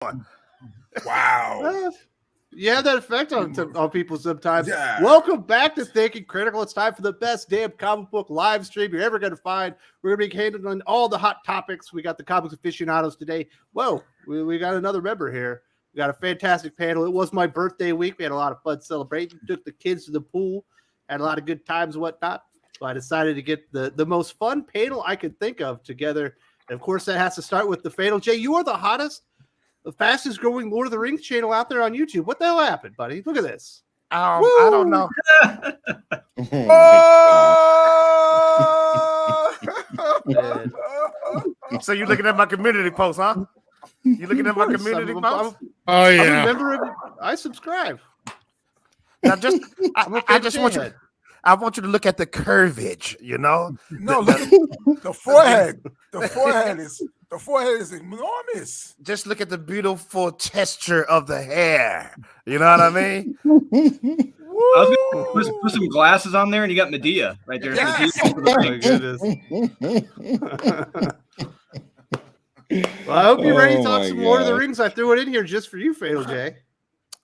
Wow. You have that effect on people sometimes. Yeah. Welcome back to Thinking Critical. It's time for the best damn comic book live stream you're ever going to find. We're going to be handling all the hot topics. We got the Comics Aficionados today. Whoa, we got another member here. We got a fantastic panel. It was my birthday week. We had a lot of fun celebrating. Took the kids to the pool. Had a lot of good times and whatnot. So I decided to get the most fun panel I could think of together. And of course, that has to start with the Fatal J. You are the hottest, the fastest growing Lord of the Rings channel out there on YouTube. What the hell happened, buddy? Look at this. I don't know. So you looking at my community post, huh? You looking at my community post? Oh yeah. I'm a member of it. I subscribe. Now I want you to look at the curvage, you know? No, look at the forehead. The forehead is enormous. Just look at the beautiful texture of the hair. You know what I mean? I was gonna put some glasses on there, and you got Medea right there. Yes. Oh my goodness. Well, I hope you're ready to talk some Lord of the Rings. I threw it in here just for you, Fatal J.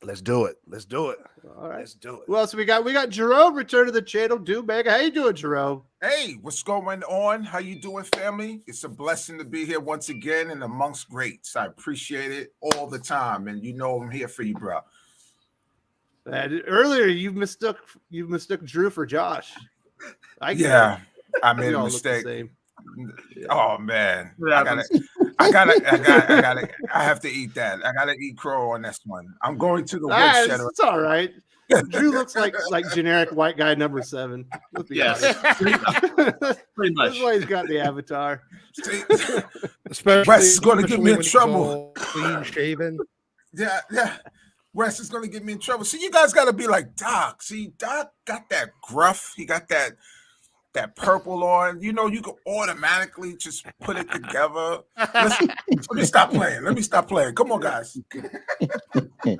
Let's do it. All right. Let's do it. Who else we got? We got Jerome return to the channel. Mega. How you doing, Jerome? Hey, what's going on? How you doing, family? It's a blessing to be here once again and amongst greats. I appreciate it all the time, and you know I'm here for you, bro. Earlier, you mistook Drew for Josh. I made a mistake. Oh man, I have to eat that. I gotta eat crow on this one. I'm going to the woodshed. It's all right. Drew looks like generic white guy number 7. Yes, pretty much. That's why he's got the avatar. Especially Wes is going to get me in trouble. Clean shaven. Yeah. Wes is going to get me in trouble. See, you guys got to be like Doc. See, Doc got that gruff. He got that purple on. You know, you can automatically just put it together. Let me stop playing. Come on, guys.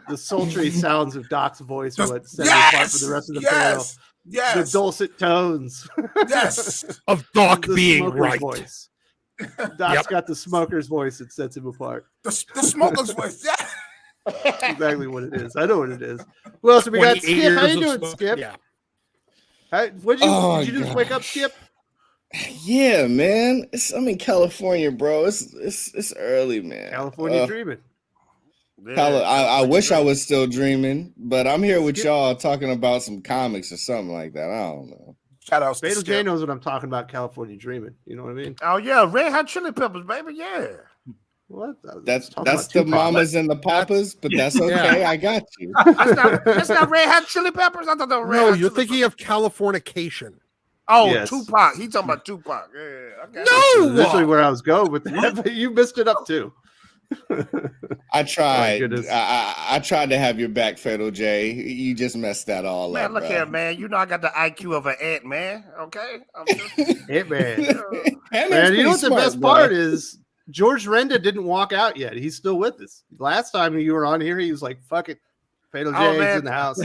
The sultry sounds of Doc's voice would set it apart for the rest of the panel. Yes. The dulcet tones. Yes. Of Doc being right. Voice. Doc's got the smoker's voice that sets him apart. The smoker's voice. Yeah. That's exactly what it is. I know what it is. Who else have we got? Skip. How you doing, Skip? Yeah. Did you just wake up, Skip? Yeah, man. I'm in California, bro. It's early, man. California dreaming. I wish I was still dreaming, but I'm here with y'all talking about some comics or something like that. I don't know. Shout out to Fatal Skip. J knows what I'm talking about. California dreaming. You know what I mean? Oh yeah, Red Hot Chili Peppers, baby. Yeah. What? That's the mamas and the papas, but that's okay. I got you. That's not Red Hot Chili Peppers. I thought that was Red Hot you're Chili thinking of Californication. Oh, yes. Tupac. He talking about Tupac. Yeah. Okay. No, literally where I was going with that, but you missed it up too. I tried. I tried to have your back, Fatal J. You just messed that all man, up. Look here, man. You know I got the IQ of an ant, man. Okay. Man, you know what the best part is? George Renda didn't walk out yet. He's still with us. Last time you were on here, he was like, fuck it. Fatal J's in the house.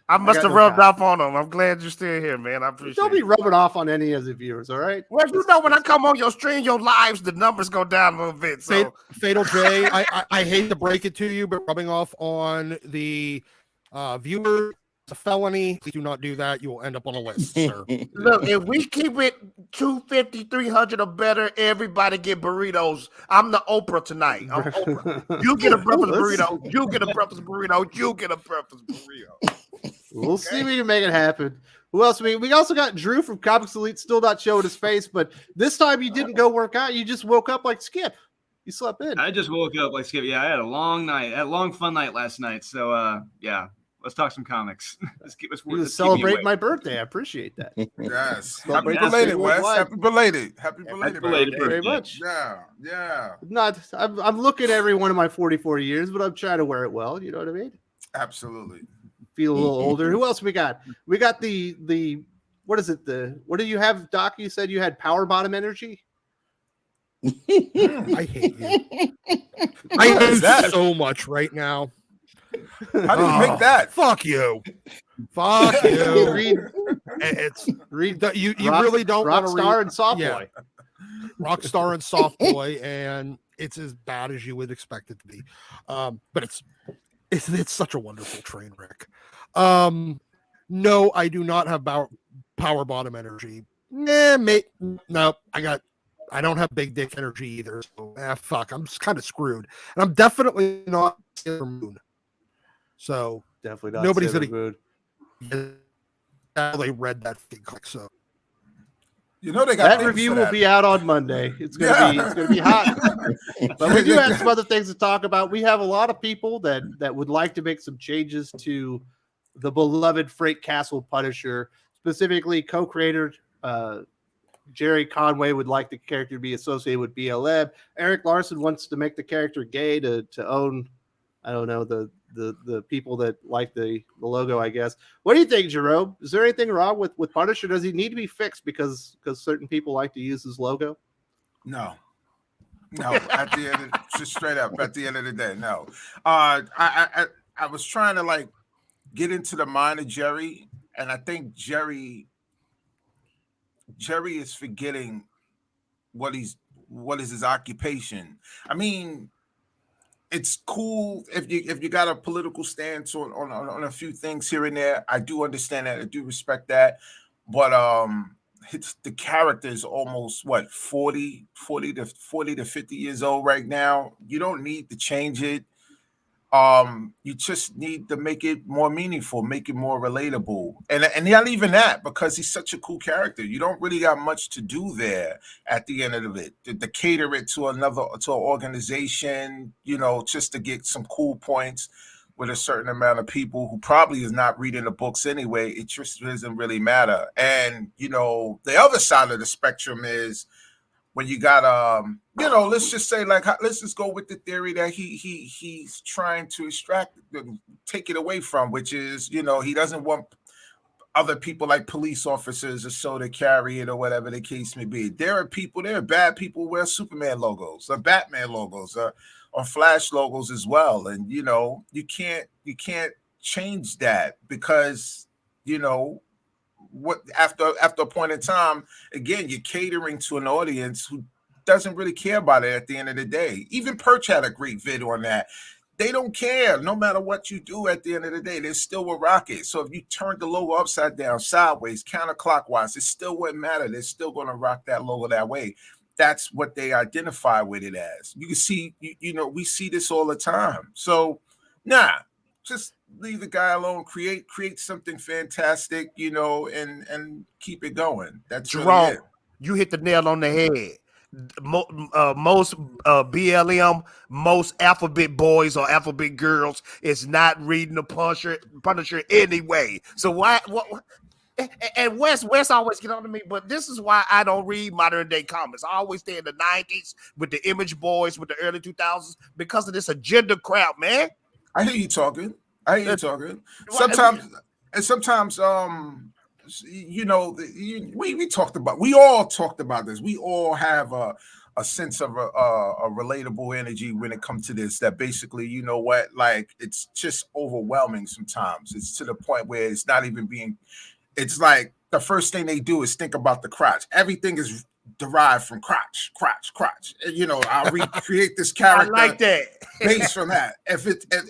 I must have rubbed off on him. I'm glad you're still here, man. I appreciate it. Don't be rubbing off on any of the viewers, all right? Well, you know, when I come on your stream, your lives, the numbers go down a little bit. So. Fatal J, I hate to break it to you, but rubbing off on the viewer, it's a felony. Please do not do that. You will end up on a list, sir. Look, if we keep it 250, 300 or better, everybody get burritos. I'm the Oprah tonight. I'm Oprah. You get a breakfast burrito. You get a breakfast burrito. You get a breakfast burrito. We'll see if we can make it happen. Who else? We also got Drew from Comics Elite, still not showing his face, but this time you didn't go work out. You just woke up like Skip. You slept in. I just woke up like Skip. Yeah, I had a long night. I had a long, fun night last night. So, yeah. Let's talk some comics. Let's celebrate my birthday. I appreciate that. Yes. Happy belated, Wes. Happy belated. Happy belated. Thank you very much. Yeah. I'm looking every one of my 44 years, but I'm trying to wear it well. You know what I mean? Absolutely. Feel a little older. Who else we got? We got the what is it? What do you have, Doc? You said you had power bottom energy. I hate you. I hate so much right now. How do you make that? Fuck you. Fuck you. You really don't want to Rockstar read. and Soft Yeah. Boy. rock star and soft boy, and it's as bad as you would expect it to be. But it's such a wonderful train wreck. No, I do not have power bottom energy. No, I don't have big dick energy either. So fuck, I'm just kind of screwed. And I'm definitely not Sailor Moon. So Definitely not. nobody's Sailor gonna they read that thing click. So You know they got that things review for will that. be out on Monday. It's gonna be hot. But we do have some other things to talk about. We have a lot of people that would like to make some changes to the beloved Freight Castle Punisher, specifically co-creator Jerry Conway would like the character to be associated with BLM. Eric Larson wants to make the character gay to own, I don't know, the people that like the logo, I guess. What do you think, Jerome? Is there anything wrong with Punisher? Does he need to be fixed because certain people like to use his logo? No. At the end, just straight up. At the end of the day, no. I was trying to like get into the mind of Jerry, and I think Jerry is forgetting what is his occupation. I mean, it's cool if you got a political stance on a few things here and there. I do understand that. I do respect that. But the character is almost 40 to 50 years old right now. You don't need to change it. You just need to make it more meaningful, make it more relatable, and not even that, because he's such a cool character. You don't really got much to do there at the end of it. To cater it to an organization, just to get some cool points with a certain amount of people who probably is not reading the books anyway. It just doesn't really matter. And the other side of the spectrum is when you got let's just say, like, let's just go with the theory that he's trying to take it away from, which is, he doesn't want other people like police officers or so to carry it or whatever the case may be. There are bad people who wear Superman logos or Batman logos or Flash logos as well. And, you can't change that because, what after a point in time, again, you're catering to an audience who doesn't really care about it at the end of the day. Even Perch had a great vid on that. They don't care. No matter what you do at the end of the day, they still will rock it. So if you turn the logo upside down, sideways, counterclockwise, it still wouldn't matter. They're still going to rock that logo that way. That's what they identify with it as. You can see, we see this all the time. So, just leave the guy alone, create something fantastic, and keep it going. That's Jerome, really it. You hit the nail on the head. Most BLM, most alphabet boys or alphabet girls is not reading the Punisher anyway. So why? And Wes always get on to me, but this is why I don't read modern day comics. I always stay in the 90s with the Image Boys, with the early 2000s, because of this agenda crap, man. I hear you talking. Sometimes, we all talked about this. We all have a sense of a relatable energy when it comes to this, that basically, like, it's just overwhelming sometimes. It's to the point where it's not even it's like the first thing they do is think about the crotch. Everything is derived from crotch. I'll recreate this character. I like that. Based from that.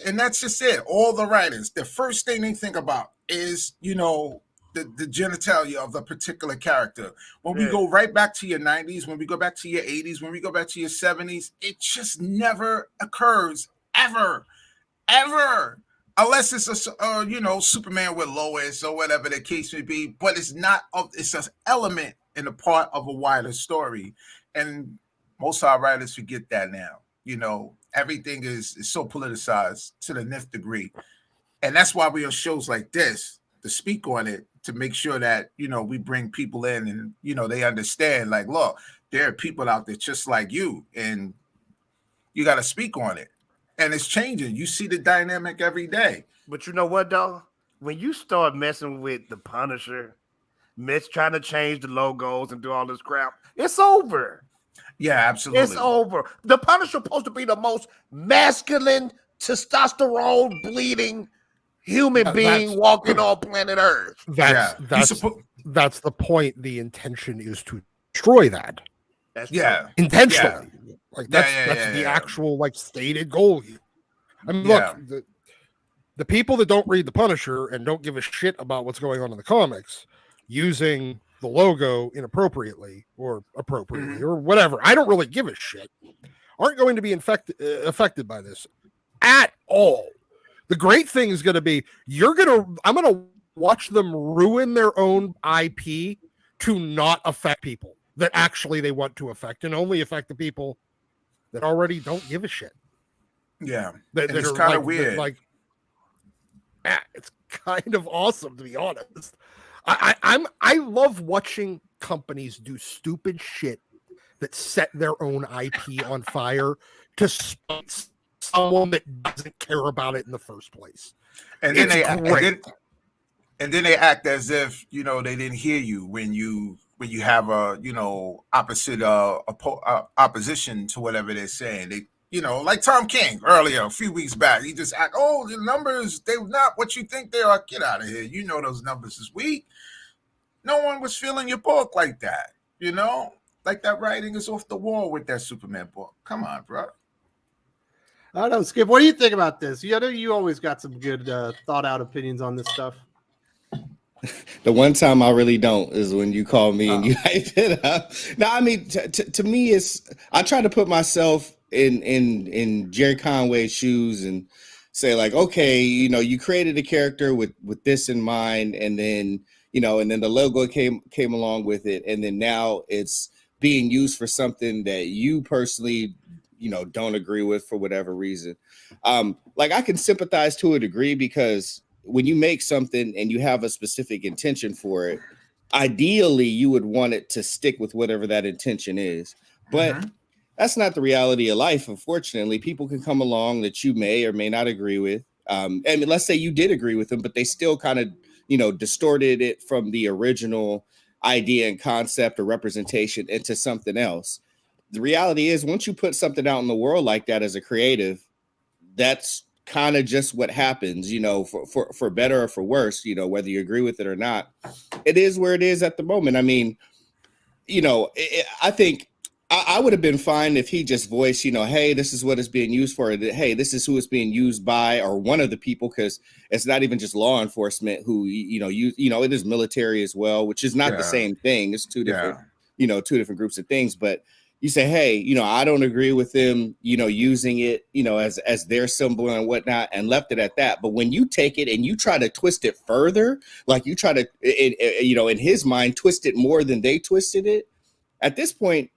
And that's just it. All the writers, the first thing they think about is, the genitalia of the particular character. When we go right back to your 90s, when we go back to your 80s, when we go back to your 70s, it just never occurs, ever. Unless it's Superman with Lois or whatever the case may be, but it's an element in a part of a wider story. And most of our writers forget that now. Everything is so politicized to the nth degree. And that's why we on shows like this to speak on it, to make sure that, we bring people in and, they understand, like, look, there are people out there just like you, and you got to speak on it. And it's changing. You see the dynamic every day. But you know what, though? When you start messing with the Punisher, trying to change the logos and do all this crap, it's over. Yeah, absolutely. It's over. The Punisher supposed to be the most masculine, testosterone bleeding human being walking on planet Earth. That's the point. The intention is to destroy that. That's Yeah. true. intentionally. Like Yeah, that's yeah, that's yeah, the yeah. actual like stated goal here. I mean, Yeah. look, the I mean, Yeah. look, the people that don't read the Punisher and don't give a shit about what's going on in the comics using the logo inappropriately or appropriately or whatever, I don't really give a shit, aren't going to be affected by this at all. The great thing is going to be I'm going to watch them ruin their own IP to not affect people that actually they want to affect, and only affect the people that already don't give a shit. Yeah. That And it's are kind like, of weird. it's kind of awesome, to be honest. I love watching companies do stupid shit that set their own IP on fire to spite someone that doesn't care about it in the first place. And then It's great. and then they act as if, you know, they didn't hear you when you have a, you know, opposite opposition to whatever they're saying. They, you know, like Tom King earlier a few weeks back, he just act, oh, the numbers, they're not what you think they are. Get out of here. You know those numbers is weak. No one was feeling your book like that, you know? Like that writing is off the wall with that Superman book. Come on, bro. I don't know, Skip. What do you think about this? You know, you always got some good thought out opinions on this stuff. The one time I really don't is when you call me and you hype it up. No, I mean, to me, I try to put myself in Jerry Conway's shoes and say like, okay, you know, you created a character with this in mind, and then, you know, and then the logo came along with it, and then now it's being used for something that you personally, you know, don't agree with for whatever reason. Like I can sympathize to a degree, because when you make something and you have a specific intention for it, ideally you would want it to stick with whatever that intention is. But that's not the reality of life. Unfortunately, people can come along that you may or may not agree with. And let's say you did agree with them, but they still kind of, you know, distorted it from the original idea and concept or representation into something else. The reality is, once you put something out in the world like that as a creative, that's kind of just what happens, you know, for better or for worse, you know, whether you agree with it or not. It is where it is at the moment. I mean, you know, I think I would have been fine if he just voiced, you know, hey, this is what it's being used for. Hey, this is who it's being used by, or one of the people, because it's not even just law enforcement who, you know, it is military as well, which is not the same thing. It's two different, you know, two different groups of things. But you say, hey, you know, I don't agree with them, you know, using it, you know, as their symbol and whatnot, and left it at that. But when you take it and you try to twist it further, like you try to, you know, in his mind, twist it more than they twisted it, at this point,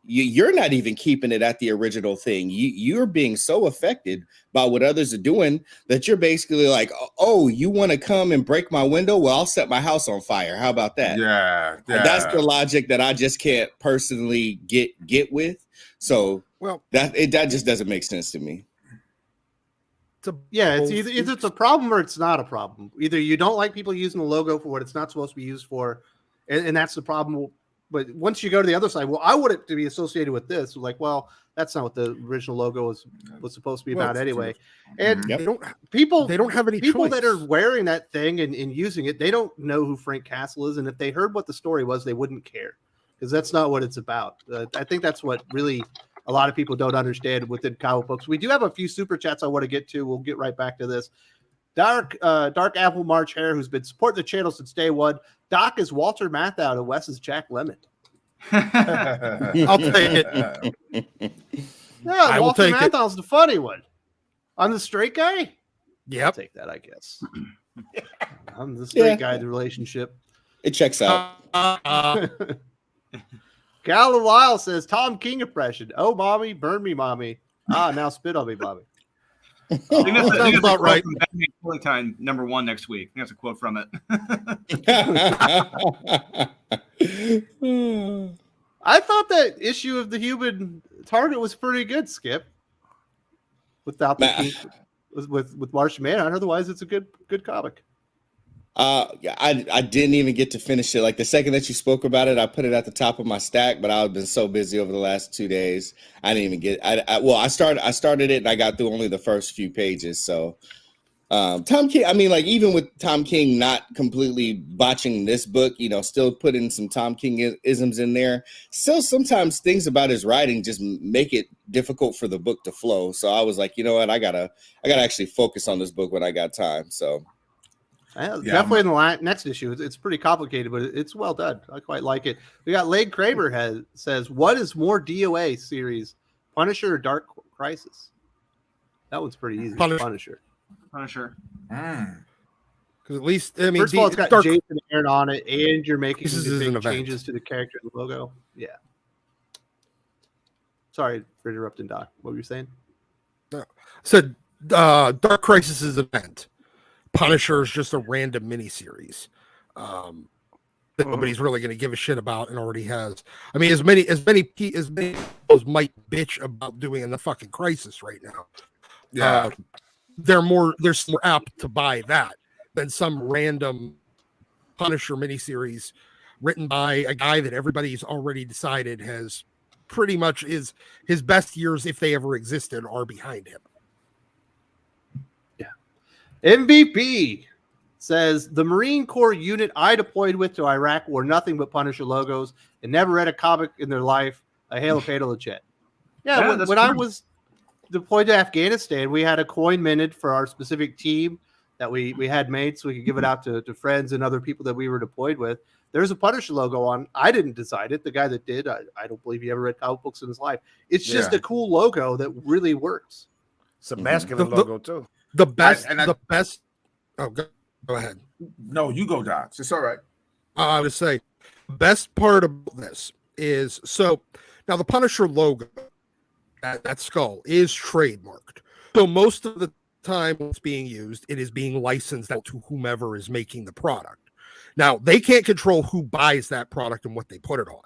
you're not even keeping it at the original thing. You're being so affected by what others are doing that you're basically like, oh, you want to come and break my window? Well, I'll set my house on fire. How about that? Yeah. And that's the logic that I just can't personally get with. So Well, that just doesn't make sense to me. It's either it's a problem or it's not a problem. Either you don't like people using the logo for what it's not supposed to be used for, and that's the problem. But once you go to the other side, well, I want it to be associated with this. Like, well, that's not what the original logo was supposed to be about anyway. And they don't have any people choice. that are wearing that thing and using it, they don't know who Frank Castle is. And if they heard what the story was, they wouldn't care, because that's not what it's about. I think that's what really a lot of people don't understand within comic books. We do have a few super chats I want to get to. We'll get right back to this. Dark Apple March Hair, who's been supporting the channel since day one. Doc is Walter Matthau and Wes is Jack Lemmon. I'll take it. Yeah, I will Walter take it. Matthau's the funny one. I'm the straight guy. I'll Yep. take that, I guess. I'm the straight guy in the relationship. It checks out. Gal Lyle says Tom King impression. Oh, mommy, burn me, mommy. Now spit on me, mommy. I think that's Sounds about right. Batman Killing Time #1 next week. I think that's a quote from it. I thought that issue of the Human Target was pretty good, Skip. Without the with Martian Manhunter, otherwise it's a good comic. I didn't even get to finish it. Like the second that you spoke about it, I put it at the top of my stack, but I've been so busy over the last 2 days. I didn't even get. I started it and I got through only the first few pages. So Tom King, I mean, like, even with Tom King not completely botching this book, you know, still putting some Tom King isms in there. Still, sometimes things about his writing just make it difficult for the book to flow. So I was like, you know what, I gotta actually focus on this book when I got time. So definitely in the next issue, it's pretty complicated, but it's well done. I quite like it. We got Leigh Crabber says, "What is more DOA series, Punisher or Dark Crisis?" That one's pretty easy. Punisher. Punisher. Mm. Because at least, I mean, First of all, it's got Jason Aaron on it, and you're making big changes to the character and the logo. Yeah. Sorry for interrupting, Doc. What were you saying? So, Dark Crisis is an event. Punisher is just a random miniseries that nobody's really going to give a shit about, and already has. I mean, as many people might bitch about doing in the fucking Crisis right now. Yeah. They're more apt to buy that than some random Punisher miniseries written by a guy that everybody's already decided has pretty much his best years, if they ever existed, are behind him. Yeah. MVP says, the Marine Corps unit I deployed with to Iraq wore nothing but Punisher logos and never read a comic in their life. A hail of Fatal to Chet. Yeah, when I was deployed to Afghanistan, we had a coin minted for our specific team that we had made so we could give it out to friends and other people that we were deployed with. There's a Punisher logo on. I didn't decide it. The guy that did, I don't believe he ever read comic books in his life. It's just a cool logo that really works. It's a masculine logo too. The best. Oh, go ahead. No, you go, Doc. It's all right. I would say the best part of this is, so now the Punisher logo, that skull is trademarked. So most of the time it's being used, it is being licensed out to whomever is making the product. Now, they can't control who buys that product and what they put it on.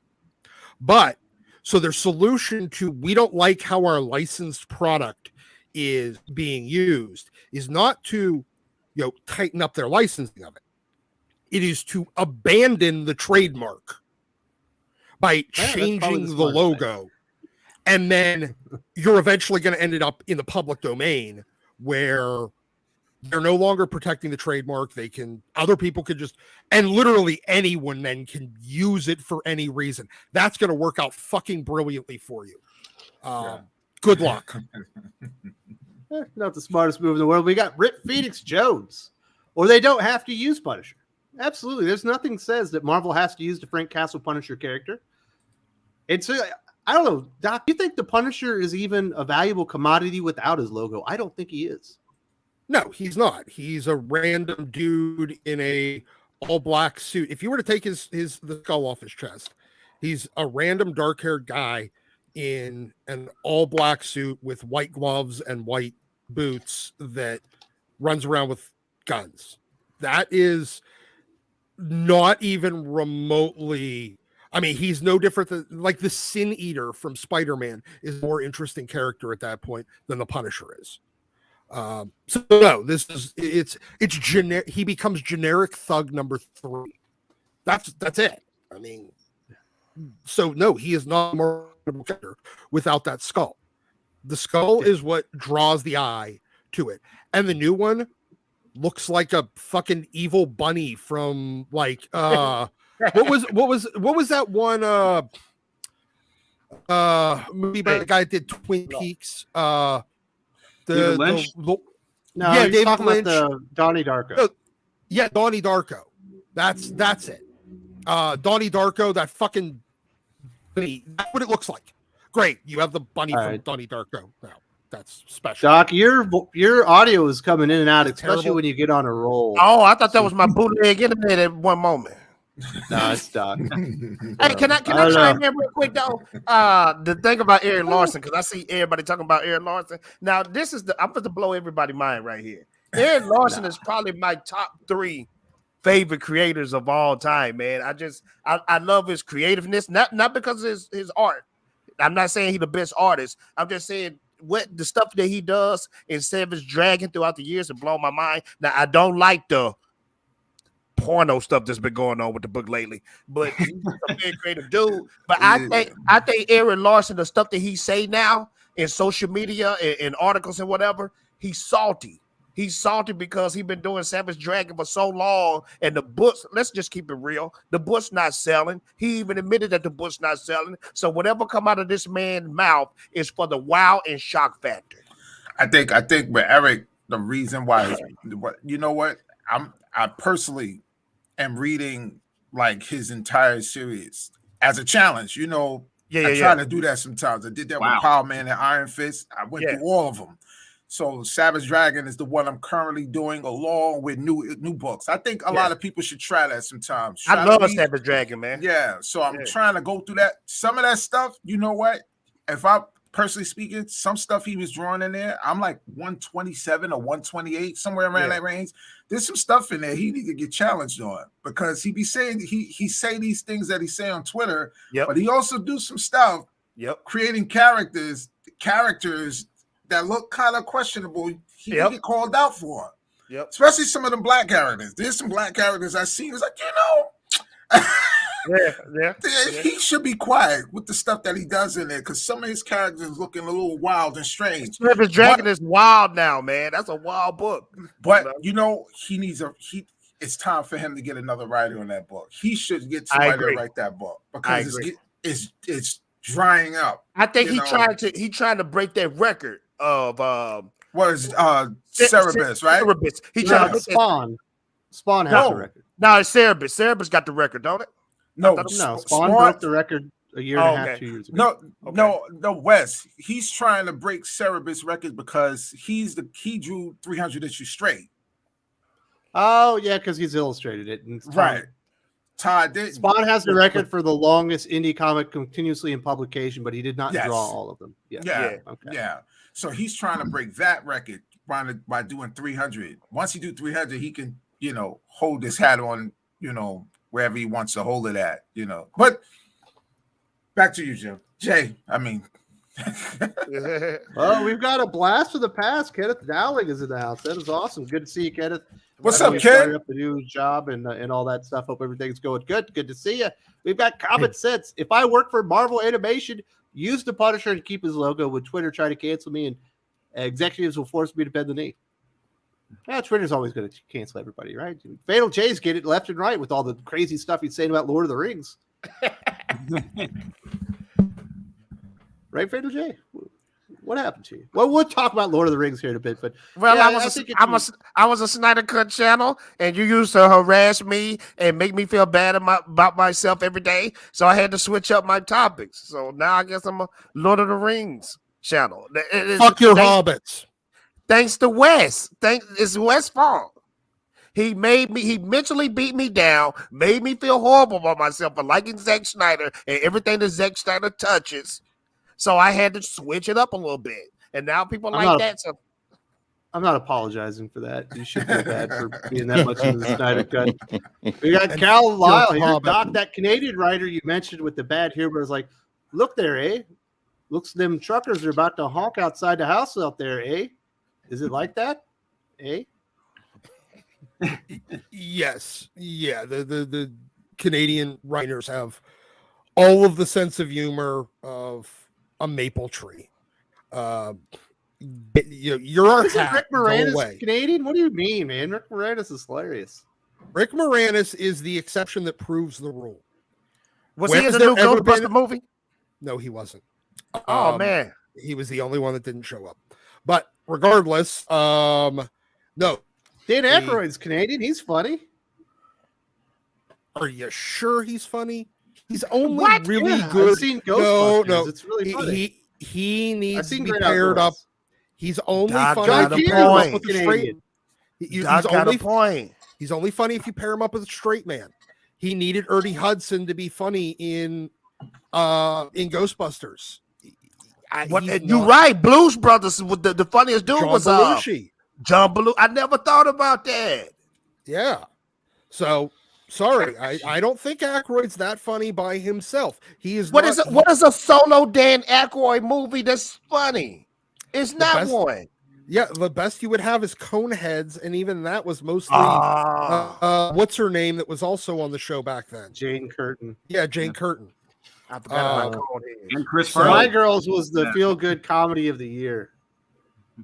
But so their solution to, we don't like how our licensed product is being used, is not to, tighten up their licensing of it. It is to abandon the trademark by changing the logo. And then you're eventually going to end up in the public domain where they're no longer protecting the trademark. Other people could just, and literally anyone then can use it for any reason. That's going to work out fucking brilliantly for you. Good luck. Not the smartest move in the world. We got Rip Phoenix Jones, or they don't have to use Punisher. Absolutely. There's nothing says that Marvel has to use the Frank Castle Punisher character. And so, I don't know, Doc, you think the Punisher is even a valuable commodity without his logo? I don't think he is. No, he's not. He's a random dude in a all black suit. If you were to take the skull off his chest, he's a random dark-haired guy in an all black suit with white gloves and white boots that runs around with guns. That is not even remotely, I mean, he's no different than, like, the Sin Eater from Spider-Man is a more interesting character at that point than the Punisher is. So no, it's generic. He becomes generic thug number 3. That's it. I mean, so no, he is not a more character without that skull. The skull is what draws the eye to it. And the new one looks like a fucking evil bunny from, like, what was that one movie by the guy that did Twin Peaks? David Lynch? David talking Lynch. About the Donnie Darko. Yeah, Donnie Darko. That's it. Donnie Darko, that fucking bunny. That's what it looks like. Great. You have the bunny from Donnie Darko now. That's special. Doc, your audio is coming in and out, especially when you get on a roll. Oh, I thought that was my bootleg internet at one moment. No, it's Doc. Hey, can I chime in real quick though? The thing about Eric Larson, because I see everybody talking about Eric Larson. Now, I'm going to blow everybody's mind right here. Eric Larson is probably my top 3 favorite creators of all time, man. I love his creativeness, not because of his art. I'm not saying he's the best artist. I'm just saying what the stuff that he does in Savage Dragon throughout the years and blow my mind. Now, I don't like the porno stuff that's been going on with the book lately, but he's a very creative dude. But I think Eric Larson, the stuff that he say now in social media and articles and whatever, he's salty. He's salty because he's been doing Savage Dragon for so long, and the books. Let's just keep it real. The book's not selling. He even admitted that the book's not selling. So whatever come out of this man's mouth is for the wow and shock factor. I think, but Eric, the reason why is, you know what? I personally am reading like his entire series as a challenge. You know, I try to do that sometimes. I did that with Power Man and Iron Fist. I went through all of them. So Savage Dragon is the one I'm currently doing along with new books. I think a lot of people should try that sometimes. I love Savage Dragon, man. Yeah. So I'm trying to go through that. Some of that stuff, you know what? If I personally speaking, some stuff he was drawing in there, I'm like 127 or 128, somewhere around that range. There's some stuff in there he need to get challenged on, because he be saying he say these things that he say on Twitter, but he also do some stuff creating characters that look kind of questionable. He get called out for. Especially some of them black characters. There's some black characters I see. It's like, he should be quiet with the stuff that he does in there, because some of his characters looking a little wild and strange. Savage Dragon is wild now, man. That's a wild book. But he needs it's time for him to get another writer on that book. He should get somebody to write that book, because it's drying up. I think he tried to break that record of Cerebus, right? Cerebus. He tried to Spawn. Spawn has the record. No, it's Cerebus. Cerebus got the record, don't it? No, Spawn broke the record a year and a half, 2 years ago. No, Wes. He's trying to break Cerebus' record because he drew 300 issues straight. Oh yeah, because he's illustrated it. And right. Todd did. Spawn has the record for the longest indie comic continuously in publication, but he did not draw all of them. Yeah. So he's trying to break that record by doing 300. Once he do 300, he can, hold his hat on, wherever he wants to hold it at, But back to you, Jim. Jay, I mean. Well, we've got a blast from the past. Kenneth Dowling is in the house. That is awesome. Good to see you, Kenneth. What's up, Ken? Up the new job and all that stuff. Hope everything's going good. Good to see you. We've got common sense. If I work for Marvel Animation, use the Punisher to keep his logo. When Twitter try to cancel me, and executives will force me to bend the knee. Yeah, Twitter's always going to cancel everybody, right? Fatal J's get it left and right with all the crazy stuff he's saying about Lord of the Rings. Right, Fatal J? What happened to you? Well, we'll talk about Lord of the Rings here in a bit, but I was a Snyder Cut channel, and you used to harass me and make me feel bad about myself every day, so I had to switch up my topics. So now I guess I'm a Lord of the Rings channel. Fuck your hobbits. Thanks to Wes. It's Wes' fault. He mentally beat me down, made me feel horrible about myself for liking Zack Snyder and everything that Zack Snyder touches. So I had to switch it up a little bit. And now people like that. So I'm not apologizing for that. You should feel bad for being that much of the Snyder Cut. We got Cal Lyle here. Doc, that Canadian writer you mentioned with the bad humor is like, look there, eh? Looks them truckers are about to honk outside the house out there, eh? Is it like that? Eh? Yes. Yeah. The Canadian writers have all of the sense of humor of a maple tree. You're our hat. Rick Moranis Canadian? What do you mean, man? Rick Moranis is hilarious. Rick Moranis is the exception that proves the rule. Was he in the new Ghostbuster movie? No, he wasn't. Oh man, he was the only one that didn't show up. But regardless, no. Dan Aykroyd's Canadian. He's funny. Are you sure he's funny? He's only really good. I've seen Ghostbusters. No. It's really funny. He needs to be paired up. He's only funny. Got a point. He's got a point. He's only funny if you pair him up with a straight man. He needed Ernie Hudson to be funny in Ghostbusters. You're right. Blues Brothers, the funniest dude was John Belushi. I never thought about that. Yeah. So sorry, I don't think Aykroyd's that funny by himself. He is. What is a solo Dan Aykroyd movie that's funny? It's not one. Yeah, the best you would have is Coneheads, and even that was mostly what's her name that was also on the show back then? Jane Curtin. Yeah, Jane Curtin. I forgot about Coneheads. And Chris My Girls was the feel-good comedy of the year.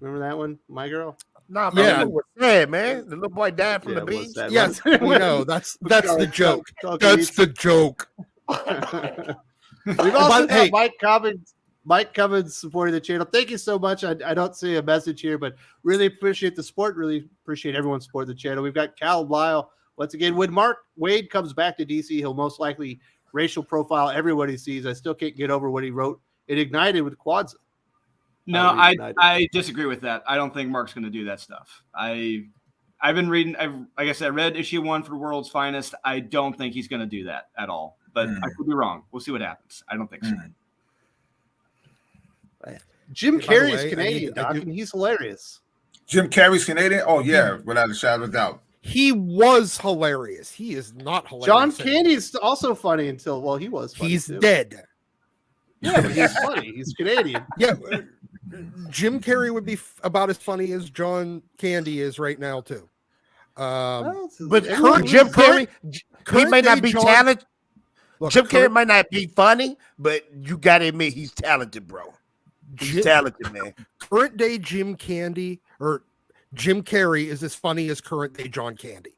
Remember that one? My Girl? Nah, man, Yeah. it was sad, man. The little boy died from the it was beach. sad. Yes, we know. That's the joke. That's the joke. We've also But, got hey. Mike Cummins supporting the channel. Thank you so much. I don't see a message here, but really appreciate the support. Really appreciate everyone supporting the channel. We've got Cal Lyle. Once again, when Mark Wade comes back to DC, he'll most likely racial profile everyone he sees. I still can't get over what he wrote. It ignited with Kwanzaa. No, I disagree with that. I don't think Mark's going to do that stuff. I've been reading. Like I said, I read issue 1 for World's Finest. I don't think he's going to do that at all. But I could be wrong. We'll see what happens. I don't think so. Jim By the Carrey is way, Canadian, Doc, and he's hilarious. Jim Carrey's Canadian? Oh, yeah, without a shadow of a doubt. He was hilarious. He is not hilarious. John anymore. Candy is also funny until, well, he was funny. He's too. dead. Yeah, but he's funny. He's Canadian. Yeah, Jim Carrey would be about as funny as John Candy is right now too. Well, But everyone- Jim Carrey, he current may not day be John- talented. Look, Jim Carrey current- might not be funny, but you got to admit he's talented, bro. He's Jim- talented, man. current day Jim Candy or Jim Carrey is as funny as current day John Candy.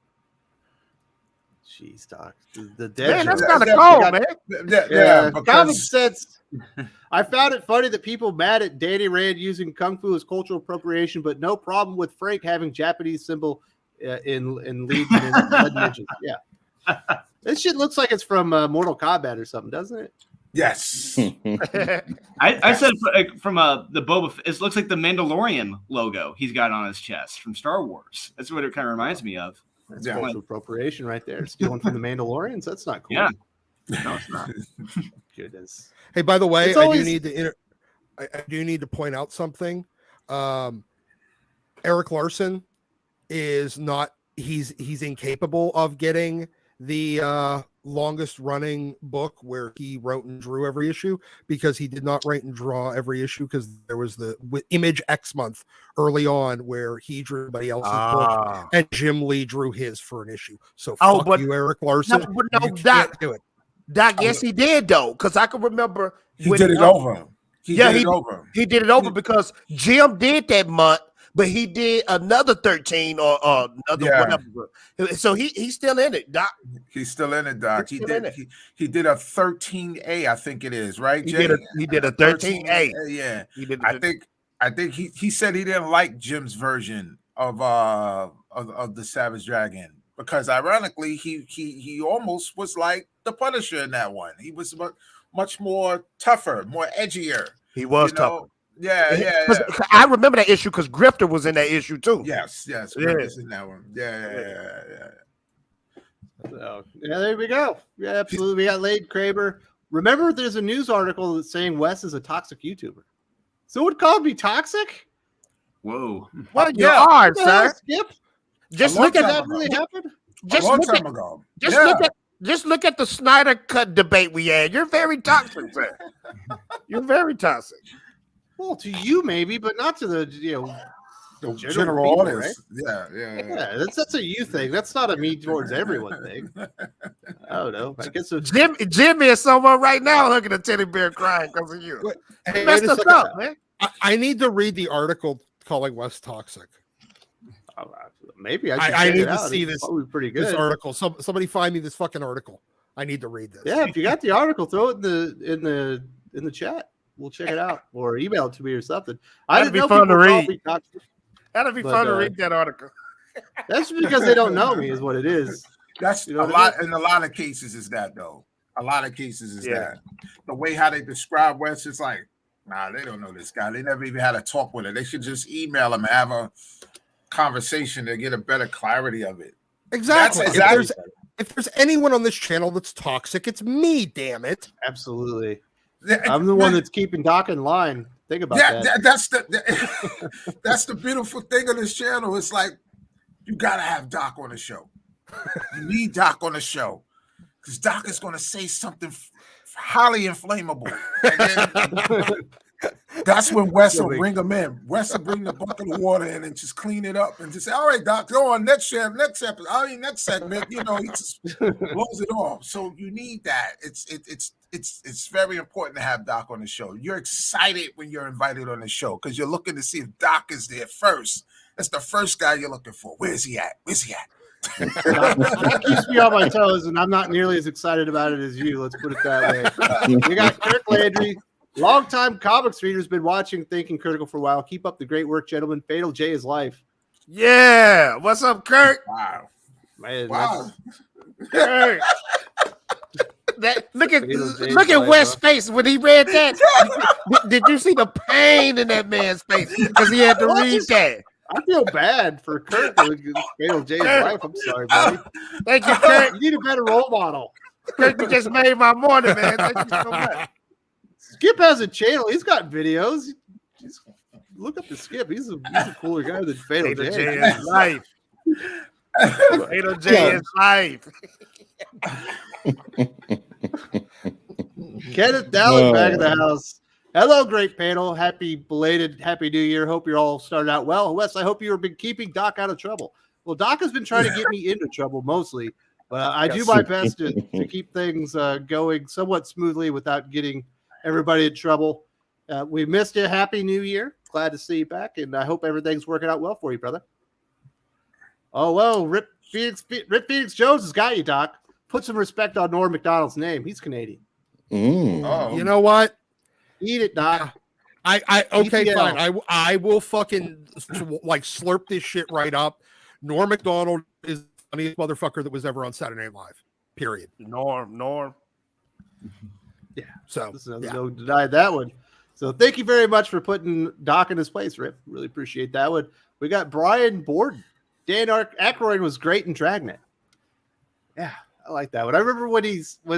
Jeez, Doc. The dead Man, that's joke. kind of Yeah, cold, got- man. Yeah, common because sense. I found it funny that people mad at Danny Rand using kung fu as cultural appropriation, but no problem with Frank having Japanese symbol in lead ninjas. Yeah, this shit looks like it's from Mortal Kombat or something, doesn't it? yes. I said from the Boba. It looks like the Mandalorian logo he's got on his chest from Star Wars. That's what it kind of reminds me of. That's Yeah. cultural appropriation right there. Stealing from the Mandalorians. That's not cool. Yeah. No, it's not. Goodness. Hey, by the way, It's I always- do need to point out something. Eric Larson is not. He's incapable of getting the longest running book where he wrote and drew every issue because he did not write and draw every issue because there was the Image X month early on where he drew everybody else's book and Jim Lee drew his for an issue. So fuck but- you, Eric Larson. No, but no, You can't Doc, do it. Doc, yes, he did though, because I can remember He when- did it over. He Yeah, did it over. He did it over because Jim did that month, but he did another 13 or another Yeah. whatever. So he's still in it, Doc. He's still in it, Doc. He's He still in did. it. He did a 13A, I think it is, right? He Jay? did a 13A. Yeah, He did. I think he said he didn't like Jim's version of the Savage Dragon because ironically he almost was like the Punisher in that one. He was much more tougher, more edgier. He was you tough. know? Yeah. 'Cause I remember that issue because Grifter was in that issue too. Yes. Yeah. Griffith's in that one. Yeah. So, yeah, there we go. Yeah, absolutely. We got Leigh Crabber. Remember, there's a news article that's saying Wes is a toxic YouTuber. So would call me toxic? Whoa. Well, you Yeah. are, What the hell, sir. Skip? Just A long look at time that. ago. Really happened? Just a long look at. time ago. Just Yeah. look at the Snyder Cut debate we had. You're very toxic, sir. You're very toxic. Well, to you maybe, but not to the The General general people, audience. Yeah. yeah. That's a you thing. That's not a me towards everyone thing. I don't know. I guess it's Jimmy is somewhere right now hugging a teddy bear crying because of you. Hey, You messed wait a us second. up, man. I need to read the article calling Wes toxic. maybe I I should check need it to out. see It's this- probably pretty This good. article. Somebody find me this fucking article. I need to read this. Yeah, if you got the article, throw it in the chat. We'll check it out or email it to me or something. I That'd didn't be know fun to people called read. me toxic. That'd be But, fun to read that article. That's because they don't know me, is what it is. That's You know a what I lot. In a lot of cases, is that though. A lot of cases is Yeah. that the way how they describe Wes is like, nah, they don't know this guy. They never even had a talk with him. They should just email him and have a conversation to get a better clarity of it. Exactly. That's exactly. If there's anyone on this channel that's toxic, it's me. Damn it. Absolutely. I'm the one that's keeping Doc in line. Think about that. That's the beautiful thing of this channel. It's like you gotta have Doc on the show. You need Doc on the show because Doc is gonna say something highly inflammable. And then that's when Wes will bring him in. Wes will bring the bucket of water in and just clean it up and just say, "All right, Doc, go on next episode. Next segment." You know, he just blows it off. So you need that. It's very important to have Doc on the show. You're excited when you're invited on the show because you're looking to see if Doc is there first, That's the first guy you're looking for. Where's he at? Where's he at? That keeps me on my toes, and I'm not nearly as excited about it as you. Let's put it that way. We got Kirk Landry, longtime comics reader, has been watching, thinking critical for a while. Keep up the great work, gentlemen. Fatal J is life. Yeah. What's up, Kurt? Wow. Man, Wow. Kurt. Look Fatal J's at life, West's huh? face when he read that. Did you see the pain in that man's face because he had to read that? I feel bad for Kurt. Fatal J's life. I'm sorry, buddy. Thank you, Kurt. You need a better role model. Kurt, you just made my morning, man. Thank you so much. Skip has a channel. He's got videos. Just look up the Skip. He's a cooler guy than Fatal Fatal J. J is life. Fatal J is life. Kenneth Dowling back in the house. Hello, great panel. Happy belated Happy New Year. Hope you're all started out well. Wes, I hope you've been keeping Doc out of trouble. Well, Doc has been trying to get me into trouble mostly, but I do my best to keep things going somewhat smoothly without getting everybody in trouble. We missed you. Happy New Year. Glad to see you back, and I hope everything's working out well for you, brother. Oh, well, Rip Phoenix Jones has got you, Doc. Put some respect on Norm Macdonald's name. He's Canadian. Oh. You know what? Eat it, Doc. Okay, EPL. fine. I will fucking like slurp this shit right up. Norm Macdonald is the funniest motherfucker that was ever on Saturday Night Live. Period. Norm. Yeah. So No deny that one. So thank you very much for putting Doc in his place, Rip. Really appreciate that one. We got Brian Borden. Dan Aykroyd was great in Dragnet. Yeah, I like that one. I remember when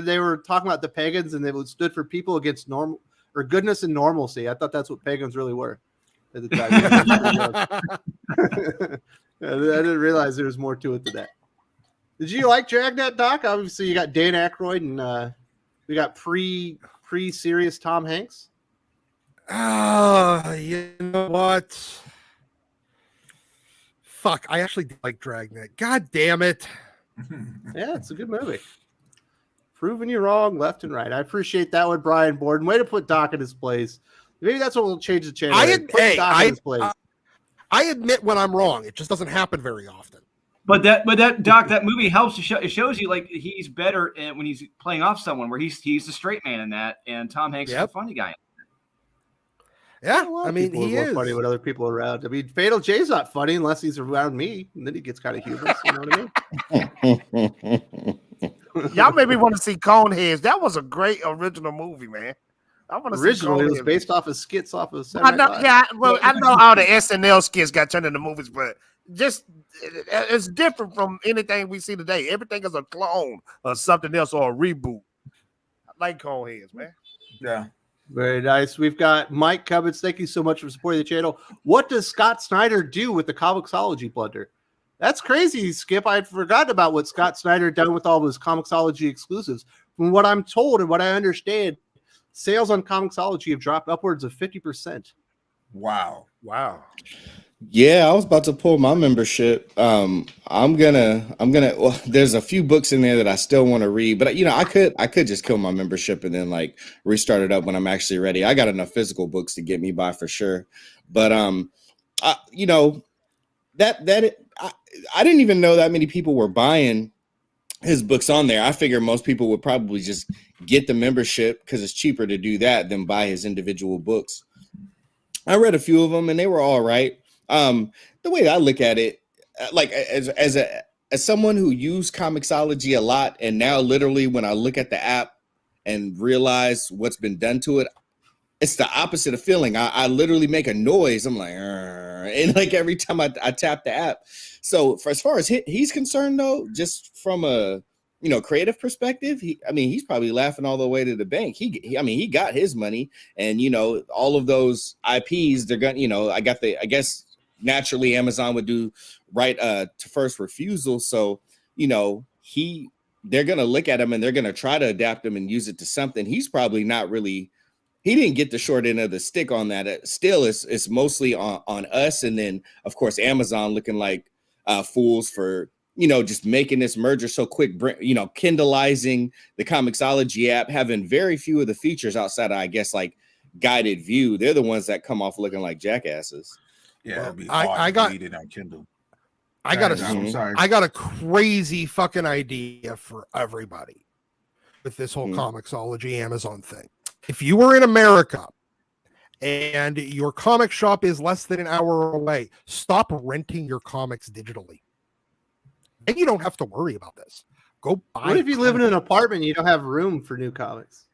they were talking about the pagans and they stood for people against normal or goodness and normalcy. I thought that's what pagans really were at the time. I didn't realize there was more to it than that. Did you like Dragnet, Doc? Obviously, you got Dan Aykroyd and we got pre-serious Tom Hanks. You know what? Fuck, I actually did like Dragnet. God damn it. Yeah, it's a good movie. Proving you wrong left and right. I appreciate that one, Brian Borden. Way to put Doc in his place. Maybe that's what will change the channel. I admit when I'm wrong. It just doesn't happen very often. But that Doc, that movie helps to show. It shows you like he's better when he's playing off someone where he's the straight man in that, and Tom Hanks is the funny guy. Yeah, I mean he is funny when other people are around. I mean, Fatal J's not funny unless he's around me, and then he gets kind of humorous. You know what I mean? Y'all made me want to see Coneheads. That was a great original movie, man. I want to see. Originally, it was based off of skits off of. I know, I know all the SNL skits got turned into movies, but just it's different from anything we see today. Everything is a clone or something else or a reboot. I like Coneheads, man. Yeah. Very nice. We've got Mike Cummins. Thank you so much for supporting the channel. What does Scott Snyder do with the Comixology blunder? That's crazy, Skip. I'd forgotten about what Scott Snyder done with all of his Comixology exclusives. From what I'm told and what I understand, sales on Comixology have dropped upwards of 50%. Wow. Yeah, I was about to pull my membership. I'm gonna. Well, there's a few books in there that I still want to read, but I could just kill my membership and then like restart it up when I'm actually ready. I got enough physical books to get me by for sure. But I didn't even know that many people were buying his books on there. I figure most people would probably just get the membership because it's cheaper to do that than buy his individual books. I read a few of them and they were all right. The way I look at it, like as someone who used Comixology a lot, and now literally when I look at the app and realize what's been done to it, it's the opposite of feeling. I literally make a noise. I'm like, and like every time I tap the app. So for as far as he's concerned, though, just from a creative perspective, he's probably laughing all the way to the bank. He got his money, and all of those IPs, they're gonna, I guess naturally Amazon would do right to first refusal. So they're gonna look at him and they're gonna try to adapt him and use it to something. He's probably not really. He didn't get the short end of the stick on that. Still, it's mostly on us, and then of course Amazon looking like fools for just making this merger so quick. Kindleizing the Comixology app, having very few of the features outside of, I guess, like guided view. They're the ones that come off looking like jackasses. Yeah, it'd be I hard got- to read it on Kindle. I got I'm a sorry. I got a crazy fucking idea for everybody with this whole Comixology Amazon thing. If you were in America and your comic shop is less than an hour away, stop renting your comics digitally. And you don't have to worry about this. Go buy. What if you live in an comics. apartment and you don't have room for new comics?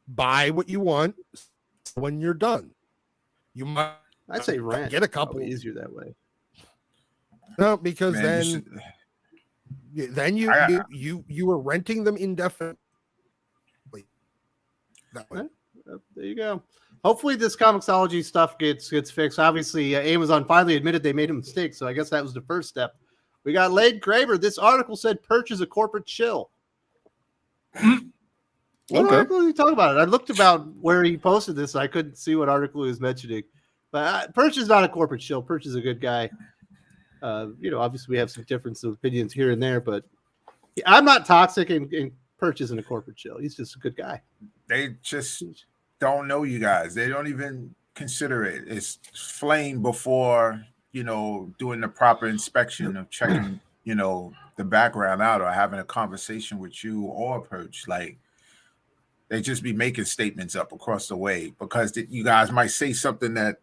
Buy what you want when you're done. You might I'd say rent. get a couple. Probably easier that way. No, because Man, you were renting them indefinitely. That way. There you go. Hopefully this Comixology stuff gets fixed. Obviously, Amazon finally admitted they made a mistake, so I guess that was the first step. We got Leigh Crabber. This article said Perch is a corporate shill. What article are you talking about? I looked about where he posted this. I couldn't see what article he was mentioning. But Perch is not a corporate shill. Perch is a good guy. Obviously we have some difference of opinions here and there, but I'm not toxic, and Perch isn't a corporate shill. He's just a good guy. They just don't know you guys. They don't even consider it. It's flame before, doing the proper inspection of checking, the background out or having a conversation with you or Perch. Like, they just be making statements up across the way because you guys might say something that,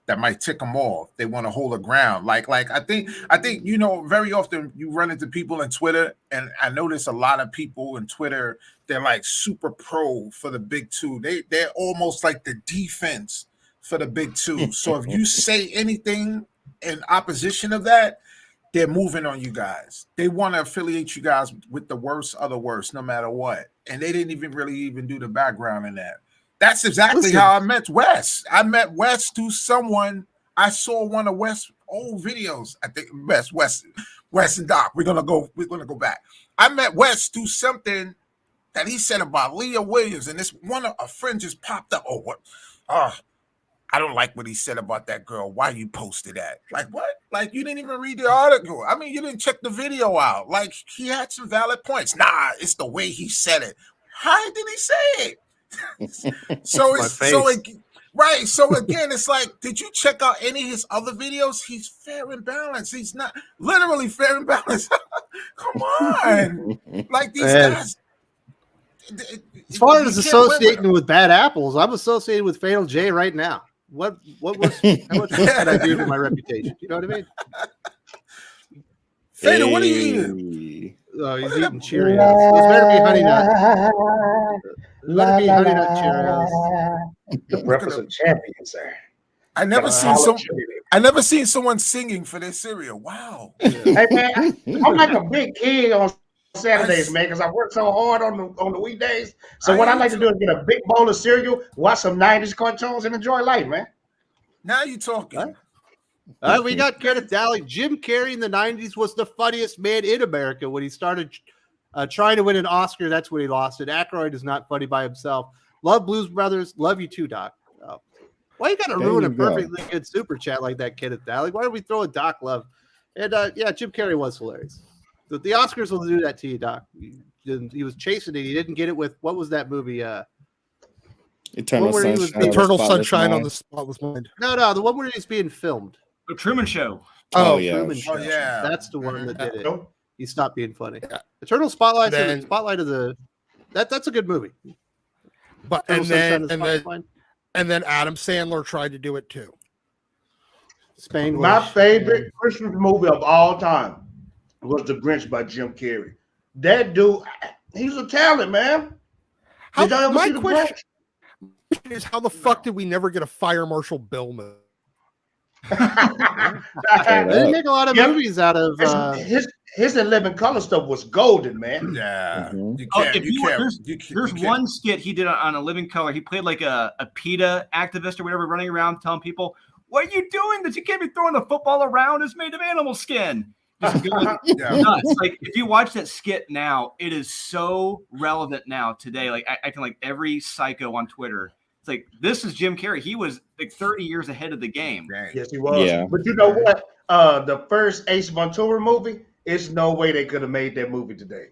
that might tick them off. They want to hold a ground. Like I think, very often you run into people in Twitter, and I notice a lot of people in Twitter, they're like super pro for the big two. They're almost like the defense for the big two. So if you say anything in opposition of that, they're moving on you guys. They want to affiliate you guys with the worst of the worst, no matter what. And they didn't even do the background in that. That's exactly how I met Wes. I met Wes through someone. I saw one of Wes' old videos. I think Wes and Doc. We're gonna go back. I met Wes through something that he said about Leah Williams, and a friend just popped up. Oh, what? I don't like what he said about that girl. Why you posted that? Like, what? Like, you didn't even read the article. I mean, you didn't check the video out. Like, he had some valid points. Nah, it's the way he said it. How did he say it? So again, it's like, did you check out any of his other videos? He's fair and balanced. He's not literally fair and balanced. Come on. Like, these guys. As far as associating with bad apples, I'm associated with Fatal J right now. How much work did I do to my reputation? You know what I mean? Fatal, what are you eating? Oh, he's eating Cheerios. Those better be Honey Nut. Better be Honey Nut Cheerios. The breakfast of champions, sir. I never seen someone singing for their cereal. Wow. Hey man, I'm like a big kid on Saturdays, man, because I work so hard on the weekdays. So what I like to do is get a big bowl of cereal, watch some 90s cartoons, and enjoy life, man. Now you talking. We got Kenneth Daly. Jim Carrey in the 90s was the funniest man in America. When he started trying to win an Oscar, that's when he lost it. Aykroyd is not funny by himself. Love Blues Brothers. Love you too, Doc. Why you got to ruin a perfectly good super chat like that, Kenneth Daly? Why don't we throw a Doc love? And Jim Carrey was hilarious. The Oscars will do that to you, Doc. He was chasing it. He didn't get it with, what was that movie? Eternal Sunshine on the Spotless Mind. No, the one where he's being filmed. The Truman Show. Oh yeah. Truman Show. Yeah. That's the one that did it. He stopped being funny. Eternal Spotlight. Spotlight of the. That's a good movie. But and then Adam Sandler tried to do it too. Spain. My favorite Christmas movie of all time was The Grinch by Jim Carrey. That dude, he's a talent, man. My question is, how the fuck did we never get a Fire Marshal Bill movie? They didn't make a lot of movies out of his 11 Color stuff was golden, man. Yeah. There's one skit he did on a Living Color. He played like a PETA activist or whatever, running around telling people, "What are you doing? That you can't be throwing the football around. It's made of animal skin." Just going nuts. Like, if you watch that skit now, it is so relevant now today. Like, I can like every psycho on Twitter. It's like, this is Jim Carrey. He was like 30 years ahead of the game. Yes, he was. Yeah. But you know what? The first Ace Ventura movie, it's no way they could have made that movie today.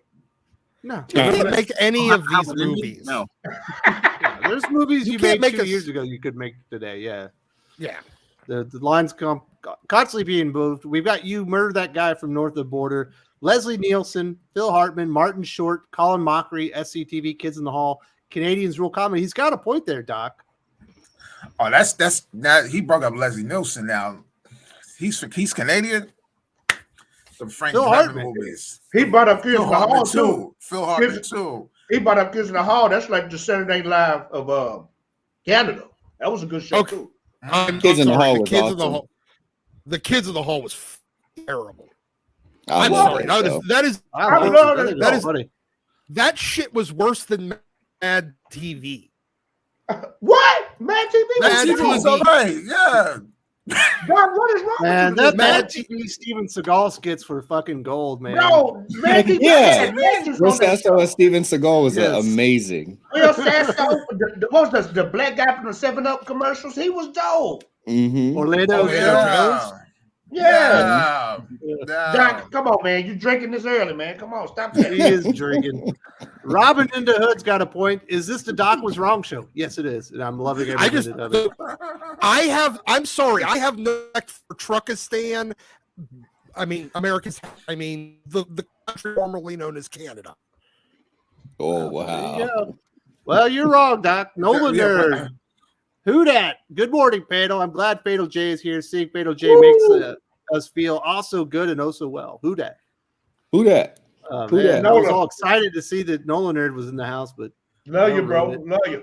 No. You can't make any of these movies. No. There's movies you can't made make 2 years ago you could make today. Yeah. Yeah. The lines constantly being moved. We've got You Murder That Guy from North of the Border, Leslie Nielsen, Phil Hartman, Martin Short, Colin Mockery, SCTV, Kids in the Hall, Canadians Rule Comedy. He's got a point there, Doc. Oh, that's now he brought up Leslie Nielsen. Now he's Canadian. The Frank Phil Drebin Hartman. movies. He brought up Kids Phil in the Hall Hartman too. too. Phil Hartman too. He brought up Kids in the Hall. That's like the Saturday Night Live of Canada. That was a good show too. Kids in the Hall was Kids in the awesome. Hall. The Kids in the Hall was terrible. I I'm love sorry. that That show. is that is I love it. That is funny. that shit was worse than Mad TV. What? Mad TV? Mad TV was TV. all right. Yeah. God, what is wrong Man, with you? that Mad TV Steven Seagal skits were fucking gold, man. Bro, Mad TV. Yeah. Legends Will on that Sasso and show. Steven Seagal was Yes. amazing. Will Sasso, what was the black guy from the 7-Up commercials? He was dope. Mm-hmm. Orlando Oh, yeah. Yeah. Yeah. Doc, come on, man. You drinking this early, man. Come on, stop He that. is drinking. Robin into Hood's got a point. Is this the Doc Was Wrong show? Yes, it is. And I'm loving every minute of it. I'm sorry. I have no respect for Truckistan. I mean, America's. I mean, the country formerly known as Canada. Oh, There wow. you go. Well, you're wrong, Doc. Nolan nerd. Who dat? Good morning, Fatal. I'm glad Fatal J is here. Seeing Fatal J makes us feel also good and oh so well. Who dat? Who that? Who Man, dat? I was all excited to see that Nolan nerd was in the house, but Love you, bro. Love you.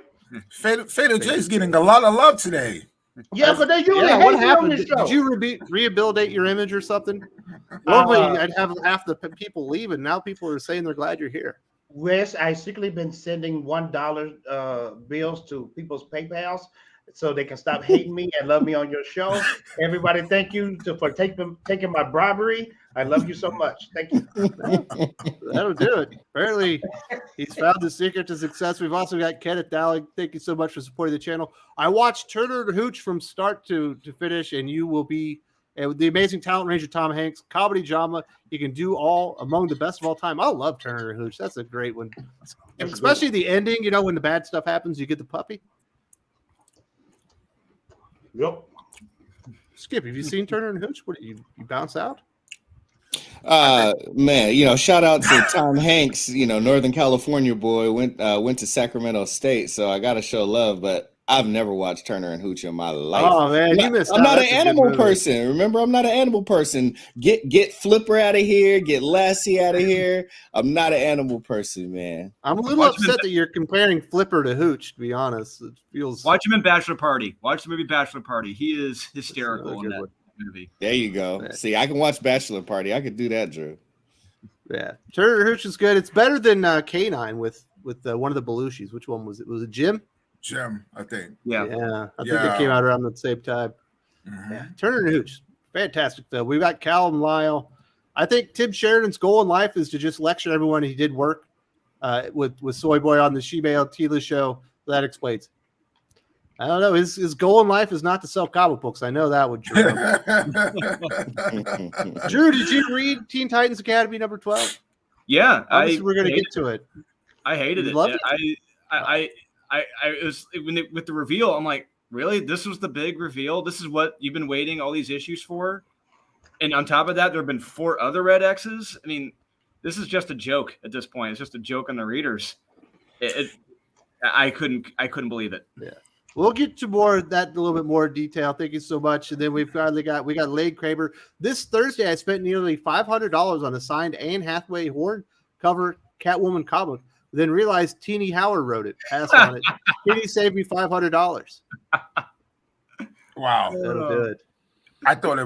Fatal J's getting a lot of love today. Yeah, but they usually yeah, hate what me on happened? this Did show. you rehabilitate your image or something? Normally, I'd have half the people leave, and now people are saying they're glad you're here. Wes, I secretly been sending $1 bills to people's PayPals so they can stop hating me and love me on your show. Everybody, thank you for taking my bribery. I love you so much. Thank you. That'll do it. Apparently, he's found the secret to success. We've also got Kenneth Dowling. Thank you so much for supporting the channel. I watched Turner and Hooch from start to finish, and you will be the amazing talent ranger Tom Hanks, comedy drama. You can do all among the best of all time. I love Turner and Hooch. That's a great one. Especially the ending, you know, when the bad stuff happens, you get the puppy. Yep. Skip, have you seen Turner and Hooch? What you bounce out? Man, you know, shout out to Tom Hanks, you know, Northern California boy, went to Sacramento State, so I gotta show love, but I've never watched Turner and Hooch in my life. Oh man, you missed out. I'm not That's an a good animal movie. person. Remember, I'm not an animal person. Get Flipper out of here, get Lassie out of here. I'm not an animal person, man. I'm a little Watch him in upset that you're comparing Flipper to Hooch, to be honest. It feels Watch him in Bachelor Party. Watch the movie Bachelor Party. He is hysterical That's in another that good movie. There you go. Yeah. See, I can watch Bachelor Party. I could do that, Drew. yeah. Turner and Hooch is good. It's better than K9 with one of the Belushis. Which one was it? Was it Jim? Jim, I think. Yeah. Yeah, I think Yeah. they came out around the same time. Mhm. Yeah, Turner and Hooch, fantastic though. We've got Callum Lyle. I think Tim Sheridan's goal in life is to just lecture everyone he did work with Soy Boy on the Shebale Tila show. That explains. I don't know. His goal in life is not to sell comic books. I know that would Drew. Drew, did you read Teen Titans Academy number 12? Yeah. Obviously, we're gonna get to it. I hated You it. loved It was with the reveal. I'm like, really? This was the big reveal? This is what you've been waiting all these issues for? And on top of that, there have been 4 other Red X's. I mean, this is just a joke at this point. It's just a joke on the readers. I couldn't believe it. Yeah. We'll get to more of that in a little bit more detail. Thank you so much. And then we got Leigh Crabber. This Thursday, I spent nearly $500 on a signed Anne Hathaway horn cover Catwoman comic. Then realized Teeny Howard wrote it. Passed on it. Teeny saved me $500. Wow. That'll do it. I thought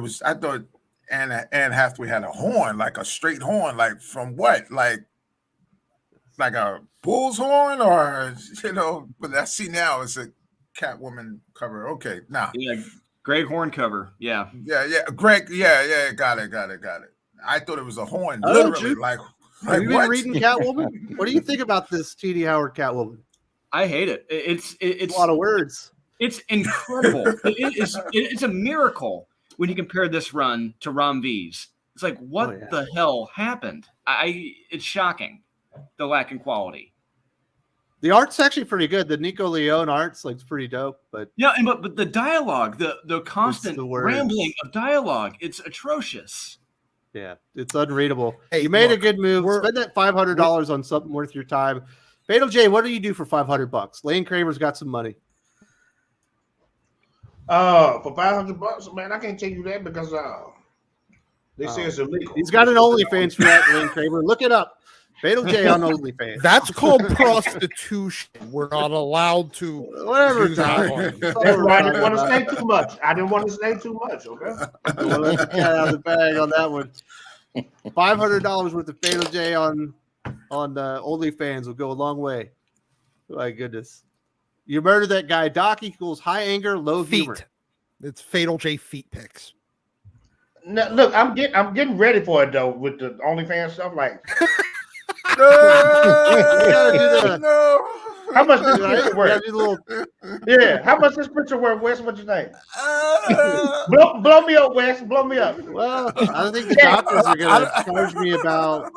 Anne Hathaway had a horn, like a straight horn, like from what? Like a bull's horn, or but I see now it's a Catwoman cover. Okay, nah. Yeah, Greg Horn cover. Yeah. Yeah. Greg, yeah, got it. I thought it was a horn, Oh, literally, Drew, like have you been what? reading Catwoman? What do you think about this Teeny Howard Catwoman? I hate it. It's A lot of words. It's incredible. It's a miracle when you compare this run to Rom V's. It's like, what the hell happened? It's shocking, the lack in quality. The art's actually pretty good. The Nico Leone art's looks pretty dope, but Yeah, but the dialogue, the constant rambling of dialogue, it's atrocious. yeah, it's unreadable. Hey, you made a look, good move. we're- Spend that $500 on something worth your time. Fatal J, what do you do for $500? Leigh Crabber's got some money. For $500, man, I can't tell you that because they say it's illegal. He's got an OnlyFans for that, Leigh Crabber. Look it up. Fatal J on OnlyFans. That's called prostitution. We're not allowed to Whatever. do that Tom. one. That's all That's we're why I talking didn't want to about. say too much. I didn't want to say too much, okay? Well, let's get out of the bag on that one. $500 worth of Fatal J on OnlyFans will go a long way. My goodness. You murdered that guy. Doc equals high anger, low humor. Feet. It's Fatal J feet pics. Now, look, I'm getting ready for it though with the OnlyFans stuff. Like, No. how much this Right? picture You worth? gotta do the little- Yeah, how much this picture worth? Wes, what you think? Uh, Blow me up, Wes. Blow me up. Well, I don't think the doctors are going to charge me about,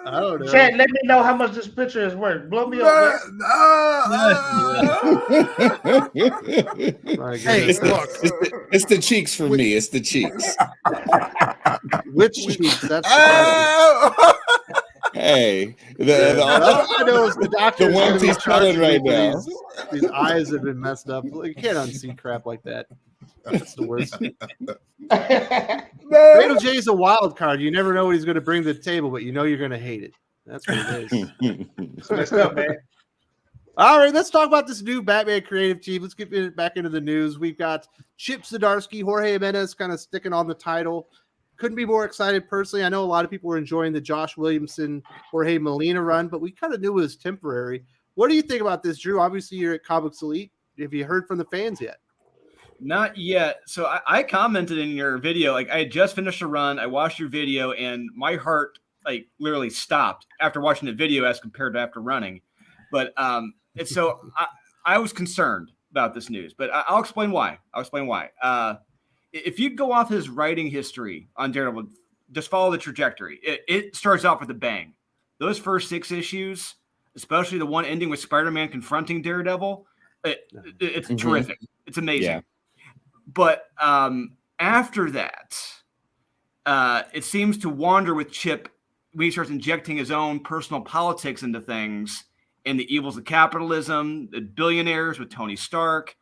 I don't know. Chat, let me know how much this picture is worth. Blow me up, Wes. My Hey, goodness. look, It's the cheeks for me. It's the cheeks. Which cheeks? That's Hey, all I know is the doctor. the ones he's telling right now. These eyes have been messed up. You can't unsee crap like that. That's the worst. Fatal J is a wild card. You never know what he's going to bring to the table, but you know you're going to hate it. That's what it is. It's messed up, man. All right, let's talk about this new Batman creative team. Let's get back into the news. We've got Chip Zdarsky, Jorge Jimenez kind of sticking on the title. Couldn't be more excited personally. I know a lot of people were enjoying the Josh Williamson, Jorge Molina run, but we kind of knew it was temporary. What do you think about this, Drew? Obviously, you're at Comics Elite. Have you heard from the fans yet? Not yet. So I commented in your video, like I had just finished a run. I watched your video and my heart like literally stopped after watching the video as compared to after running. But and so I was concerned about this news, but I'll explain why. If you go off his writing history on Daredevil, just follow the trajectory. It starts off with a bang. Those first 6 issues, especially the one ending with Spider-Man confronting Daredevil, it's terrific. It's amazing. Yeah. But after that, it seems to wander with Chip when he starts injecting his own personal politics into things, and the evils of capitalism, the billionaires with Tony Stark,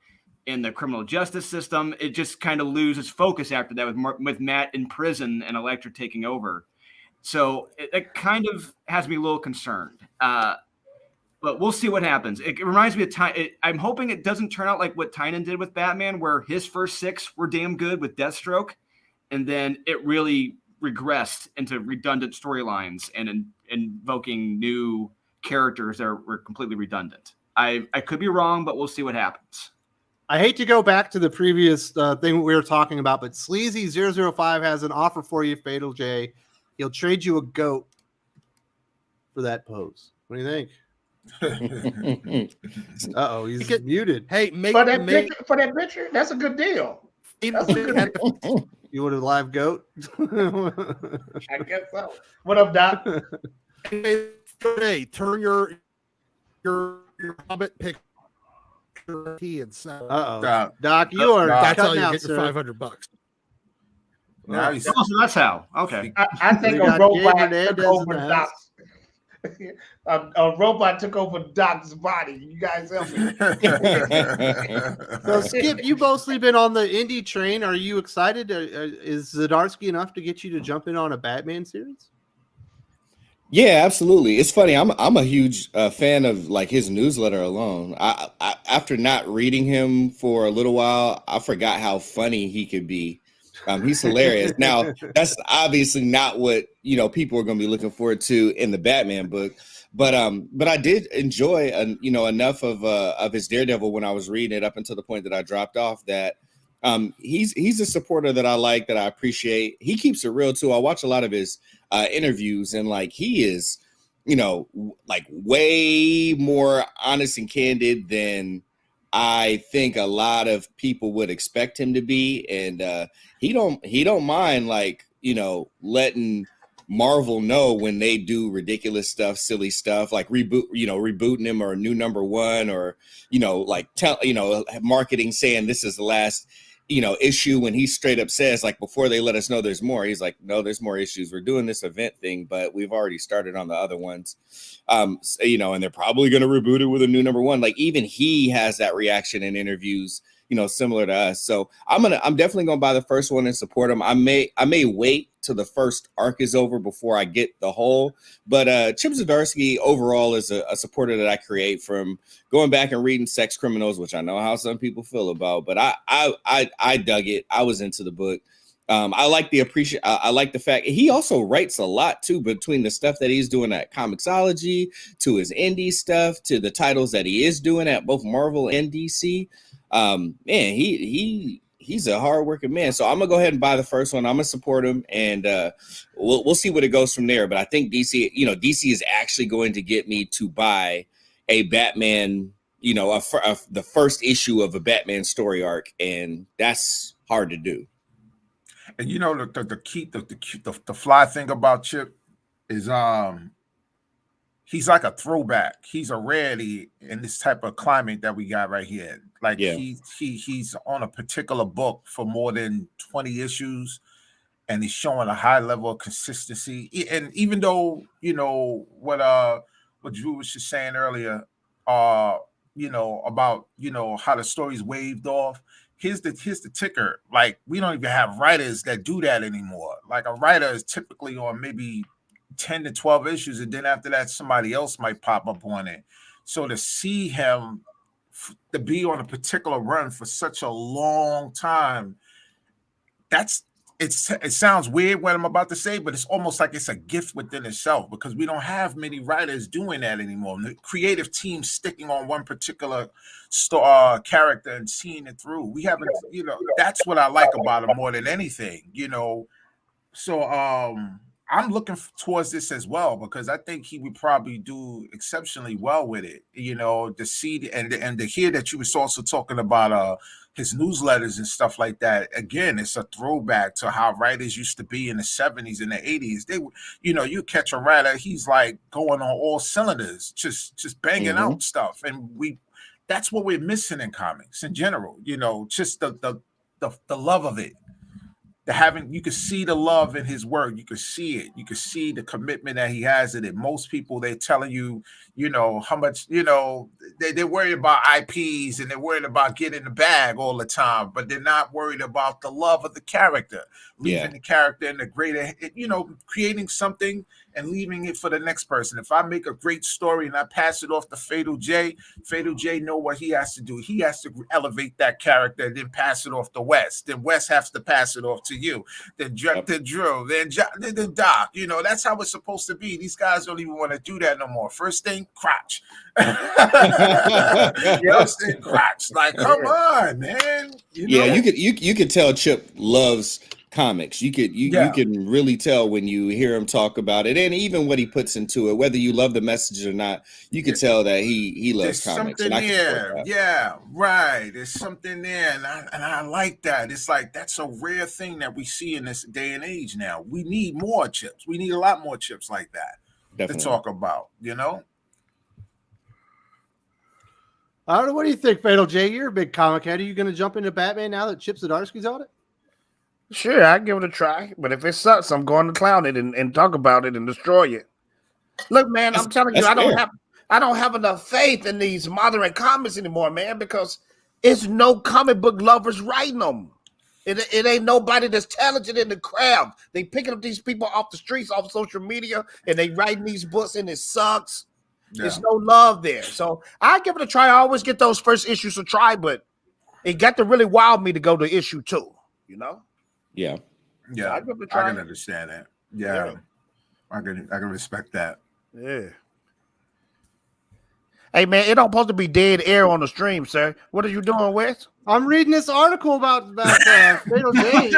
in the criminal justice system. It just kind of loses focus after that with Matt in prison and Elektra taking over. So it kind of has me a little concerned. But we'll see what happens. It reminds me of I'm hoping it doesn't turn out like what Tynan did with Batman, where his first 6 were damn good with Deathstroke, and then it really regressed into redundant storylines and invoking new characters that were completely redundant. I could be wrong, but we'll see what happens. I hate to go back to the previous thing we were talking about, but Sleazy005 has an offer for you, Fatal J. He'll trade you a goat for that pose. What do you think? Uh-oh, he's muted. hey, For that picture, that's a good deal. That's a good deal. You want a live goat? I guess so. What up, Doc? Hey, turn your Hobbit picture and sell. Uh-oh. Doc, you are That's how cutting you out, get your sir. $500. Now he's Oh, so that's how. Okay. I think We a got robot Gabe took Hernandez over in the Doc's. A robot took over Doc's body. You guys help me. So, Skip, you've mostly been on the indie train. Are you excited? Is Zdarsky enough to get you to jump in on a Batman series? Yeah, absolutely. It's funny. I'm a huge fan of like his newsletter alone. I after not reading him for a little while, I forgot how funny he could be. He's hilarious. Now, that's obviously not what people are going to be looking forward to in the Batman book, but I did enjoy enough of his Daredevil when I was reading it up until the point that I dropped off. That he's a supporter that I like, that I appreciate. He keeps it real too. I watch a lot of his interviews, and like he is, like way more honest and candid than I think a lot of people would expect him to be, and he don't mind like letting Marvel know when they do ridiculous stuff, silly stuff, like rebooting him or a new #1, or like marketing saying this is the last issue, when he straight up says, like, before they let us know there's more, he's like, no, there's more issues. We're doing this event thing, but we've already started on the other ones. And they're probably going to reboot it with a new #1. Like, even he has that reaction in interviews, similar to us. So I'm definitely going to buy the first one and support him. I may wait till the first arc is over before I get the whole, but Chip Zdarsky overall is a supporter that I create from going back and reading Sex Criminals, which I know how some people feel about, but I dug it. I was into the book. I like I like the fact he also writes a lot too, between the stuff that he's doing at Comixology, to his indie stuff, to the titles that he is doing at both Marvel and DC. Man, he's a hardworking man. So I'm gonna go ahead and buy the first one. I'm gonna support him, and we'll see what it goes from there. But I think DC is actually going to get me to buy a Batman, the first issue of a Batman story arc, and that's hard to do. And the key, the fly thing about Chip is he's like a throwback. He's a rarity in this type of climate that we got right here. Like, he's on a particular book for more than 20 issues, and he's showing a high level of consistency. And even though what Drew was just saying earlier, about how the story's waved off. Here's the ticker. Like, we don't even have writers that do that anymore. Like, a writer is typically on maybe 10 to 12 issues, and then after that somebody else might pop up on it. So to see him to be on a particular run for such a long time, it sounds weird what I'm about to say, but it's almost like it's a gift within itself, because we don't have many writers doing that anymore. The creative team sticking on one particular character and seeing it through. We haven't, that's what I like about it more than anything, So I'm looking towards this as well, because I think he would probably do exceptionally well with it. To see and to hear that you was also talking about his newsletters and stuff like that. Again, it's a throwback to how writers used to be in the 70s and the 80s. They, you catch a writer, he's like going on all cylinders, just banging out stuff, and that's what we're missing in comics in general. Just the love of it. You can see the love in his work. You can see it. You can see the commitment that he has in it. Most people, they're telling you, how much, they're worried about IPs and they're worried about getting the bag all the time, but they're not worried about the love of the character, leaving the character in the greater, creating something and leaving it for the next person. If I make a great story and I pass it off to Fatal J know what he has to do. He has to elevate that character and then pass it off to Wes. Then Wes has to pass it off to you. Then Drew, then Doc. That's how it's supposed to be. These guys don't even want to do that no more. First thing, crotch. First thing, crotch. Like, come on, man. You could tell Chip loves comics. You can really tell when you hear him talk about it, and even what he puts into it, whether you love the message or not, you can tell that he loves comics. Something there. Yeah, right. There's something there, and I like that. It's like, that's a rare thing that we see in this day and age now. We need more Chips. We need a lot more Chips like that to talk about, I don't know. What do you think, Fatal J? You're a big comic head. Are you going to jump into Batman now that Chip Zdarsky's on it? Sure, I'd give it a try. But if it sucks, I'm going to clown it and talk about it and destroy it. Look, man, I'm telling you, I don't have enough faith in these modern comics anymore, man, because it's no comic book lovers writing them. It ain't nobody that's talented in the craft. They picking up these people off the streets, off social media, and they writing these books, and it sucks. Yeah. There's no love there. So I give it a try. I always get those first issues to try, but it got to really wow me to go to issue 2, Yeah. Yeah. I can understand that. Yeah. I can respect that. Yeah. Hey, man, it don't supposed to be dead air on the stream, sir. What are you doing, Wes? I'm reading this article about Fatal J.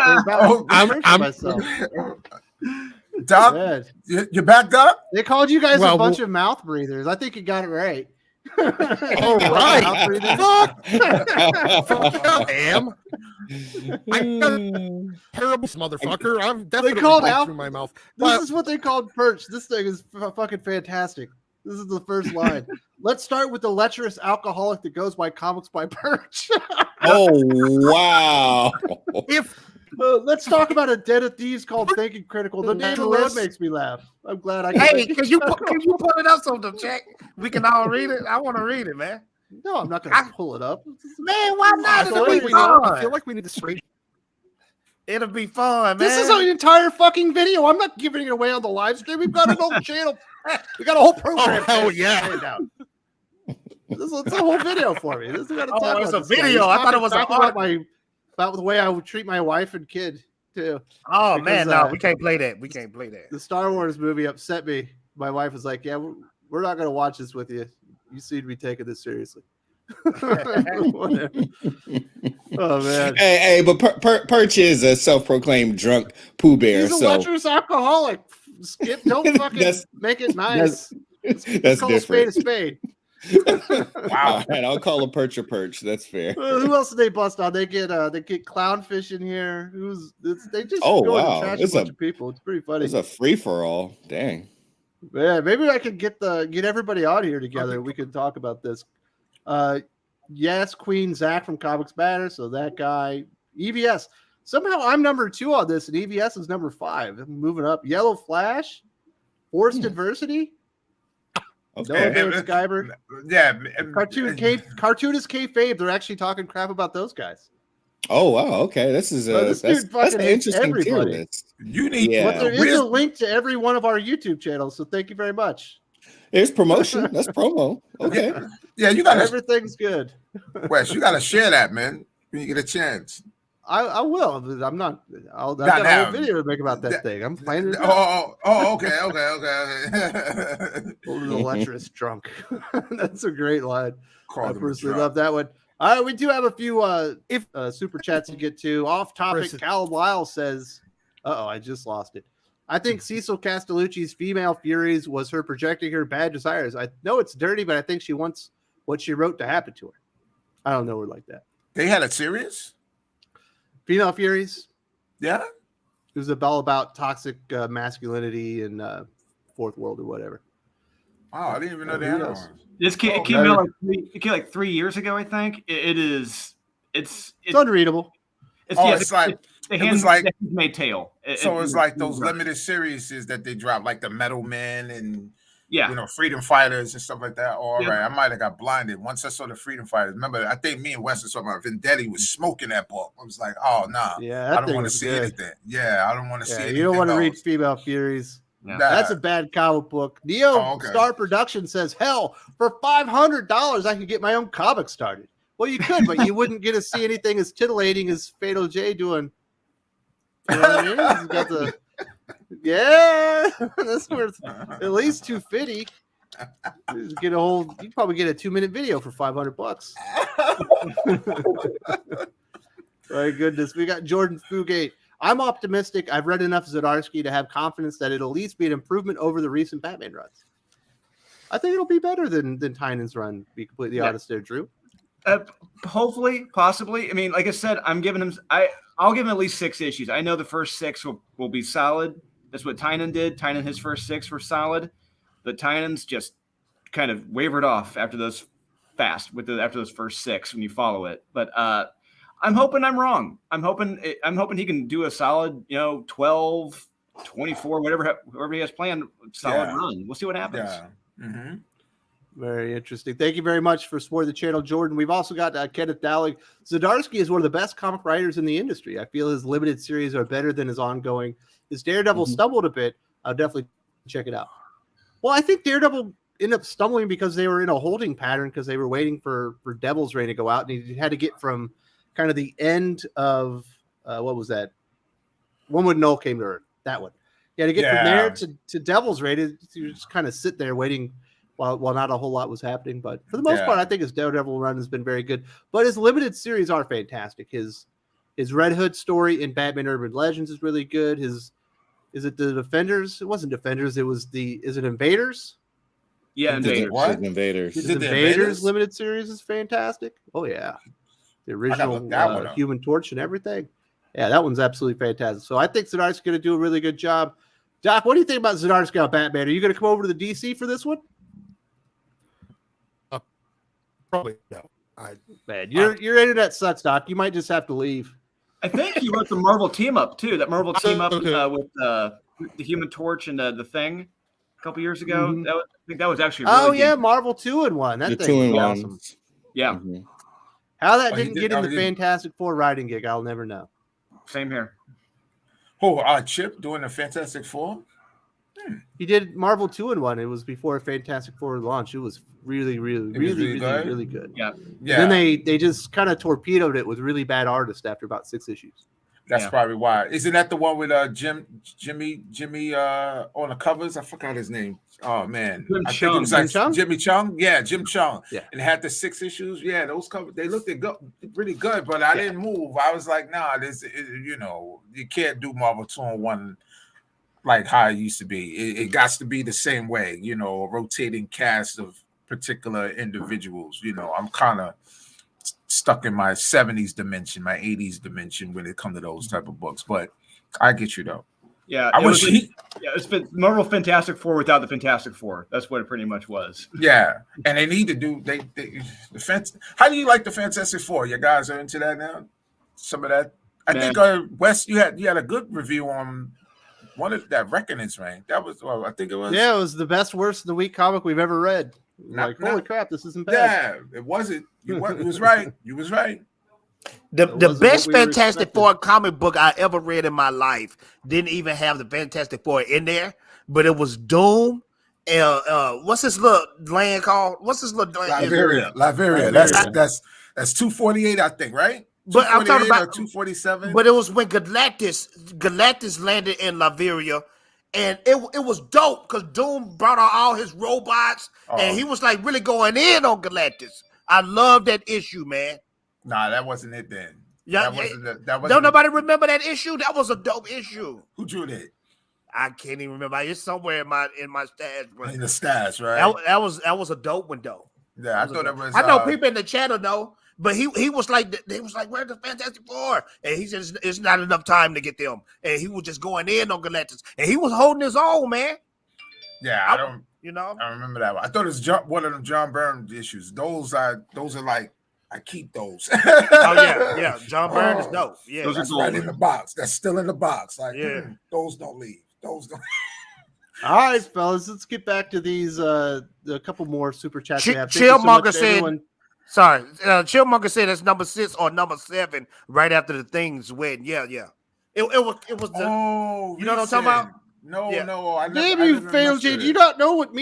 Doc, you backed up? They called you guys a bunch of mouth breathers. I think you got it right. All right. Fuck. I am. Terrible motherfucker. I'm definitely called going out- through my mouth. This is what they called Perch. This thing is fucking fantastic. This is the first line. Let's start with the lecherous alcoholic that goes by Comics by Perch. Oh wow! If Let's talk about a den of thieves called Thinking Critical. The name alone makes me laugh. I'm glad I Hey, can you put it up so the check we can all read it? I want to read it, man. No, I'm not going to pull it up. Man, why not? It'll be I fun. feel like we need to straight. It'll be fun, man. This is an entire fucking video. I'm not giving it away on the live stream. We've got an old channel. We got a whole program. Oh, hell yeah. It's a whole video for me. This is gotta talk it's about a this guy. video. He's I thought it was talking an about the way I would treat my wife and kid too. Oh Because, man, no, we can't play that. We can't play that. The Star Wars movie upset me. My wife was like, "Yeah, we're not going to watch this with you. You seem to be taking this seriously." Whatever. Oh man, Hey, but Perch is a self-proclaimed drunk Pooh Bear. he's a So lecherous alcoholic. Skip, don't fucking make it nice. that's Call different. a spade a spade. Wow. All right, I'll call a Perch a Perch. That's fair. Who else did they bust on? They get clownfish in here. They just Oh, go wow. and trash It's a bunch a- of people. It's pretty funny. It's a free-for-all. Dang. Yeah, maybe I could get everybody out here together. We could talk about this. Yes, Queen Zach from Comics Matter. So that guy, EVS. Somehow I'm number 2 on this, and EVS is number 5. I'm moving up. Yellow Flash, Forced Adversity. Okay. No, it's Skyber. Yeah. Cartoonist kayfabe. They're actually talking crap about those guys. Oh wow. Okay. This is This that's dude fucking an hates interesting tier everybody. list. You need Yeah. But there is a link to every one of our YouTube channels, so thank you very much. There's promotion. That's promo. Okay. Yeah, you gotta Everything's good. Wes, you gotta share that, man. When you get a chance. I will. I'm not. I've Not got a now. whole video to make about that thing. I'm playing it. Okay. Over the lecherous drunk. That's a great line. Call I them a personally drunk. love that one. We do have a few super chats to get to. Off topic, Listen. Cal Lyle says, I just lost it. I think Cecil Castellucci's female Furies was her projecting her bad desires. I know it's dirty, but I think she wants what she wrote to happen to her. I don't know her like that. They had a series? Female Furies. Yeah. It was all about toxic masculinity and fourth world or whatever. Oh, I didn't even know they Who had knows? one. This came, Oh, it came man. out like 3 years ago, I think. It's It's unreadable. It was the Handmaid's Tale. So it's like those limited series that they drop, like the Metal Men and yeah. Freedom Fighters and stuff like that. All Yeah. right, I might have got blinded once I saw the Freedom Fighters. Remember, I think me and Weston saw about Vendetti was smoking that book. I was like, oh nah, Yeah, I that don't thing want to was see good. anything. Yeah, I don't want to see Yeah, anything. you don't want to read else. Female Furies. Yeah. That's a bad comic book. Neostar okay. Production says, hell, for $500, I could get my own comic started. Well, you could, but you wouldn't get to see anything as titillating as Fatal J doing. You know what I mean? He's got the, yeah, that's worth at least $250. Get a whole, you'd probably get a 2-minute video for $500. My goodness, we got Jordan Fugate. I'm optimistic. I've read enough Zdarsky to have confidence that it'll at least be an improvement over the recent Batman runs. I think it'll be better than Tynan's run, to be completely honest there, Drew. Hopefully, possibly. I mean, like I said, I'll give him at least 6 issues. I know the first 6 will be solid. That's what Tynan did. Tynan, his first 6 were solid, but Tynan's just kind of wavered off after those after those first 6 when you follow it. But I'm hoping I'm wrong. I'm hoping he can do a solid, 12, 24, whatever he has planned, solid run. We'll see what happens. Yeah. Mm-hmm. Very interesting. Thank you very much for supporting the channel, Jordan. We've also got Kenneth Dowling. Zdarsky is one of the best comic writers in the industry. I feel his limited series are better than his ongoing. His Daredevil stumbled a bit. I'll definitely check it out. Well, I think Daredevil ended up stumbling because they were in a holding pattern because they were waiting for Devil's Reign to go out, and he had to get from kind of the end of what was that? One when Null came to Earth. That one. Yeah, to get from there to Devil's Reign, you just kind of sit there waiting while not a whole lot was happening. But for the most part, I think his Daredevil run has been very good. But his limited series are fantastic. His Red Hood story in Batman Urban Legends is really good. Is it the Defenders? It wasn't Defenders. It was is it Invaders? Yeah, Invaders. What? Invaders. His Invaders limited series is fantastic. Oh yeah. The look that one original up. Human Torch and everything. Yeah, that one's absolutely fantastic. So I think Zdarsky's going to do a really good job. Doc, what do you think about Zdarsky on Batman? Are you going to come over to the DC for this one? Probably no. Man, your internet sucks, Doc. You might just have to leave. I think he wrote the Marvel team up too. That Marvel team up Okay. with the Human Torch and the Thing a couple years ago. Mhm. I think that was actually really Oh yeah, good. Marvel 2-in-1. That The thing was 2-in-1. awesome. Yeah, Mhm. How that Oh, he didn't did- get in oh, the he did. Fantastic Four writing gig, I'll never know. same here. Chip doing the Fantastic Four. He did Marvel 2-in-1. It was before Fantastic Four launch. It was really, really, It was really, really really, good? really good. Yeah, Yeah, Then they just kind of torpedoed it with really bad artists after about 6 issues. that's Yeah. probably why. Isn't that the one with Jimmy on the covers? I forgot his name. Oh man, Jim I think Chung. it was like Jim Chung? Jimmy Chung. Yeah, Jim Chung. Yeah. And it had the 6 issues. Yeah, those covers they looked pretty good, but I didn't move. I was like, nah, you can't do Marvel 2-in-1 like how it used to be. It got to be the same way, a rotating cast of particular individuals. I'm kind of stuck in my 70s dimension, my 80s dimension when it comes to those type of books. But I get you though. yeah. I it wish was it's been Marvel Fantastic Four without the Fantastic Four. That's what it pretty much was. Yeah, and they need to do the How do you like the Fantastic Four? You guys are into that now. Some of that. I Man. think Wes, you had a good review on one of that Reckonings, man. That was I think it was. Yeah, it was the best worst of the week comic we've ever read. Holy crap, this isn't bad. Yeah, it wasn't. You was right. You was right. The wasn't best what we were Fantastic expecting. Four comic book I ever read in my life didn't even have the Fantastic Four in there, but it was Doom. What's this little land called? What's this little land? Latveria. That's 248, I think, right? But I'm talking 248 about or 247. But it was when Galactus landed in Latveria, and it was dope because Doom brought out all his robots, and he was like really going in on Galactus. I love that issue, man. Nah, that wasn't it then. Yeah, that wasn't. don't nobody remember that issue? That was a dope issue. Who drew that? I can't even remember. It's somewhere in my stash. But In the stash, right? that was a dope one though. Yeah, I thought it was. I know people in the channel know, but he was like, where's the Fantastic Four? And he said it's not enough time to get them. And he was just going in on Galactus, and he was holding his own, man. Yeah, I don't. I remember that one. I thought it was one of them John Byrne issues. Those are like I keep those. Oh yeah. John Byrne is dope. Yeah, Those are That's right in the box. That's still in the box. Like, Yeah. those don't leave. Those don't. All right, fellas, let's get back to these a couple more super chats. we have. Thank you so Chillmonger much to said- everyone. Sorry, Chillmonger said it's number 6 or number 7 right after the Things win. Yeah. It was the. Oh, You know what I'm talking about? No, Yeah. no. I never, Damn I you, never Fail understood J. Do it. you not know what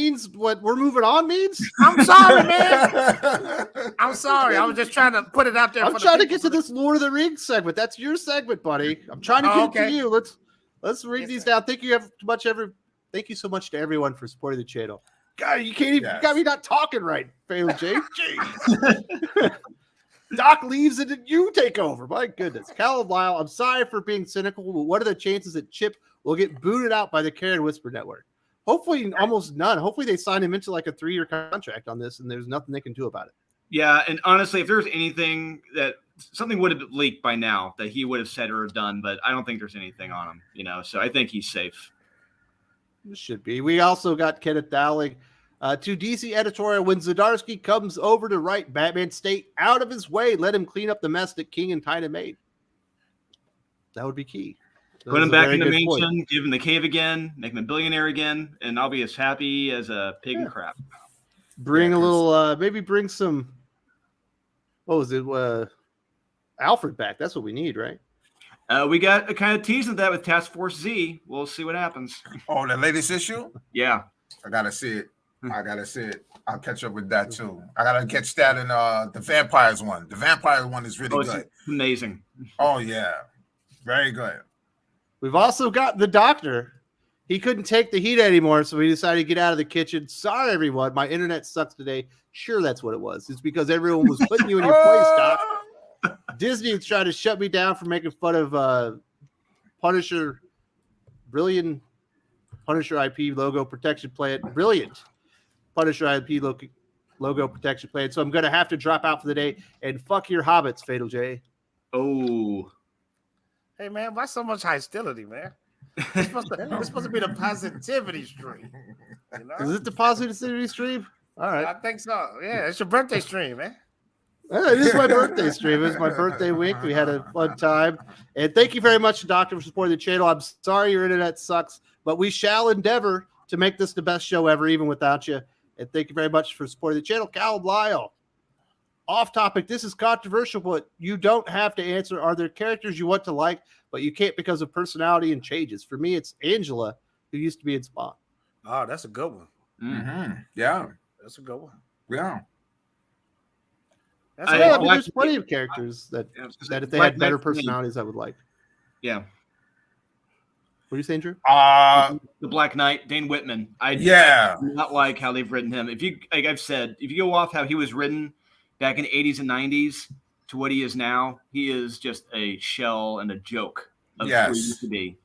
we're moving on means? I'm sorry, man. I'm sorry. I was just trying to put it out there. I'm for the trying to people. get to this Lord of the Rings segment. That's your segment, buddy. I'm trying to Oh, get it okay. to you. Let's read these down. Thank you Thank you so much to everyone for supporting the channel. God, you can't even you got me not talking right, Fail J. Jeez. Doc leaves and then you take over. My goodness. Callum Lyle, I'm sorry for being cynical, but what are the chances that Chip will get booted out by the Karen Whisper Network? Hopefully, almost none. Hopefully, they sign him into like a 3-year contract on this, and there's nothing they can do about it. Yeah, and honestly, if there's anything that something would have leaked by now that he would have said or done, but I don't think there's anything on him, so I think he's safe. This should be. We also got Kenneth Dowling to DC editorial. When Zdarsky comes over to write Batman, stay out of his way. Let him clean up the mess that King and Tyna made. That would be key. That Put was him a back very in the good point. mansion, give him the cave again, make him a billionaire again, and I'll be as happy as a pig in crap. Bring a little, maybe bring some, what was it? Alfred back. That's what we need, right? We got a kind of teasing that with Task Force Z. We'll see what happens. Oh, the latest issue? Yeah. I gotta see it. I'll catch up with that too. I gotta catch that in the Vampires one. The Vampires one is really It's good. amazing. Oh yeah, very good. We've also got the doctor. He couldn't take the heat anymore, so he decided to get out of the kitchen. Sorry, everyone. My internet sucks today. Sure, that's what it was. It's because everyone was putting you in your place, Doc. Disney is trying to shut me down for making fun of Punisher, brilliant Punisher IP logo protection plan, brilliant Punisher IP logo protection plan. So I'm going to have to drop out for the day. And fuck your hobbits, Fatal J. Oh, Hey man, why so much hostility, man? It's supposed to be the positivity stream. You know? Is it the positivity stream? All right. I think so. Yeah, it's your birthday stream, man. It is my birthday stream. It was my birthday week. We had a fun time. And thank you very much, Doctor, for supporting the channel. I'm sorry your internet sucks, but we shall endeavor to make this the best show ever, even without you. And thank you very much for supporting the channel. Cal Lyle. Off topic. This is controversial, but you don't have to answer. Are there characters you want to like, but you can't because of personality and changes? For me, it's Angela, who used to be in Spawn. Oh, that's a good one. Mm-hmm. Yeah. That's a good one. Yeah. That's Yeah, a I mean, there's plenty of characters that if they had better personalities, I would like. Yeah. What are you saying, Drew? The Black Knight, Dane Whitman. I do not like how they've written him. If you, like I've said, if you go off how he was written back in the 80s and 90s to what he is now, he is just a shell and a joke of who he used to be.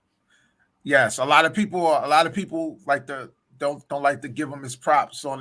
Yes, a lot of people like to don't like to give him his props on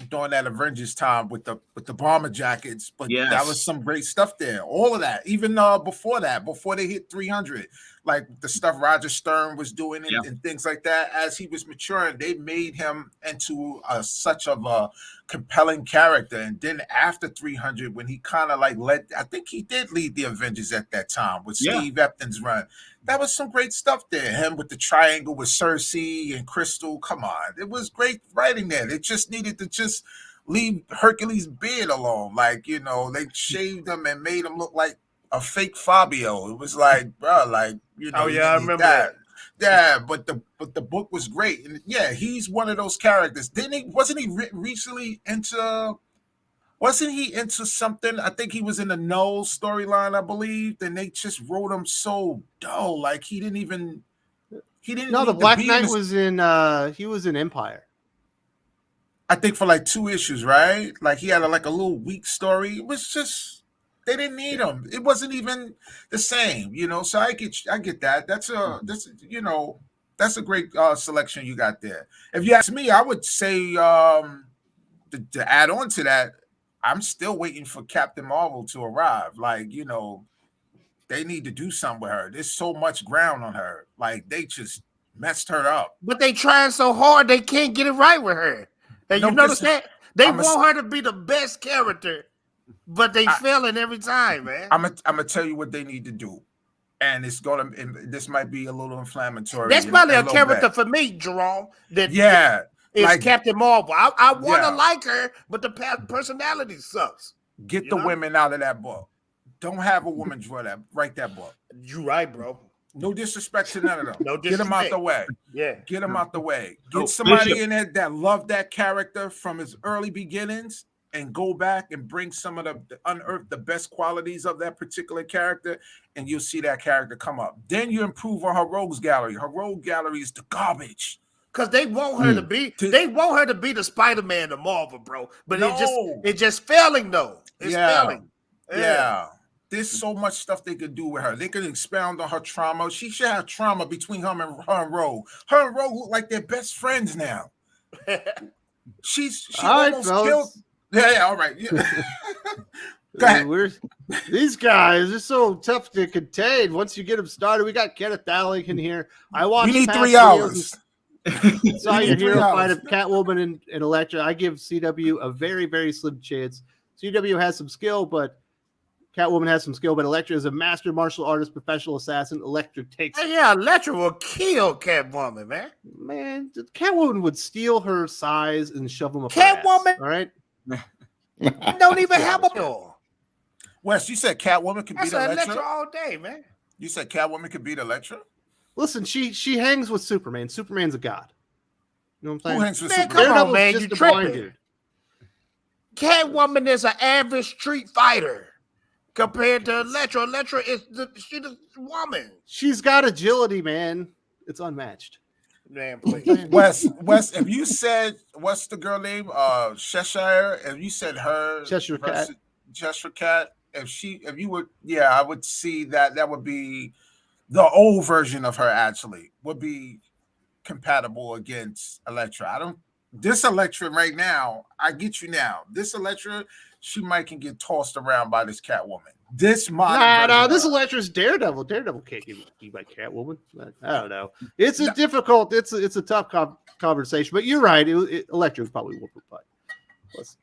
during that Avengers time with the bomber jackets, but that was some great stuff there. All of that, even before they hit 300, like the stuff Roger Stern was doing and things like that. As he was maturing, they made him into such of a compelling character. And then after 300, when he kind of like I think he did lead the Avengers at that time with Steve Epton's run. That was some great stuff there. Him with the triangle with Cersei and Crystal. Come on. It was great writing there. They just needed to just leave Hercules' beard alone. Like, you know, they shaved him and made him look like a fake Fabio. It was like, bro, like, you know. Oh, yeah, I remember that. Yeah, but the book was great. And yeah, he's one of those characters. Wasn't he recently into something? I think he was in the Null storyline, I believe. Then they just wrote him so dull. Like he didn't. No, the Black Knight was in. He was in Empire. I think for like 2 issues, right? Like he had a little weak story. It was just they didn't need him. It wasn't even the same, you know. So I get that. That's a great selection you got there. If you ask me, I would say to add on to that. I'm still waiting for Captain Marvel to arrive. Like, you know, they need to do something with her. There's so much ground on her. Like, they just messed her up. But they trying so hard, they can't get it right with her. And you notice that? They want her to be the best character, but they failing every time, man. I'm gonna tell you what they need to do. And this might be a little inflammatory. That's probably a character for me, Jerome. It's like Captain Marvel. I want to like her, but the personality sucks. Get the women out of that book. Don't have a woman write that book. You right, bro. No disrespect to none of them. No Get them out the way. Yeah. Get them out the way. Get somebody in there that loved that character from his early beginnings and go back and bring some of unearth the best qualities of that particular character, and you'll see that character come up. Then you improve on her rogues gallery. Her rogue gallery is the garbage. Because they want her to be the Spider-Man of Marvel, bro. But it's just failing though. It's failing. Yeah. There's so much stuff they could do with her. They could expound on her trauma. She should have trauma between her and Rogue. Her and Rogue look like they're best friends now. She almost killed. Yeah, all right. Yeah. Go ahead. These guys are so tough to contain. Once you get them started, we got Kenneth Dowling in here. I watched. We need 3 hours. Saw your hero fight of Catwoman and Elektra. I give CW a very, very slim chance. CW has some skill, but Catwoman has some skill. But Elektra is a master martial artist, professional assassin. Elektra takes. Yeah, Elektra will kill Catwoman, man. Man, Catwoman would steal her size and shove them up. Catwoman, all right. Don't even have a door. Wes, you said Catwoman could beat Elektra all day, man. You said Catwoman could beat Elektra. Listen, she hangs with Superman. Superman's a god. You know what I'm saying? Who hangs with Man, Superman? come on, man. You tripping. Catwoman is an average street fighter compared to Elektra. Elektra is she's the woman. She's got agility, man. It's unmatched. Man, please. Wes, if you said, what's the girl name? Cheshire. If you said her Cheshire Cat. If you would, I would see that would be the old version of her. Actually, would be compatible against Elektra. This Elektra right now, I get you now. This Elektra, she might can get tossed around by this Catwoman. This modern Nah, this Elektra's Daredevil. Daredevil can't be by Catwoman. I don't know. It's a difficult. It's a tough conversation. But you're right. Elektra would probably whoop her butt. Plus,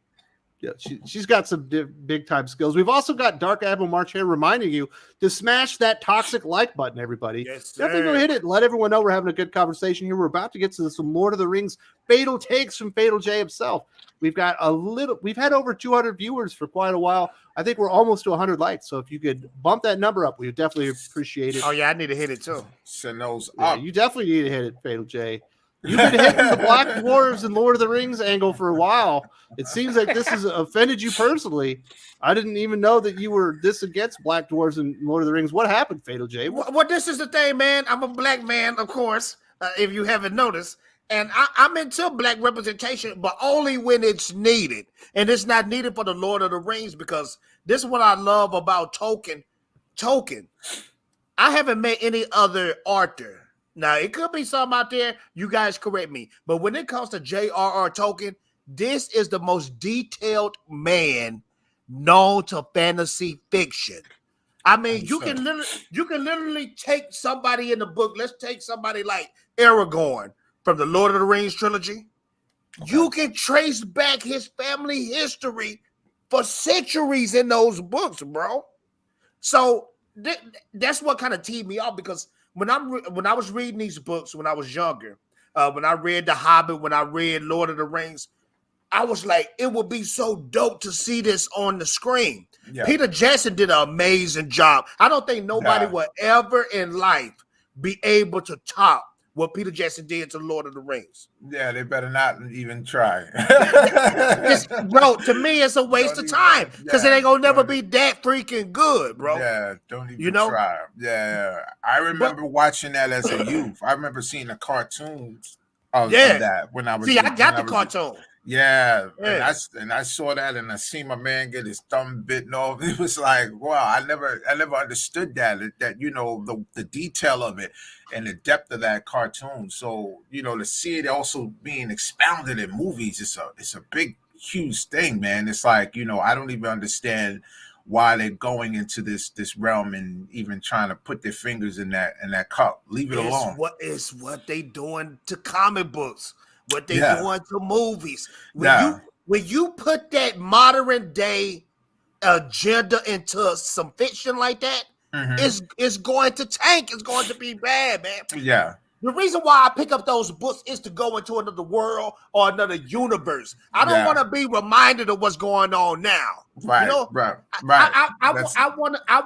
yeah, she's got some big time skills. We've also got Dark Admiral March here reminding you to smash that toxic like button, everybody. Yes, definitely go hit it and let everyone know we're having a good conversation here. We're about to get to some Lord of the Rings fatal takes from Fatal J himself. We've had over 200 viewers for quite a while. I think we're almost to 100 likes. So if you could bump that number up, we would definitely appreciate it. Oh yeah, I need to hit it too. Send those up. You definitely need to hit it, Fatal J. You've been hitting the Black Dwarves and Lord of the Rings angle for a while. It seems like this has offended you personally. I didn't even know that you were this against Black Dwarves and Lord of the Rings. What happened, Fatal J? Well, this is the thing, man. I'm a black man, of course, if you haven't noticed. And I'm into black representation, but only when it's needed. And it's not needed for the Lord of the Rings, because this is what I love about Tolkien. I haven't met any other author. Now, it could be some out there. You guys correct me. But when it comes to J.R.R. Tolkien, this is the most detailed man known to fantasy fiction. I mean, you can literally take somebody in the book. Let's take somebody like Aragorn from the Lord of the Rings trilogy. Okay. You can trace back his family history for centuries in those books, bro. So that's what kind of teed me off, because when I was reading these books when I was younger, when I read The Hobbit, when I read Lord of the Rings, I was like, it would be so dope to see this on the screen. Yeah. Peter Jackson did an amazing job. I don't think nobody will ever in life be able to top what Peter Jackson did to Lord of the Rings. Yeah, they better not even try. Bro, to me, it's a waste of time, because it ain't gonna never be that freaking good, bro. Yeah, don't even try. Yeah, I remember watching that as a youth. I remember seeing the cartoons of that when I was. See, I got the cartoon. Yeah, and I saw that, and I seen my man get his thumb bitten off. It was like, wow, I never understood that you know, the detail of it and the depth of that cartoon. So, you know, to see it also being expounded in movies, it's a big, huge thing, man. It's like, you know, I don't even understand why they're going into this realm and even trying to put their fingers in that cup. Leave it alone. What they doing to comic books. What they doing to movies. When you put that modern day agenda into some fiction like that, it's going to tank. It's going to be bad, man. Yeah. The reason why I pick up those books is to go into another world or another universe. I don't want to be reminded of what's going on now. Right. You know? Right. I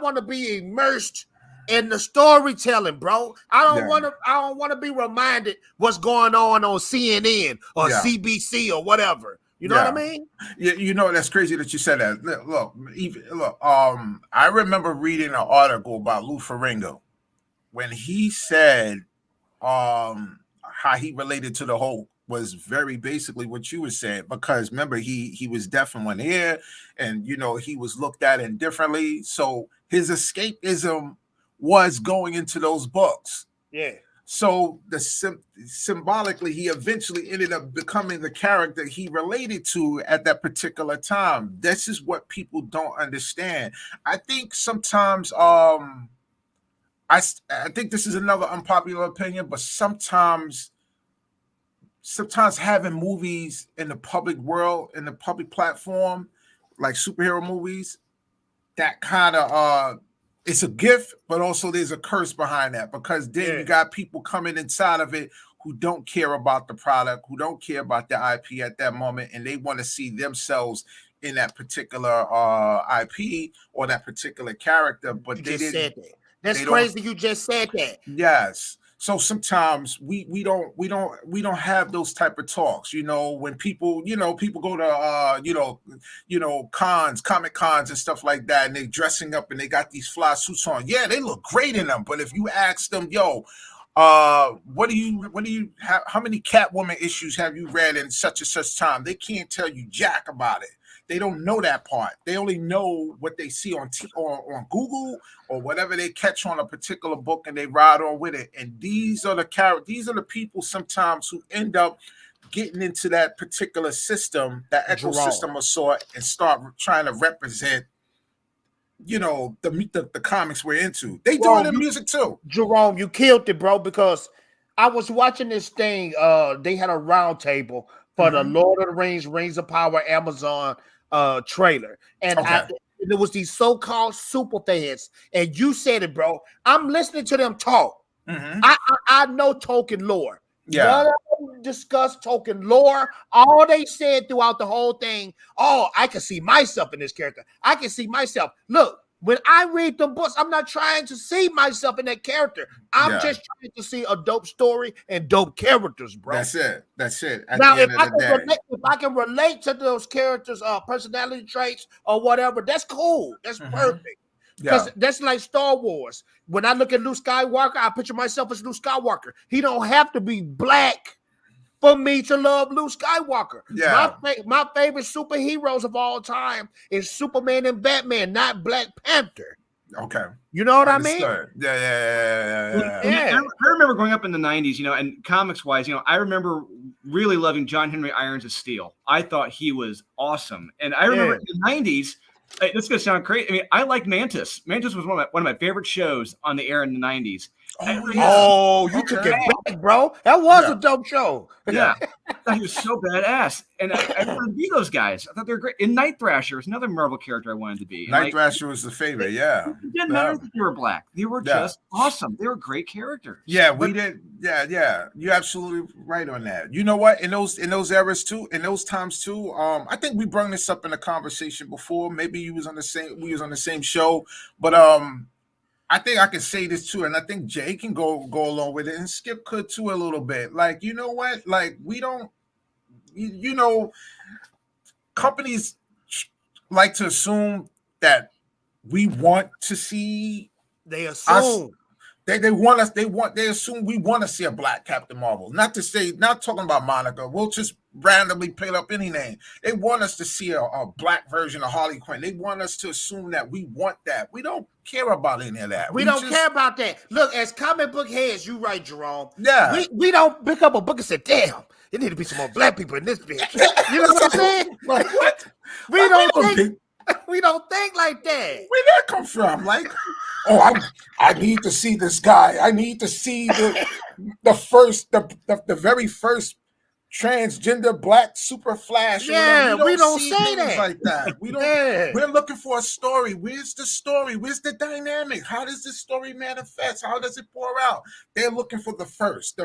want to be immersed in the storytelling, bro. I don't want to be reminded what's going on CNN or CBC or whatever. You know what I mean? Yeah, you know, that's crazy that you said that. Look, I remember reading an article about Lou Ferrigno when he said how he related to the Hulk was very basically what you were saying, because remember he was deaf in one ear, and you know, he was looked at indifferently. So his escapism was going into those books. Yeah. So symbolically, he eventually ended up becoming the character he related to at that particular time. This is what people don't understand. I think sometimes, I think this is another unpopular opinion, but sometimes having movies in the public world, in the public platform, like superhero movies, that kind of it's a gift, but also there's a curse behind that, because then you got people coming inside of it who don't care about the product, who don't care about the IP at that moment, and they want to see themselves in that particular IP or that particular character. But they didn't. Said that. That's crazy. You just said that. Yes. So sometimes we don't have those type of talks, you know, when people go to cons, comic cons and stuff like that, and they dressing up and they got these fly suits on. Yeah, they look great in them. But if you ask them, what do you have, how many Catwoman issues have you read in such and such time? They can't tell you jack about it. They don't know that part. They only know what they see on Google or whatever they catch on a particular book, and they ride on with it. And these are the people sometimes who end up getting into that particular system, that Jerome. ecosystem of sort, and start trying to represent, the comics we're into. They do it in music too. Jerome, you killed it, bro, because I was watching this thing. They had a round table for the Lord of the Rings of Power Amazon trailer. And there was these so-called super fans. And you said it, bro. I'm listening to them talk. I know Tolkien lore. Yeah. None of them discussed Tolkien lore. All they said throughout the whole thing, I can see myself in this character. I can see myself. Look, when I read the books, I'm not trying to see myself in that character. I'm just trying to see a dope story and dope characters, bro. That's it. Now, if I can relate to those characters' personality traits or whatever, that's cool. That's perfect. Because that's like Star Wars. When I look at Luke Skywalker, I picture myself as Luke Skywalker. He don't have to be black for me to love Luke Skywalker. Yeah. My favorite superheroes of all time is Superman and Batman, not Black Panther. Okay. You know what I mean? Yeah. I remember growing up in the 90s, and comics-wise, I remember really loving John Henry Irons of Steel. I thought he was awesome. And I remember in the 90s, this is going to sound crazy. I mean, I like Mantis. Mantis was one of my favorite shows on the air in the 90s. You took it back, bro. That was a dope show. Yeah. I thought he was so badass. And I wanted to be those guys. I thought they were great. And Night Thrasher was another Marvel character I wanted to be. Night Thrasher was the favorite, yeah. It didn't matter that they were black. They were just awesome. They were great characters. Yeah, we did. Yeah. You're absolutely right on that. You know what? In those eras too, in those times too, I think we brought this up in a conversation before. Maybe we was on the same show, but I think I can say this too, and I think Jay can go along with it, and Skip could too a little bit. Like, you know what? Like, we don't, companies like to assume that we want to see. They assume. They assume we want to see a black Captain Marvel. Not talking about Monica. We'll just randomly pick up any name. They want us to see a black version of Harley Quinn. They want us to assume that we want that. We don't care about any of that. We don't care about that. Look, as comic book heads, you right, Jerome. Yeah. We don't pick up a book and say, damn, there need to be some more black people in this bitch. You know what I'm saying? Like, what? We don't think like that. Where'd that come from? Like, I need to see this guy. I need to see the very first transgender black super flash. Yeah, we don't say that like that. We don't. We're looking for a story. Where's the story? Where's the dynamic? How does this story manifest? How does it pour out? They're looking for the first, the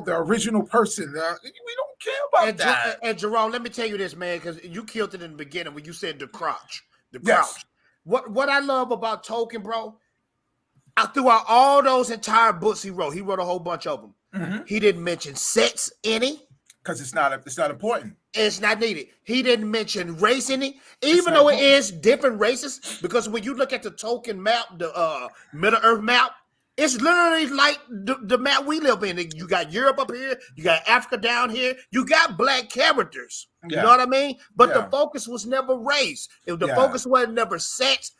original person. We don't care about that. And Jerome, let me tell you this, man, because you killed it in the beginning when you said the crouch. Yes. What I love about Tolkien, bro, throughout all those entire books he wrote a whole bunch of them. He didn't mention sex in it because it's not important. It's not needed. He didn't mention race in it, even though it is different races. Because when you look at the Tolkien map, the Middle Earth map, it's literally like the map we live in. You got Europe up here, you got Africa down here, you got black characters. You know what I mean? But the focus was never race. The focus was never sex,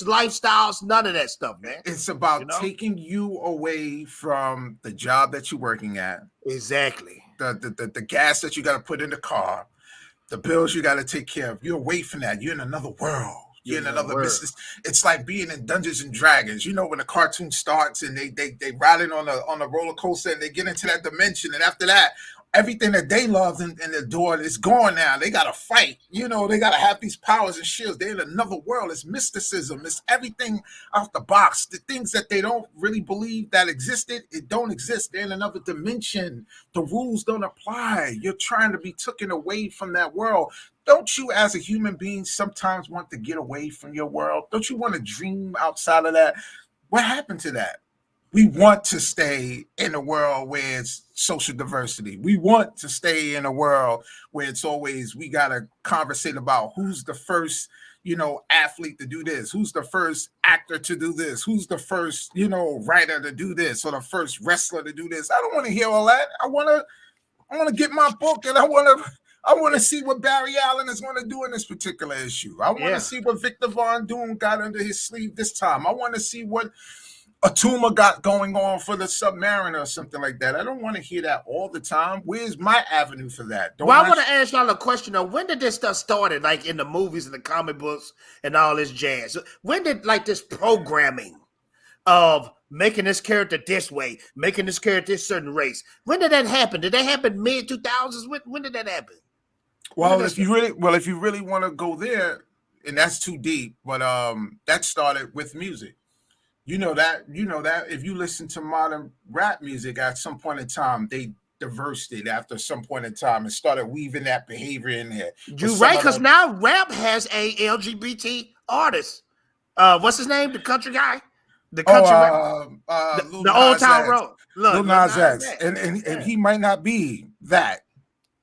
lifestyles, none of that stuff, man. It's about taking you away from the job that you're working at. Exactly. The gas that you got to put in the car, the bills you got to take care of. You're away from that. You're in another world. You're in another business. It's like being in Dungeons and Dragons. You know, when the cartoon starts and they riding on a roller coaster and they get into that dimension, and after that, everything that they loved in the door is gone now. They got to fight. They got to have these powers and shields. They're in another world. It's mysticism. It's everything out the box. The things that they don't really believe that existed, it don't exist. They're in another dimension. The rules don't apply. You're trying to be taken away from that world. Don't you, as a human being, sometimes want to get away from your world? Don't you want to dream outside of that? What happened to that? We want to stay in a world where it's social diversity. We want to stay in a world where it's always, we got to conversate about who's the first, athlete to do this, who's the first actor to do this, who's the first, writer to do this, or the first wrestler to do this. I don't want to hear all that. I want to get my book, and I want to see what Barry Allen is going to do in this particular issue. I want to see what Victor Von Doom got under his sleeve this time. I want to see what a tumor got going on for the Submariner or something like that. I don't want to hear that all the time. Where's my avenue for that? Well, I want to ask y'all a question though. When did this stuff started? Like in the movies and the comic books and all this jazz. When did like this programming of making this character this way, making this character this certain race? When did that happen? Did that happen mid 2000s? When did that happen? Well, if you really want to go there, and that's too deep, but that started with music. You know that if you listen to modern rap music, at some point in time, they diversed it after some point in time and started weaving that behavior in there. You're right, because now rap has a LGBT artist. What's his name? The country guy? The country the Old Town Road. Lil Nas X. And he might not be that.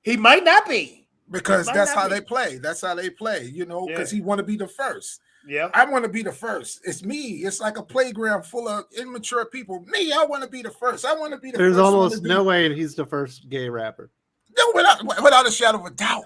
He might not be. Because that's how they play. That's how they play, you know, because he want to be the first. Yeah, I want to be the first. It's me. It's like a playground full of immature people. Me, I want to be the first. I want to be the There's first. There's almost no way he's the first gay rapper. No, without a shadow of a doubt.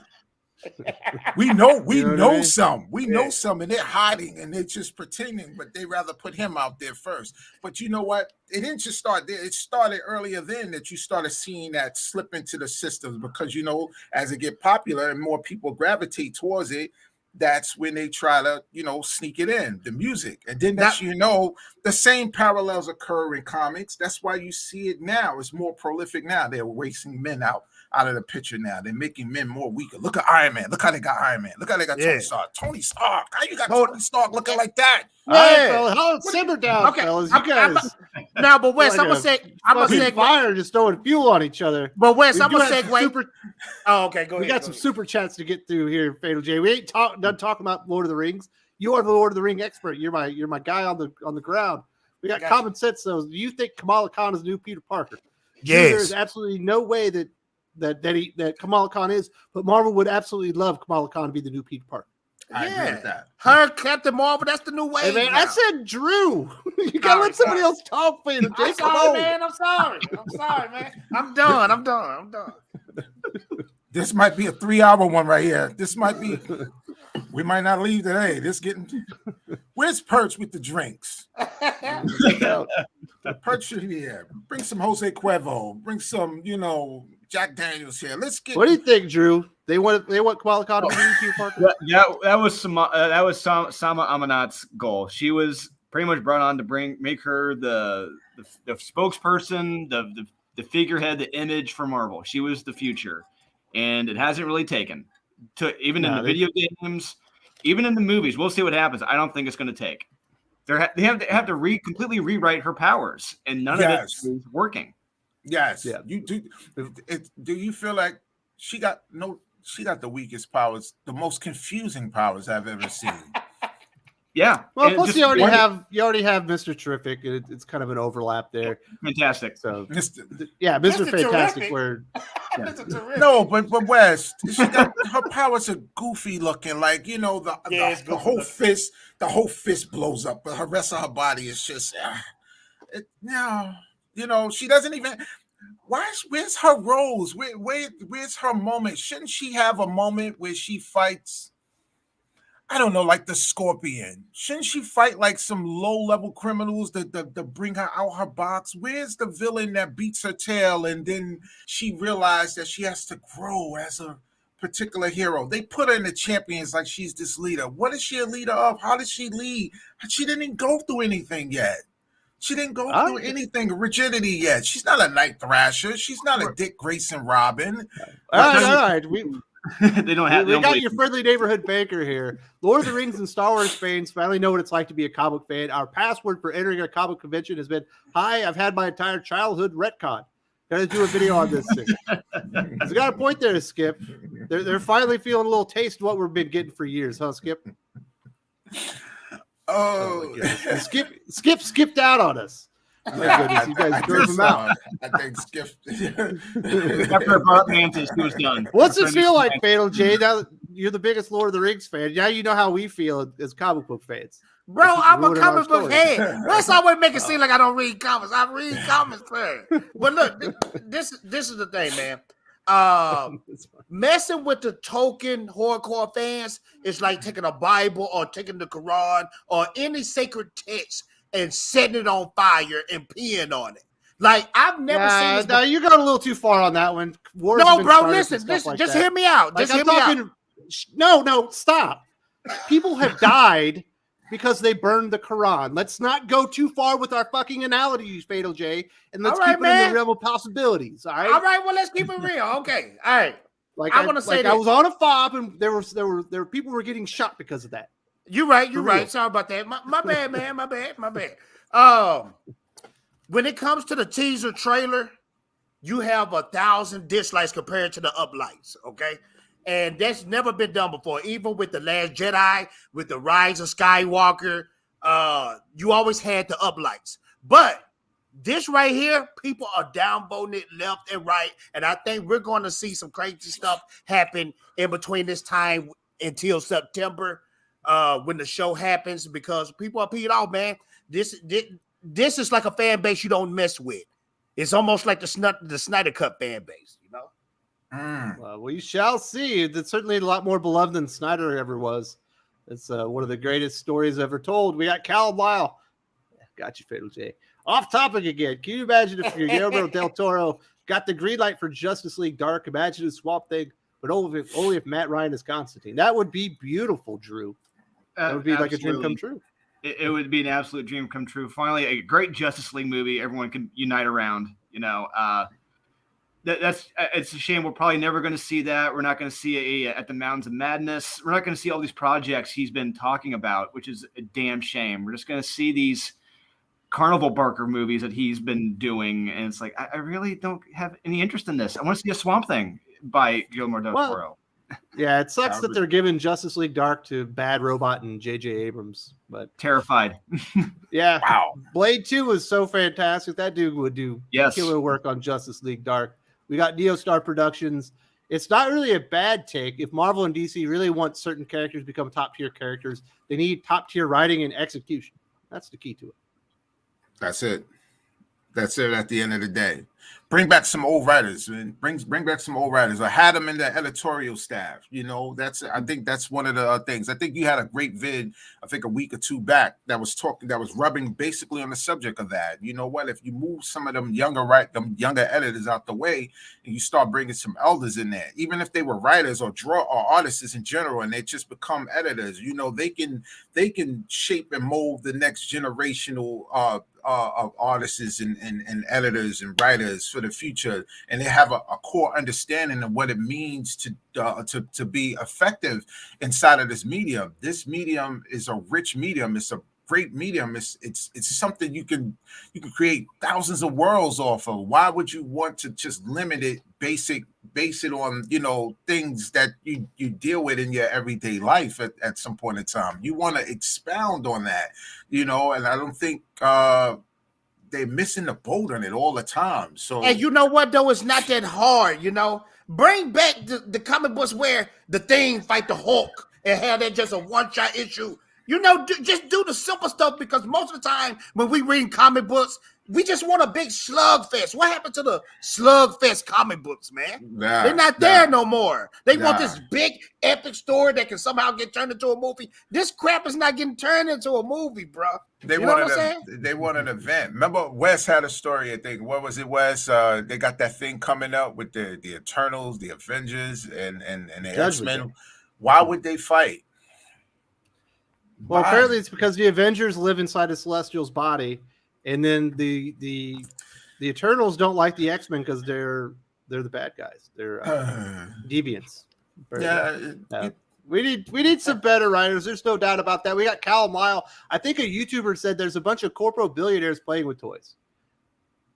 We know some. We know some, and they're hiding and they're just pretending, but they rather put him out there first. But you know what? It didn't just start there. It started earlier then that you started seeing that slip into the systems because, you know, as it get popular and more people gravitate towards it, that's when they try to, you know, sneak it in, the music. And then the same parallels occur in comics. That's why you see it now. It's more prolific now. They're racing men out of the picture now. They're making men more weaker. Look at Iron Man. Look how they got Iron Man. Look how they got Tony Stark. Tony Stark. How you got Tony Stark looking like that? Simmer down, fellas. You guys. Now, but Wes, I'm gonna say fire just throwing fuel on each other. But Wes, I'm gonna segue. Okay, go ahead. We got some super chats to get through here, Fatal J. We ain't done talking about Lord of the Rings. You are the Lord of the Ring expert. You're my guy on the ground. We got common sense though. Do you think Kamala Khan is the new Peter Parker? Yes. There is absolutely no way that Kamala Khan is, but Marvel would absolutely love Kamala Khan to be the new Peter Parker. I agree with that. Her Captain Marvel, that's the new way. Hey, man, I said Drew. You gotta let somebody else talk, Fatal J. I'm sorry, man. I'm sorry, man. I'm done. This might be a 3-hour one right here. This might be. We might not leave today. Where's Perch with the drinks? Perch should be here. Bring some Jose Cuervo. Bring some, you know, Jack Daniels here. Let's get. What do you think, Drew? They want Kamala Khan to be the Peter Parker? Yeah, that was Sama Amanat's goal. She was pretty much brought on to make her the spokesperson, the figurehead, the image for Marvel. She was the future, and it hasn't really taken. In the video games, even in the movies, we'll see what happens. I don't think it's going to take. They have to completely rewrite her powers, and none of it is working. Yes. Yeah. You do. Do you feel like she got the weakest powers, the most confusing powers I've ever seen? Yeah. Well, plus you already have Mr. Terrific. It's kind of an overlap there. Fantastic. So Mr. Fantastic. Where no, but West, her powers are goofy looking. Like, you know, the whole fist blows up, but the rest of her body is just you know, she doesn't even. Where's her rose? Where's her moment? Shouldn't she have a moment where she fights? I don't know, like the Scorpion. Shouldn't she fight like some low-level criminals that bring her out her box? Where's the villain that beats her tail and then she realized that she has to grow as a particular hero? They put her in the champions like she's this leader. What is she a leader of? How does she lead? She didn't go through anything yet. She didn't go through anything rigidity yet. She's not a Night Thrasher. She's not a Dick Grayson Robin. All right. They don't have. We got your friendly neighborhood banker here. Lord of the Rings and Star Wars fans finally know what it's like to be a comic fan. Our password for entering a comic convention has been, "Hi, I've had my entire childhood retcon." Gotta do a video on this thing. There's got a point there, Skip. They're finally feeling a little taste of what we've been getting for years, huh, Skip? Oh, Skip skipped out on us. My goodness, you guys drove him out. I think Skip. After Bart Mantis, he was done. What's it feel like, Fatal J? Now you're the biggest Lord of the Rings fan. Now you know how we feel as comic book fans. Bro, I'm a comic book head. Let's always make it seem like I don't read comics. I read comics, man. But look, this is the thing, man. Messing with the Tolkien hardcore fans is like taking a Bible or taking the Quran or any sacred text and setting it on fire and peeing on it. Like, I've never seen this. No, you got a little too far on that one. No, bro, listen, like just hear me out. Just hear me out. No, stop. People have died because they burned the Quran. Let's not go too far with our fucking analogies, Fatal J, and let's keep it in the realm of possibilities. All right. All right. Well, let's keep it real. Okay. All right. Like I want to say, I was on a fob, and there were people were getting shot because of that. You're right. You're right. Sorry about that. My bad, man. My bad. When it comes to the teaser trailer, you have 1,000 dislikes compared to the uplights. Okay. And that's never been done before. Even with The Last Jedi, with The Rise of Skywalker, you always had the uplights. But this right here, people are downvoting it left and right. And I think we're going to see some crazy stuff happen in between this time until September when the show happens, because people are peed off, man. This is like a fan base you don't mess with. It's almost like the Snyder Cut fan base, you know? Well, we shall see. It's certainly a lot more beloved than Snyder ever was. It's one of the greatest stories ever told. We got Cal Lyle. Got you, Fatal J. Off topic again. Can you imagine if Guillermo del Toro got the green light for Justice League Dark? Imagine a Swamp Thing, but only if Matt Ryan is Constantine. That would be beautiful, Drew. That would be like a dream come true. It would be an absolute dream come true. Finally, a great Justice League movie everyone can unite around. You know, it's a shame we're probably never going to see that. We're not going to see At the Mountains of Madness. We're not going to see all these projects he's been talking about, which is a damn shame. We're just going to see these carnival barker movies that he's been doing, and it's like I really don't have any interest in this. I want to see a Swamp Thing by Guillermo del Toro. Yeah, it sucks that they're giving Justice League Dark to Bad Robot and J.J. Abrams, but terrified. Yeah, wow. Blade 2 was so fantastic. That dude would do killer work on Justice League Dark. We got Neostar Productions. It's not really a bad take. If Marvel and DC really want certain characters to become top tier characters, they need top tier writing and execution. That's the key to it. That's it. That's it at the end of the day. Bring back some old writers, man. Bring back some old writers. I had them in the editorial staff. You know, I think that's one of the things. I think you had a great vid, I think a week or two back, that was rubbing basically on the subject of that. You know what? If you move some of them younger editors out the way, and you start bringing some elders in there, even if they were writers or artists in general, and they just become editors, you know, they can shape and mold the next generational of artists and editors and writers for the future, and they have a core understanding of what it means to be effective inside of this medium. This medium is a rich medium. It's a great medium. It's something you can create thousands of worlds off of. Why would you want to just limit it, base it on, you know, things that you deal with in your everyday life at some point in time? You want to expound on that, you know, and I don't think they're missing the boat on it all the time. So, and you know what though, it's not that hard, you know. Bring back the comic books where the Thing fight the Hulk and have that just a one-shot issue. You know, just do the simple stuff, because most of the time when we read comic books, we just want a big slugfest. What happened to the slugfest comic books, man? They're not there no more. They want this big epic story that can somehow get turned into a movie. This crap is not getting turned into a movie, bro. They want an event. Remember, Wes had a story, I think. What was it, Wes? They got that thing coming up with the Eternals, the Avengers, and the X-Men. Why would they fight? Well, apparently it's because the Avengers live inside a Celestial's body, and then the Eternals don't like the X-Men because they're the bad guys. They're deviants. We need some better writers. There's no doubt about that. We got Cal Lyle. I think a YouTuber said there's a bunch of corporate billionaires playing with toys.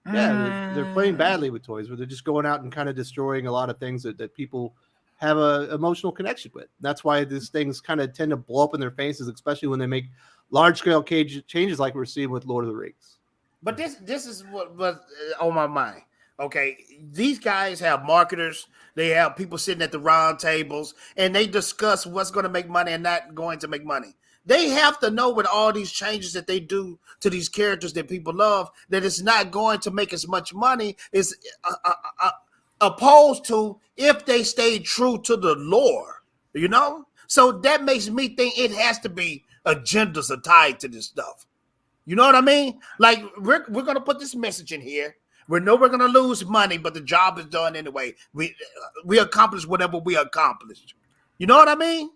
Yeah, they're playing badly with toys, where they're just going out and kind of destroying a lot of things that people have an emotional connection with. That's why these things kind of tend to blow up in their faces, especially when they make large-scale changes like we're seeing with Lord of the Rings. But this is what was on my mind. Okay, these guys have marketers. They have people sitting at the round tables, and they discuss what's going to make money and not going to make money. They have to know with all these changes that they do to these characters that people love, that it's not going to make as much money as opposed to if they stay true to the lore, you know? So that makes me think it has to be agendas are tied to this stuff. You know what I mean? Like we're gonna put this message in here. We know we're gonna lose money, but the job is done anyway. We accomplished whatever we accomplished. You know what I mean?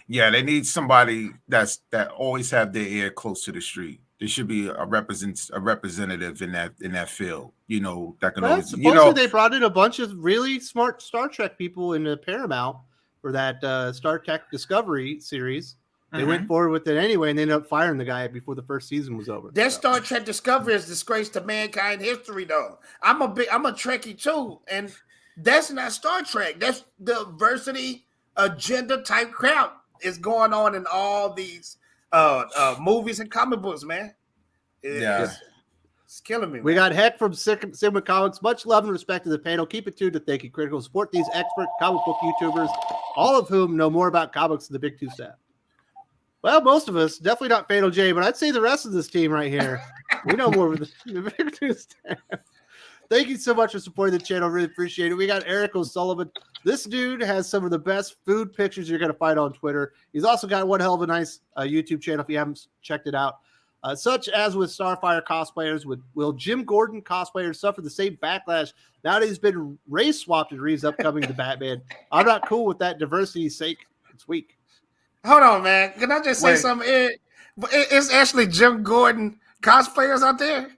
Yeah, they need somebody that always have their ear close to the street. There should be a representative in that field. You know, that can always. Supposedly they brought in a bunch of really smart Star Trek people into Paramount for that Star Trek Discovery series. They went forward with it anyway, and they ended up firing the guy before the first season was over. That Star Trek Discovery is a disgrace to mankind history, though. I'm a Trekkie too, and that's not Star Trek. That's diversity agenda type crap is going on in all these movies and comic books, man. It's killing me. We got Heck from Sigma Comics. Much love and respect to the panel. Keep it tuned to Thinking Critical. Support these expert comic book YouTubers, all of whom know more about comics than the Big Two staff. Well, most of us, definitely not Fatal J, but I'd say the rest of this team right here, we know more of the Big Two staff. Thank you so much for supporting the channel. Really appreciate it. We got Eric O'Sullivan. This dude has some of the best food pictures you're going to find on Twitter. He's also got one hell of a nice YouTube channel if you haven't checked it out. Such as with Starfire cosplayers, will Jim Gordon cosplayers suffer the same backlash now that he's been race swapped in Reeves' upcoming The Batman? I'm not cool with that diversity's sake. It's weak. Hold on, man. Can I just say something? It's actually Jim Gordon cosplayers out there.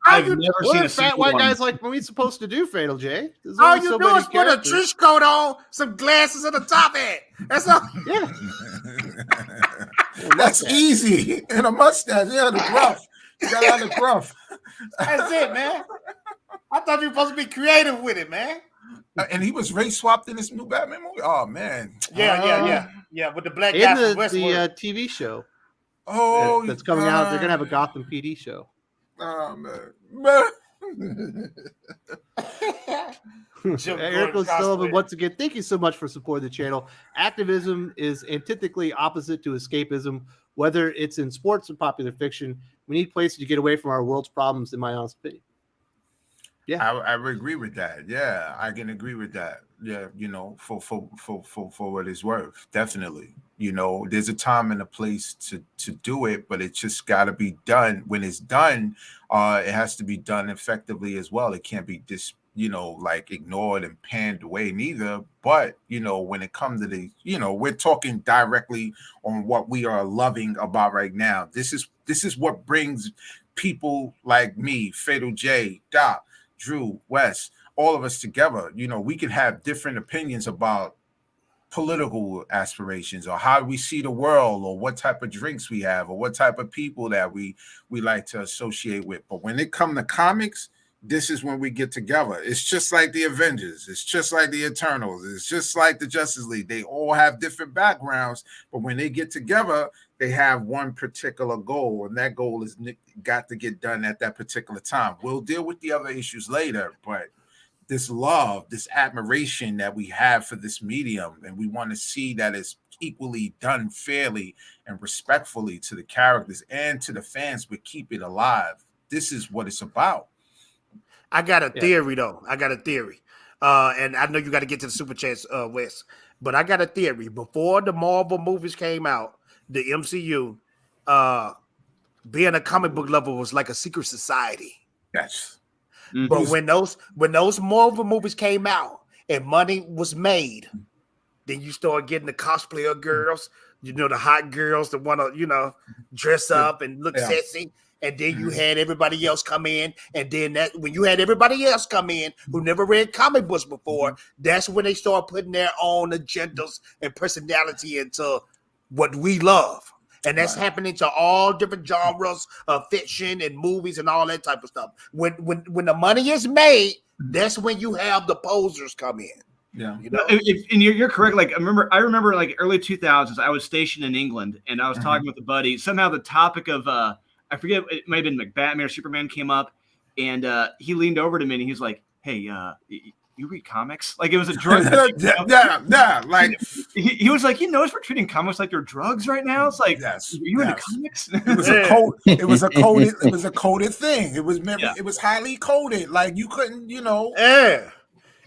I've never seen a fat white guys like what we supposed to do, Fatal J. All you do is put a trench coat on, some glasses, and a top hat. That's all. Yeah. That's easy. And a mustache. Yeah, the gruff. You got out the gruff. That's it, man. I thought you were supposed to be creative with it, man. And he was race swapped in this new Batman movie. Oh man. Yeah. With the black in guy the from Westworld. TV show. Oh, that's coming out. They're gonna have a Gotham PD show. Oh man. Eric O'Sullivan, once again, thank you so much for supporting the channel. Activism is antithetically opposite to escapism, whether it's in sports or popular fiction. We need places to get away from our world's problems, in my honest opinion. Yeah, I would agree with that. Yeah, I can agree with that. Yeah, you know, for what it's worth, definitely. You know, there's a time and a place to do it, but it just got to be done. When it's done, it has to be done effectively as well. It can't be like ignored and panned away neither. But when it comes to we're talking directly on what we are loving about right now. This is what brings people like me, Fatal J, Doc, Drew, Wes, all of us together. We could have different opinions about political aspirations or how we see the world or what type of drinks we have or what type of people that we like to associate with. But when it comes to comics, this is when we get together. It's just like the Avengers. It's just like the Eternals. It's just like the Justice League. They all have different backgrounds, but when they get together, they have one particular goal, and that goal is got to get done at that particular time. We'll deal with the other issues later, but this love, this admiration that we have for this medium, and we want to see that it's equally done fairly and respectfully to the characters and to the fans, but keep it alive. This is what it's about. I got a theory, though. I got a theory. And I know you got to get to the super chats, Wes, but I got a theory. Before the Marvel movies came out, the MCU, being a comic book lover was like a secret society. Yes. Mm-hmm. But when those Marvel movies came out and money was made, then you start getting the cosplayer girls, the hot girls that want to, dress up and look sexy. And then you had everybody else come in. And then when you had everybody else come in who never read comic books before, that's when they start putting their own agendas and personality into what we love. And that's happening to all different genres of fiction and movies and all that type of stuff. When the money is made, that's when you have the posers come in. Yeah, and you're correct. Like I remember like early 2000s, I was stationed in England, and I was talking with a buddy. Somehow the topic of I forget, it might have been like Batman or Superman came up, and he leaned over to me and he's like, "Hey, you read comics?" Like it was a drug. Like he was like, we're treating comics like they're drugs right now. It's like, you into comics? It was a code. It was a coded thing. It was It was highly coded. Like you couldn't, Yeah.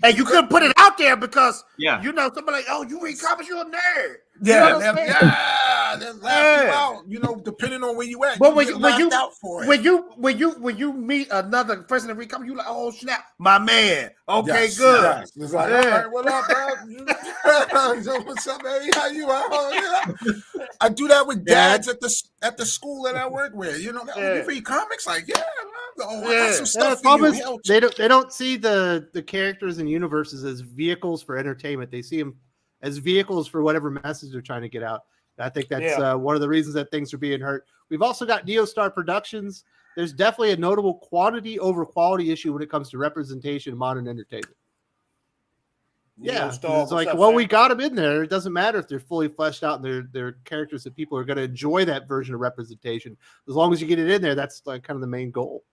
And you couldn't put it out there because somebody like, oh, you read comics, you're a nerd. Yeah, I didn't laugh you out. You know, depending on where you at, But you when get you laughed out for it. when you meet another person that come, you like, oh snap, my man. Okay, Yes, good. yes. It's like, all right, what up, bro? What's up, baby? How you? I do that with dads at the school that I work with. You know, you read comics, like, yeah, man. Oh, I got some stuff for you. Hell, they don't see the characters and universes as vehicles for entertainment. They see them as vehicles for whatever message they're trying to get out. I think that's one of the reasons that things are being hurt. We've also got Neostar Productions. There's definitely a notable quantity over quality issue when it comes to representation in modern entertainment. Yeah, it's like, well, we got them in there. It doesn't matter if they're fully fleshed out and they're characters that people are going to enjoy that version of representation. As long as you get it in there, that's like kind of the main goal.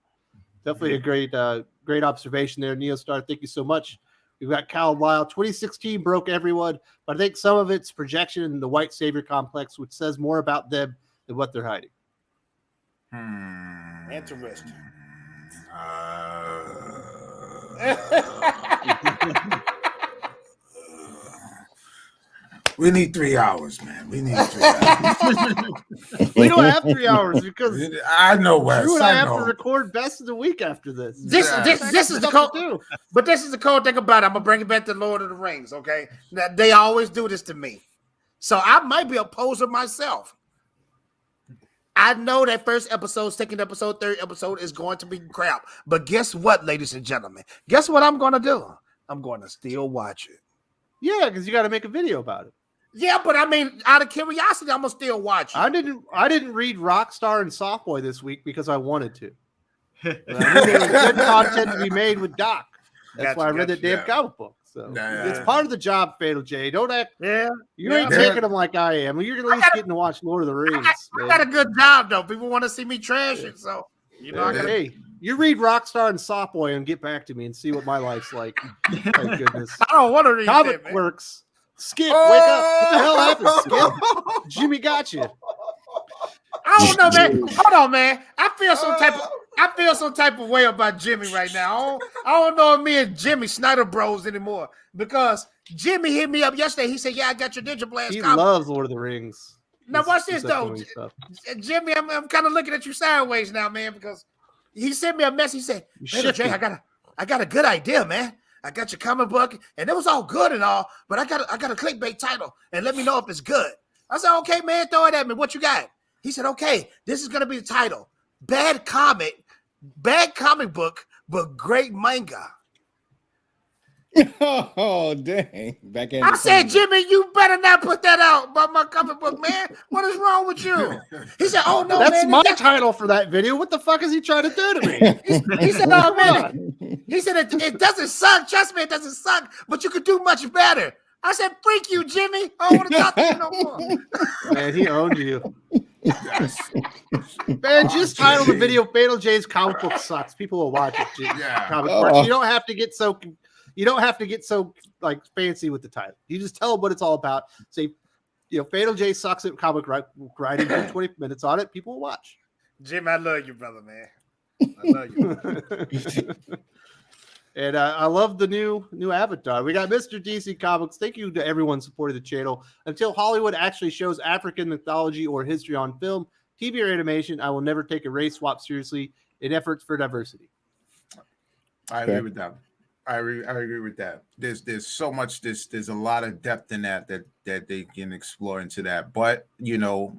Definitely a great observation there, Neostar. Thank you so much. We've got Cal Lyle. 2016 broke everyone, but I think some of it's projection in the white savior complex, which says more about them than what they're hiding. Interesting. We need 3 hours, man. We need 3 hours. We don't have 3 hours because I know, Wes. Drew and I have to record best of the week after this. This is the code. But this is the cold thing about it. I'm gonna bring it back to Lord of the Rings. Okay, now, they always do this to me, so I might be a poser myself. I know that first episode, second episode, third episode is going to be crap. But guess what, ladies and gentlemen? Guess what I'm going to do? I'm going to still watch it. Yeah, because you got to make a video about it. Yeah, but I mean, out of curiosity, I'm going to still watch it. I didn't read Rockstar and Softboy this week because I wanted to. I knew there was good content to be made with Doc. That's why I read that damn comic book. So it's part of the job, Fatal J. Don't act. Yeah, you ain't taking them like I am. You're at least getting to watch Lord of the Rings. I got a good job though. People want to see me trash it, so you know. Hey, you read Rockstar and Softboy and get back to me and see what my life's like. Thank goodness. I don't want to read comic clerks. Skip, wake up! What the hell happened, Skip? Jimmy got you. I don't know, man. Hold on, man. I feel some type of way about Jimmy right now. I don't know if me and Jimmy Snyder bros anymore because Jimmy hit me up yesterday. He said, "Yeah, I got your Ninja Blast." He loves Lord of the Rings. Now watch this though, Jimmy. I'm kind of looking at you sideways now, man, because he sent me a message. He said, "Hey, Jay, I got a good idea, man. I got your comic book, and it was all good and all, but I got a clickbait title, and let me know if it's good." I said, "Okay, man, throw it at me. What you got?" He said, "Okay, this is gonna be the title: Bad comic book, but great manga." Oh dang! I said, "Jimmy, you better not put that out about my comic book, man. What is wrong with you?" He said, "Oh no, that's man, my title for that video. What the fuck is he trying to do to me?" He said, "Oh man," he said, "It doesn't suck. Trust me, it doesn't suck. But you could do much better." I said, "Freak you, Jimmy. I don't want to talk to you no more." Man, he owned you. Man, just title the video "Fatal J's Comic Book Sucks." People will watch it. Comic books. You don't have to get so. You don't have to get so like fancy with the title. You just tell them what it's all about. Say, Fatal J sucks at comic writing. Put 20 minutes on it. People will watch. Jim, I love you, brother, man. I love you. And I love the new avatar. We got Mr. DC Comics. Thank you to everyone supporting the channel. Until Hollywood actually shows African mythology or history on film, TV, or animation, I will never take a race swap seriously in efforts for diversity. I agree with that. I agree with that. There's so much. There's a lot of depth in that they can explore into that. But they're not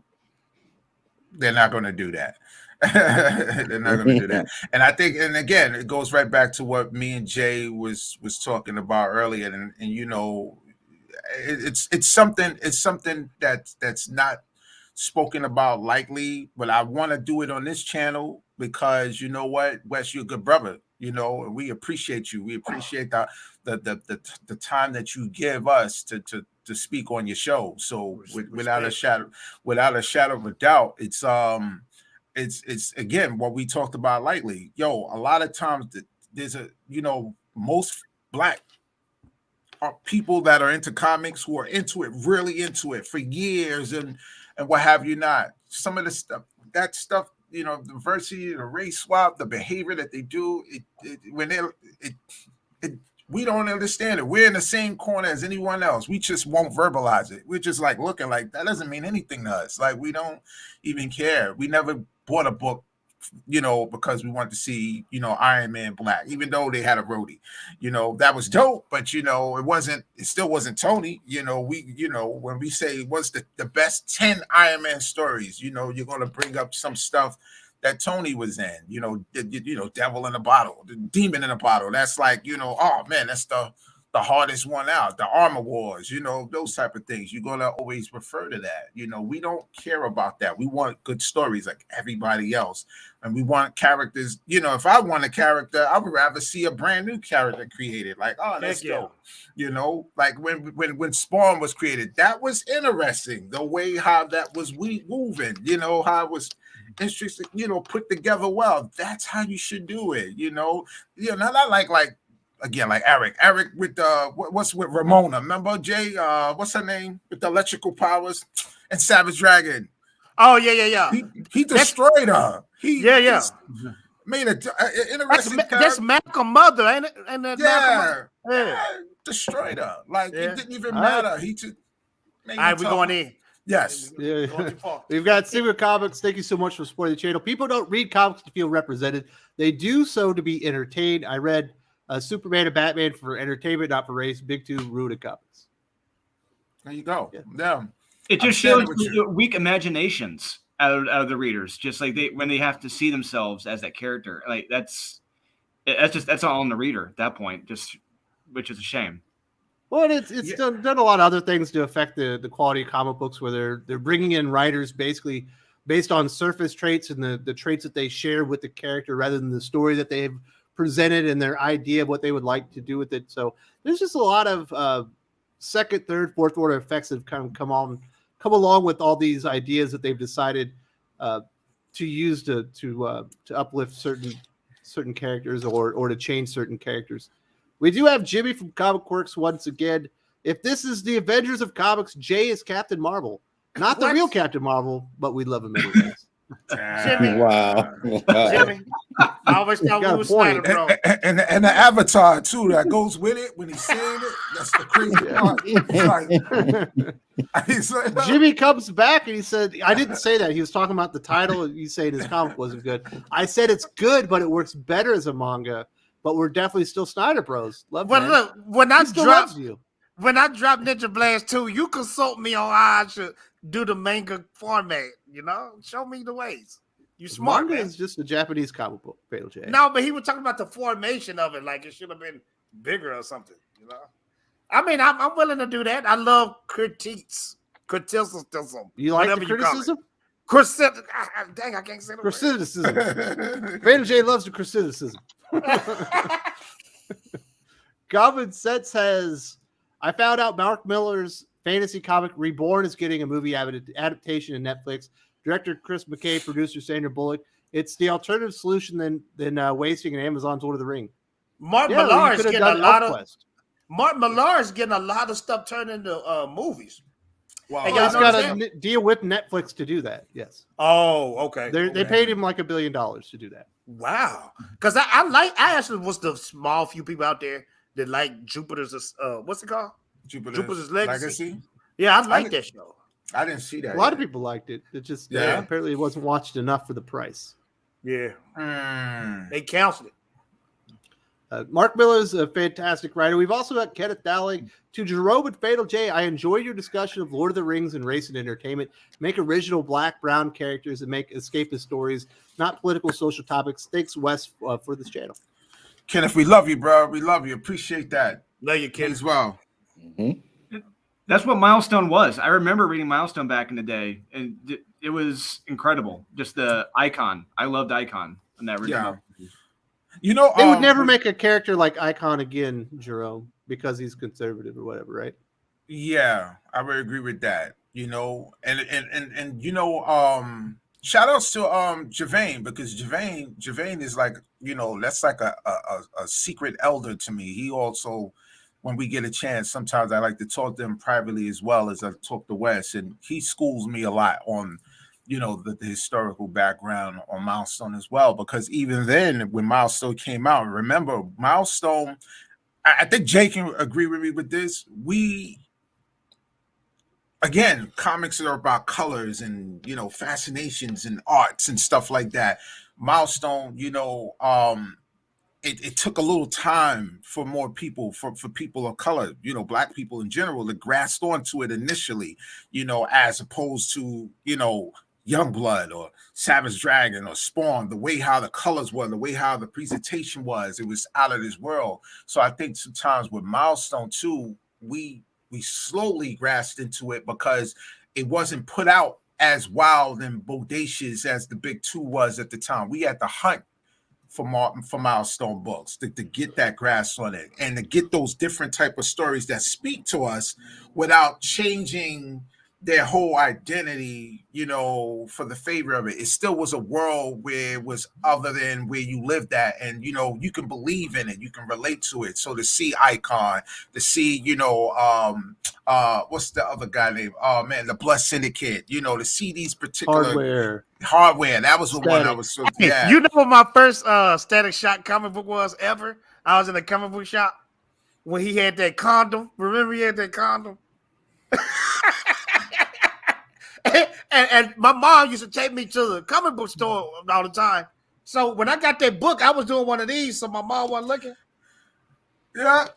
going to do that. They're not going to do that. And I think, and again, it goes right back to what me and Jay was talking about earlier. And it's something that's not spoken about lightly. But I want to do it on this channel because you know what, Wes, you're a good brother. And we appreciate you. We appreciate the time that you give us to speak on your show. So without a shadow of a doubt, it's again what we talked about lightly. A lot of times there's most Black people that are into comics who are into it, really into it for years and what have you not. Some of the stuff, the diversity, the race swap, the behavior that they do, We don't understand it. We're in the same corner as anyone else. We just won't verbalize it. We're just like looking like that doesn't mean anything to us. Like we don't even care. We never bought a book, because we wanted to see, Iron Man black, even though they had a roadie. That was dope, but it still wasn't Tony. When we say what's the best 10 Iron Man stories, you're gonna bring up some stuff that Tony was in, Devil in a Bottle, the Demon in a Bottle. That's like, oh man, that's the hardest one out. The Armor Wars, those type of things. You're gonna always refer to that. We don't care about that. We want good stories like everybody else, and we want characters. If I want a character, I would rather see a brand new character created. Like, oh, let's go. Like when Spawn was created, that was interesting. The way how that was moving. How it was interesting, put together well. That's how you should do it, not like again, like Eric with what's with Ramona, remember Jay, what's her name, with the electrical powers, and Savage Dragon. Oh yeah. He destroyed her. He made an interesting that's Malcolm mother, ain't it? And destroyed her. Like it didn't even matter. He just all right, we're going in. Yes. We've got Secret Comics. Thank you so much for supporting the channel. People don't read comics to feel represented. They do so to be entertained. I read Superman and Batman for entertainment, not for race. Big Two rooted comics. There you go. Yeah. It just shows weak imaginations out of the readers. Just like when they have to see themselves as that character. Like that's all on the reader at that point, which is a shame. Well, it's done a lot of other things to affect the quality of comic books, where they're bringing in writers basically based on surface traits and the traits that they share with the character rather than the story that they've presented and their idea of what they would like to do with it. So there's just a lot of second, third, fourth order effects that have kind of come along with all these ideas that they've decided to use to uplift certain characters or to change certain characters. We do have Jimmy from Comic Works once again. If this is the Avengers of Comics, Jay is Captain Marvel. Not the real Captain Marvel, but we love him anyways. Jimmy. Wow. Jimmy. I always thought we were Snyder, bro. And the avatar, too, that goes with it when he's saying it. That's the crazy part. He's like, Jimmy comes back and he said, I didn't say that. He was talking about the title. He's saying his comic wasn't good. I said it's good, but it works better as a manga. But we're definitely still Snyder Bros. Love well, man. Look, when I drop Ninja Blast 2, you consult me on how I should do the manga format. Show me the ways. You smart. Manga man. is just a Japanese comic book, Fatal J. No, but he was talking about the formation of it, like it should have been bigger or something. I mean, I'm willing to do that. I love criticism. You like the criticism? Dang, I can't say the criticism. Fatal J loves the criticism. Common Sense says, I found out Mark Miller's fantasy comic Reborn is getting a movie adaptation in Netflix. Director Chris McKay, producer Sandra Bullock. It's the alternative solution than wasting an Amazon's Lord of the Ring. Mark Millar is getting a lot of stuff turned into movies. Wow. He's got a deal with Netflix to do that. Yes. Oh, okay. They paid him like $1 billion to do that. Wow. Because I actually was the small few people out there that like Jupiter's what's it called? Jupiter's Legacy. Yeah, I like that show. I didn't see that. A lot of people liked it. It just apparently it wasn't watched enough for the price. Yeah. They canceled it. Mark Miller is a fantastic writer. We've also got Kenneth Dowling. To Jerome and Fatal J, I enjoy your discussion of Lord of the Rings and race and entertainment. Make original black, brown characters and make escapist stories, not political, social topics. Thanks, Wes, for this channel. Kenneth, we love you, bro. We love you. Appreciate that. Love you, Kenneth, as well. Mm-hmm. That's what Milestone was. I remember reading Milestone back in the day, and it was incredible. Just the Icon. I loved Icon in that original. Yeah. They would never make a character like Icon again, Jerome, because he's conservative or whatever, right? Yeah, I would agree with that. Shout outs to Javane, because Javane is like, that's like a secret elder to me. He also, when we get a chance, sometimes I like to talk to him privately as well as I talk to Wes, and he schools me a lot on the historical background on Milestone as well, because even then when Milestone came out, remember Milestone, I think Jay can agree with me with this. Again, comics are about colors and fascinations and arts and stuff like that. Milestone, it took a little time for more people, for people of color, black people in general, to grasp onto it initially, as opposed to, Youngblood or Savage Dragon or Spawn, the way how the colors were, the way how the presentation was, it was out of this world. So I think sometimes with Milestone too, we slowly grasped into it because it wasn't put out as wild and bodacious as the big two was at the time. We had to hunt for Milestone books to get that grasp on it and to get those different type of stories that speak to us without changing their whole identity, for the favor of it. It still was a world where it was other than where you lived at, and you can believe in it, you can relate to it. So to see Icon, to see, what's the other guy name? Oh man, the Blood Syndicate, to see these particular hardware. That was the one I was so yeah. You know what my first Static Shock comic book was ever? I was in a comic book shop when he had that condom. Remember he had that condom? and my mom used to take me to the comic book store all the time. So when I got that book, I was doing one of these, so my mom wasn't looking. Yeah.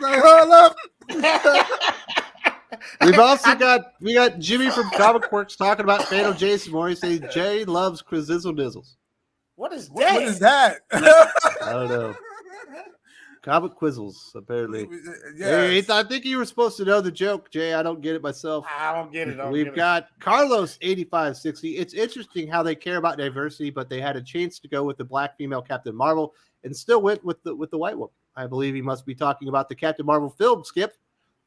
Hold up. We got Jimmy from Comic Works talking about Fatal Jason Moore. He says Jay loves Crizzle Nizzles. What is that? What is that? I don't know. Comic Quizzles, apparently. Yeah. I think you were supposed to know the joke, Jay. I don't get it myself. I don't get it. We've got Carlos 8560. It's interesting how they care about diversity, but they had a chance to go with the black female Captain Marvel and still went with the white one. I believe he must be talking about the Captain Marvel film, Skip.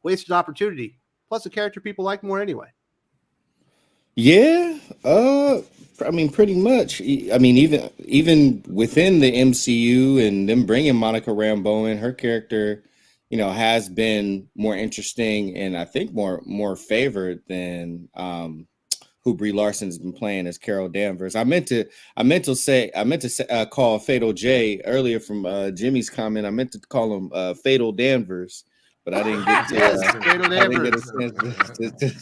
Wasted opportunity. Plus a character people like more anyway. Yeah, I mean, pretty much. I mean, even within the MCU and them bringing Monica Rambeau in, her character, has been more interesting and I think more favored than who Brie Larson's been playing as Carol Danvers. I meant to call Fatal J earlier from Jimmy's comment. I meant to call him Fatal Danvers. But I didn't get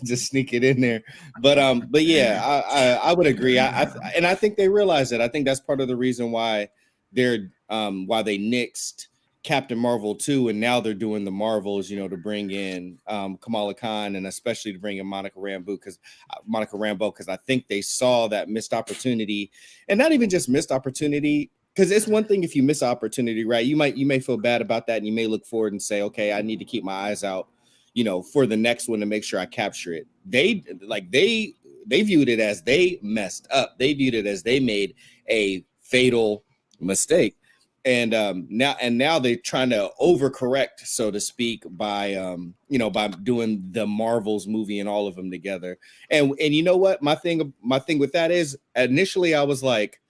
to sneak it in there. But yeah, I would agree. I think they realize it. I think that's part of the reason why they nixed Captain Marvel 2, and now they're doing the Marvels, to bring in Kamala Khan and especially to bring in Monica Rambeau because I think they saw that missed opportunity, and not even just missed opportunity. Because it's one thing if you miss opportunity, right? You may feel bad about that, and you may look forward and say, "Okay, I need to keep my eyes out, for the next one to make sure I capture it." They viewed it as they messed up. They viewed it as they made a fatal mistake, and now they're trying to overcorrect, so to speak, by doing the Marvels movie and all of them together. And you know what? My thing with that is initially I was like.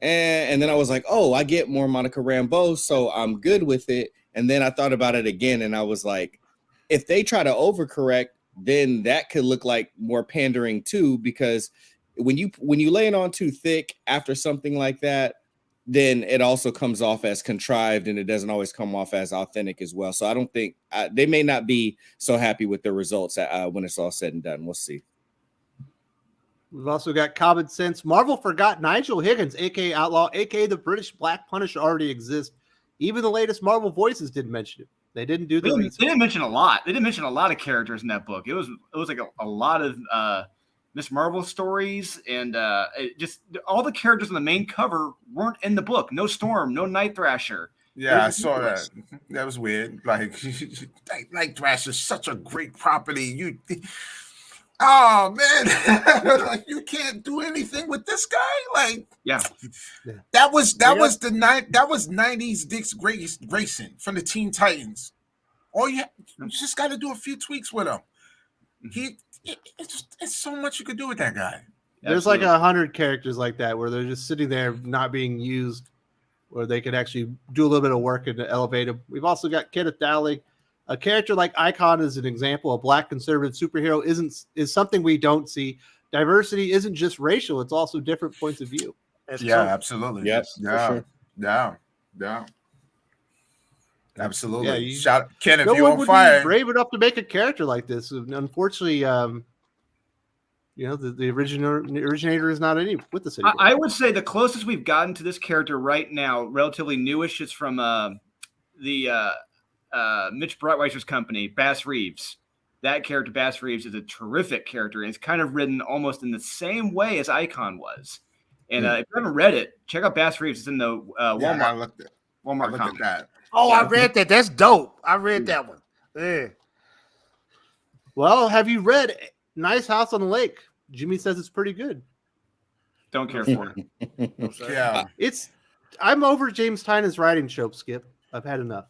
And then I was like, oh, I get more Monica Rambeau, so I'm good with it. And then I thought about it again, and I was like, if they try to overcorrect, then that could look like more pandering too, because when you lay it on too thick after something like that, then it also comes off as contrived, and it doesn't always come off as authentic as well. So I don't think they may not be so happy with the results when it's all said and done. We'll see. We've also got Common Sense. Marvel forgot Nigel Higgins, a.k.a. Outlaw, a.k.a. the British Black Punisher already exists. Even the latest Marvel voices didn't mention it. They didn't do the They didn't mention a lot. They didn't mention a lot of characters in that book. It was like a lot of Miss Marvel stories, and just all the characters on the main cover weren't in the book. No Storm, no Night Thrasher. Yeah, I saw that. That was weird. Like Night Thrasher is such a great property. Oh man, like you can't do anything with this guy. Like, yeah, that was 90s Dick Grayson from the Teen Titans. You just got to do a few tweaks with him. It's so much you could do with that guy. There's like 100 characters like that where they're just sitting there not being used, where they could actually do a little bit of work and elevate them. We've also got Kenneth Dowling. A character like Icon is an example. A black conservative superhero is something we don't see. diversity isn't just racial; it's also different points of view. Absolutely. Yes, for sure. Yeah. Absolutely. Yeah, Shout Kenneth, no you one on would fire. be brave enough to make a character like this. Unfortunately, the originator is not with us anymore. I would say the closest we've gotten to this character right now, relatively newish, is from the Mitch Breitweiser's company, Bass Reeves. That character, Bass Reeves, is a terrific character, and it's kind of written almost in the same way as Icon was. And if you haven't read it, check out Bass Reeves. It's in the Walmart. Walmart Look at that. Oh, I read that. That's dope. I read that one. Yeah. Well, have you read Nice House on the Lake? Jimmy says it's pretty good. Don't care for it. Yeah. I'm over James Tynan's writing trope, Skip. I've had enough.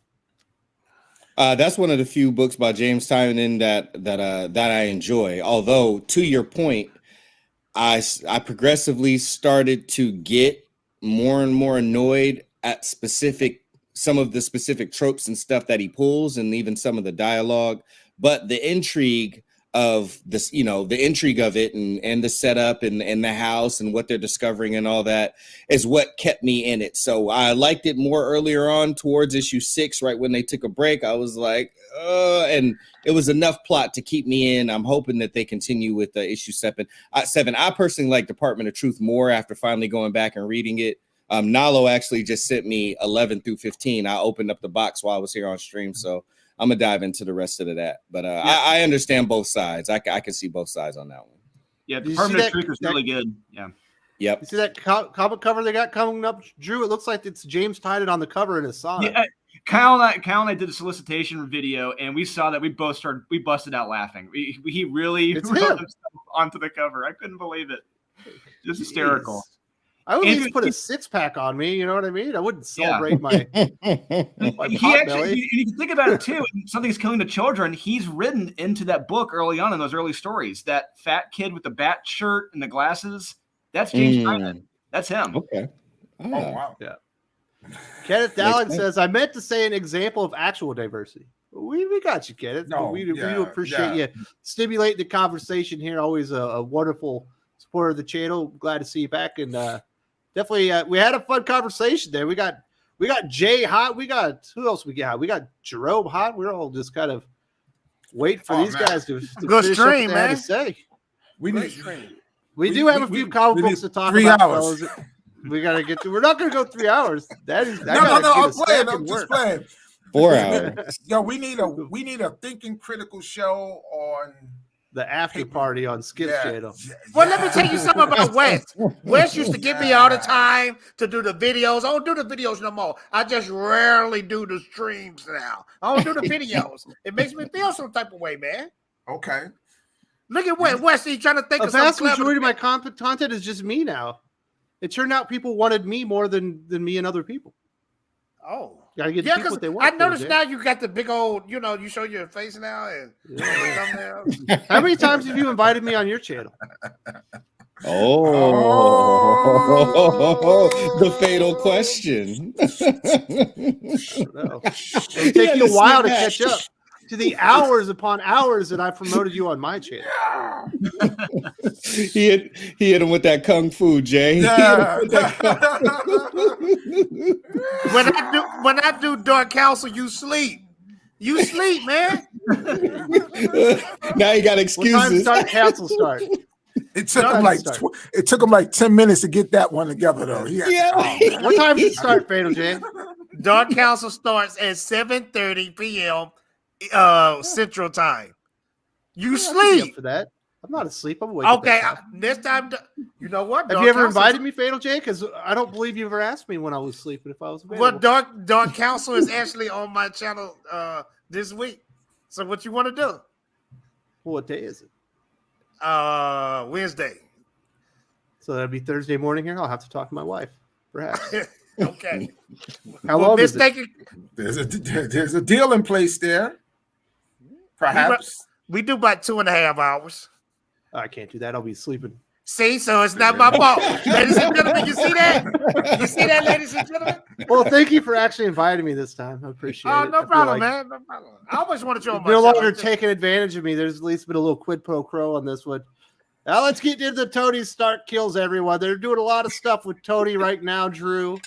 That's one of the few books by James Tynan that I enjoy. Although, to your point, I progressively started to get more and more annoyed at some of the specific tropes and stuff that he pulls, and even some of the dialogue. But the intrigue of this, the intrigue of it and the setup and the house and what they're discovering and all that is what kept me in it. So I liked it more earlier on towards issue 6, right when they took a break. I was like, and it was enough plot to keep me in. I'm hoping that they continue with issue 7. I personally like Department of Truth more after finally going back and reading it. Nalo actually just sent me 11 through 15. I opened up the box while I was here on stream, so I'm gonna dive into the rest of that. But I understand both sides. I can see both sides on that one. Yeah, Department of Truth is really good. Yeah. Yep. You see that comic cover they got coming up, Drew? It looks like it's James Tynan on the cover in his song. Yeah, Kyle and I did a solicitation video, and we saw that we busted out laughing. He really wrote himself onto the cover. I couldn't believe it. Just hysterical. I would at least put a 6-pack on me. You know what I mean? I wouldn't celebrate my he actually, if you think about it too, something's killing the children. He's written into that book early on in those early stories. That fat kid with the bat shirt and the glasses, that's James Tynan. That's him. Okay. Oh, wow. Yeah. Kenneth Dowling says, I meant to say an example of actual diversity. We got you, Kenneth. No, we do appreciate you stimulating the conversation here. Always a wonderful supporter of the channel. Glad to see you back. And definitely, we had a fun conversation there. We got Jay hot. We got who else we got? We got Jerome hot. We're all just kind of wait for these guys to good finish stream, up what they man. had to say. We do have a few comic books to talk 3 about. hours. Fellas. We gotta get to. We're not gonna go 3 hours. No, I'm playing. I'm just playing. 4 hours. Yo, we need a thinking critical show on the after party on Skip's channel. Well, let me tell you something about Wes. Wes used to give me all the time to do the videos. I don't do the videos no more. I just rarely do the streams now. I don't do the videos. It makes me feel some type of way, man. Okay. Look at Wes. He's trying to think of The vast something majority of my content is just me now. It turned out people wanted me more than me and other people. Oh. Gotta get people what they want. I noticed now you got the big old, you show your face now. And How many times have you invited me on your channel? The fatal question. It'll take you a while to catch up to the hours upon hours that I promoted you on my channel. He hit him with that kung fu, Jay. Yeah. When I do Dark Council, you sleep. You sleep, man. Now you got excuses. What time does Dark Council start? It took him like 10 minutes to get that one together, though. What time does it start, Fatal Jay? Dark Council starts at 7:30 p.m. Central Time. You sleep for that. I'm not asleep. I'm awake. Okay, next time, you know what? Have you ever invited me, Fatal Jay? Because I don't believe you ever asked me when I was sleeping if I was available. Well, Dark Council is actually on my channel this week. So what you want to do? Well, what day is it? Wednesday. So that'd be Thursday morning here. I'll have to talk to my wife, perhaps. Okay. How long is it? There's a deal in place there. Perhaps. We do about 2.5 hours. I can't do that. I'll be sleeping. See, so it's not my fault. Ladies and gentlemen, you see that? You see that, ladies and gentlemen? Well, thank you for actually inviting me this time. I appreciate it. Oh, no problem, man. No problem. I always wanted you on my no channel. longer taking advantage of me. There's at least been a little quid pro quo on this one. Now let's get into Tony Stark kills everyone. They're doing a lot of stuff with Tony right now, Drew.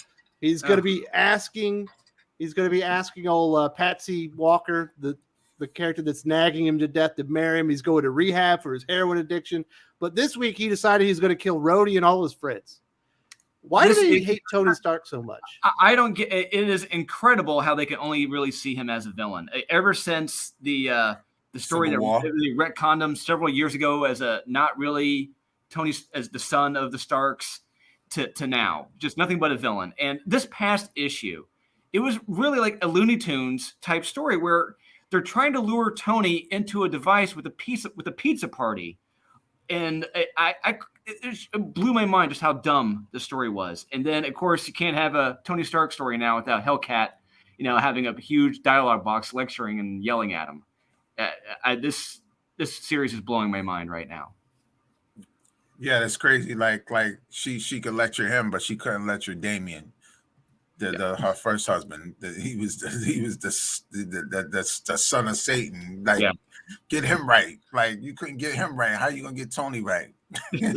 He's going to be asking. He's going to be asking old Patsy Walker, the character that's nagging him to death, to marry him. He's going to rehab for his heroin addiction. But this week he decided he's going to kill Rhodey and all his friends. Why do they hate Tony Stark so much? I don't get it. It is incredible how they can only really see him as a villain. Ever since the story that they retconned him several years ago as a not really Tony as the son of the Starks to now, just nothing but a villain. And this past issue, it was really like a Looney Tunes type story where they're trying to lure Tony into a device with a pizza party. And it blew my mind just how dumb the story was. And then, of course, you can't have a Tony Stark story now without Hellcat, having a huge dialogue box lecturing and yelling at him. This series is blowing my mind right now. Yeah, that's crazy. Like she could lecture him, but she couldn't lecture Damien, her first husband. He was the son of Satan. Like, get him right. Like, you couldn't get him right. How you gonna get Tony right? You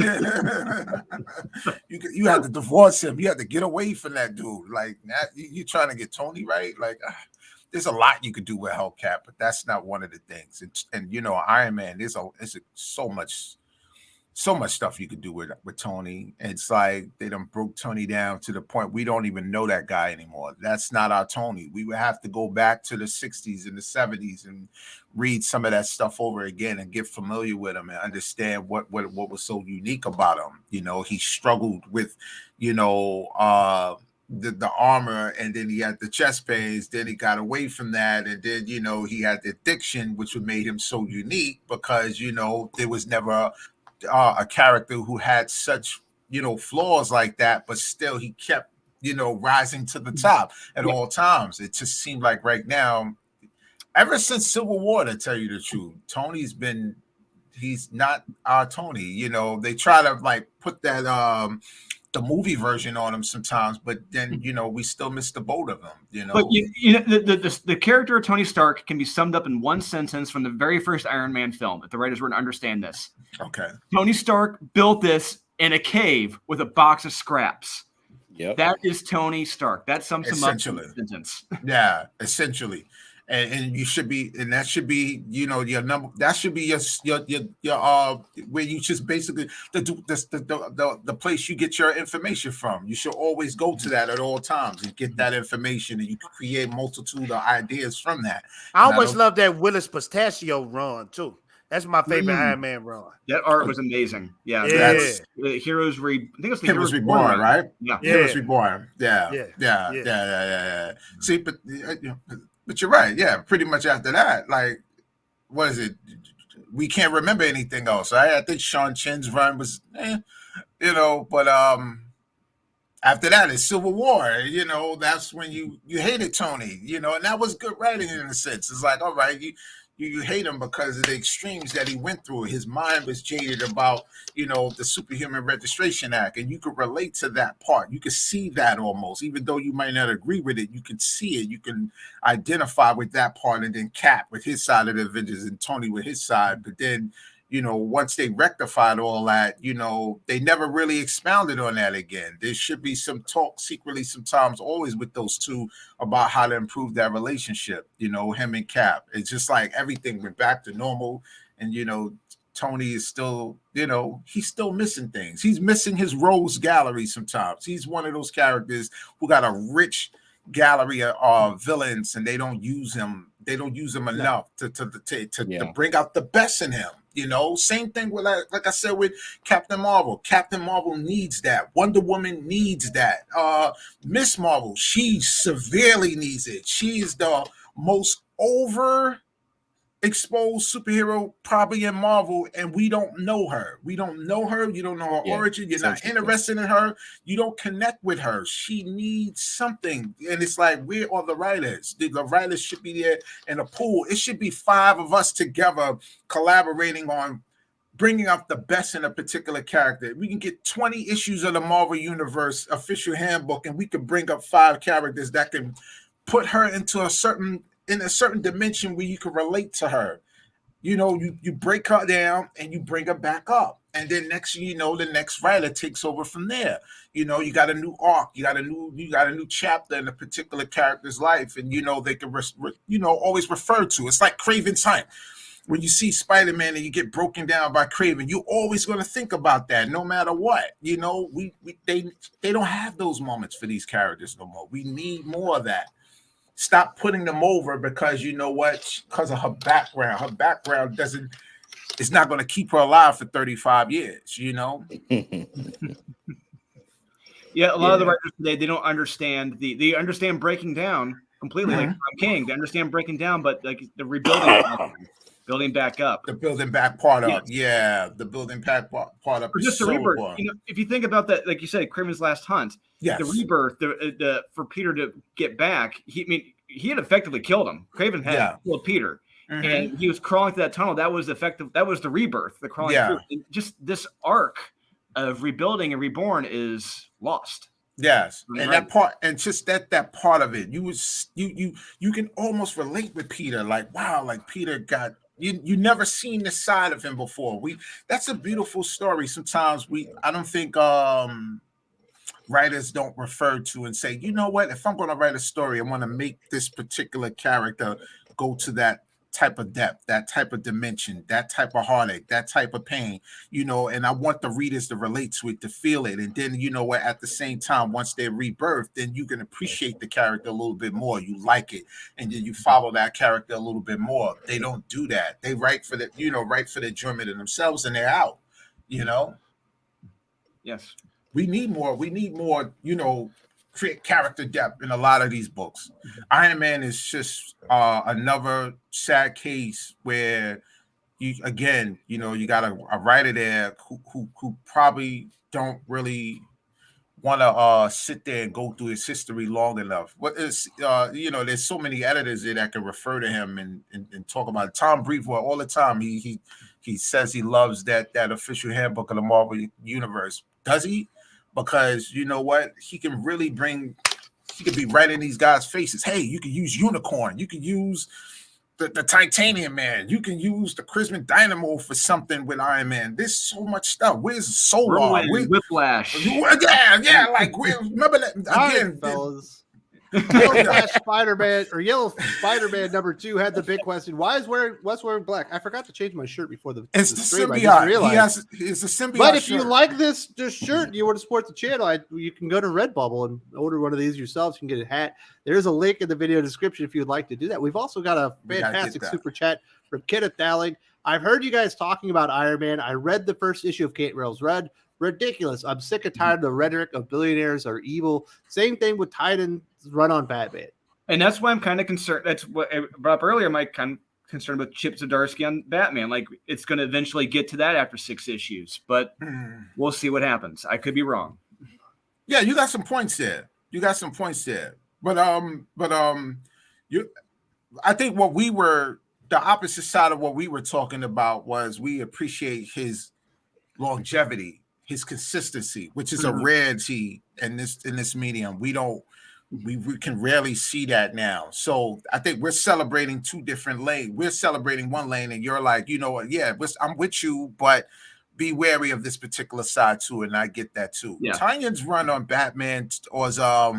had to divorce him. You had to get away from that dude. Like, you trying to get Tony right? Like, there's a lot you could do with Hellcat, but that's not one of the things. And Iron Man, there's so much stuff you could do with Tony. It's like they done broke Tony down to the point we don't even know that guy anymore. That's not our Tony. We would have to go back to the 60s and the 70s and read some of that stuff over again and get familiar with him and understand what was so unique about him. He struggled with, the armor, and then he had the chest pains, then he got away from that, and then he had the addiction, which made him so unique because there was never a character who had such flaws like that, but still he kept rising to the top at all times. It just seemed like right now, ever since Civil War, to tell you the truth, he's not our Tony. They try to like put that the movie version on him sometimes, but then we still miss the boat of him. But the character of Tony Stark can be summed up in one sentence from the very first Iron Man film. If the writers were to understand this, okay, Tony Stark built this in a cave with a box of scraps. Yep, that is Tony Stark. That sums him up in a sentence. Yeah, essentially. And you should be, and that should be, your number. That should be your where you just basically the place you get your information from. You should always go to that at all times and get that information, and you can create multitude of ideas from that. I always love that Willis Pistachio run too. That's my favorite Iron Man run. That art was amazing. Yeah. That's the Heroes I think it's the Heroes Reborn, right? Yeah. Heroes Reborn. Yeah. See, but you're right. Yeah, pretty much after that, like, what is it? We can't remember anything else. Right? I think Sean Chen's run was, but after that, it's Civil War. That's when you hated Tony. And that was good writing in a sense. It's like, all right, you hate him because of the extremes that he went through. His mind was jaded about, the Superhuman Registration Act, and you could relate to that part. You could see that almost, even though you might not agree with it, you can see it. You can identify with that part, and then Cap with his side of the Avengers and Tony with his side. But then, once they rectified all that, they never really expounded on that again. There should be some talk secretly sometimes always with those two about how to improve that relationship, him and Cap. It's just like everything went back to normal, and, Tony is still, he's still missing things. He's missing his Rose Gallery sometimes. He's one of those characters who got a rich gallery of villains, and they don't use him. They don't use him enough to bring out the best in him. Same thing with, like I said, with Captain Marvel. Captain Marvel needs that. Wonder Woman needs that. Miss Marvel, she severely needs it. She is the most overexposed superhero probably in Marvel, and we don't know her. We don't know her. You don't know her origin. You're not interested in her. You don't connect with her. She needs something. And it's like, where are the writers? The writers should be there in a pool. It should be 5 of us together collaborating on bringing out the best in a particular character. We can get 20 issues of the Marvel Universe official handbook, and we can bring up 5 characters that can put her into a certain dimension where you can relate to her. You break her down and you bring her back up. And then next thing you know, the next writer takes over from there. You know, you got a new arc, you got a new chapter in a particular character's life, and you know they can always refer to. It's like Craven's Hunt. When you see Spider-Man and you get broken down by Craven, you're always going to think about that, no matter what. You know, they don't have those moments for these characters no more. We need more of that. Stop putting them over because you know what? Because of her background. Her background it's not going to keep her alive for 35 years, you know? Yeah, a lot of the writers today, they don't understand they understand breaking down completely, like Tom King. They understand breaking down, but like the rebuilding, building back up. The building back part up. Yeah, the building back part up. Or just the rebirth. You know, if you think about that, like you said, Craven's Last Hunt, the rebirth, for Peter to get back, he had effectively killed him. Craven had killed Peter. Mm-hmm. And he was crawling through that tunnel. That was effective. That was the rebirth, the crawling through. And just this arc of rebuilding and reborn is lost. Yes, and that part, and just that part of it, you can almost relate with Peter. Like, wow, like Peter got you never seen this side of him before. That's a beautiful story. Sometimes I don't think writers don't refer to and say, you know what, if I'm going to write a story, I want to make this particular character go to that type of depth, that type of dimension, that type of heartache, that type of pain, you know, and I want the readers to relate to it, to feel it. And then, you know what, at the same time, once they're rebirthed, then you can appreciate the character a little bit more. You like it. And then you follow that character a little bit more. They don't do that. They write for the enjoyment of themselves and they're out, you know? Yes. We need more, you know, create character depth in a lot of these books. Iron Man is just another sad case where you got a writer there who probably don't really want to sit there and go through his history long enough. What is there's so many editors there that can refer to him and talk about it. Tom Brevoort all the time. He says he loves that official handbook of the Marvel Universe. Does he? Because you know what, he can be right in these guys' faces. Hey, you can use Unicorn, you can use the Titanium Man, you can use the Chrisman Dynamo for something with Iron Man. There's so much stuff. Where's Solar? Whiplash. Yeah. Like, remember that again, fellas. Yellow Spider-Man #2 had the big question: why is Wes wearing black? I forgot to change my shirt before the. It's the symbiote. It's a symbiote. But if you like this shirt, you want to support the channel, you can go to Redbubble and order one of these yourselves. You can get a hat. There's a link in the video description if you'd like to do that. We've also got a fantastic super chat from Kenneth Dowling. I've heard you guys talking about Iron Man. I read the first issue of Kate Rail's Red. Ridiculous. I'm sick and tired of the rhetoric of billionaires are evil. Same thing with Titan's run on Batman. And that's why I'm kind of concerned. That's what I brought up earlier. I'm kind of concerned with Chip Zdarsky on Batman. Like, it's going to eventually get to that after 6 issues, but we'll see what happens. I could be wrong. Yeah, you got some points there. But I think the opposite side of what we were talking about was we appreciate his longevity, his consistency, which is a rarity in this medium. We can rarely see that now. So I think we're celebrating 2 different lanes. We're celebrating one lane, and you're like, you know what? Yeah, I'm with you, but be wary of this particular side too. And I get that too. Yeah. Tanya's run on Batman was I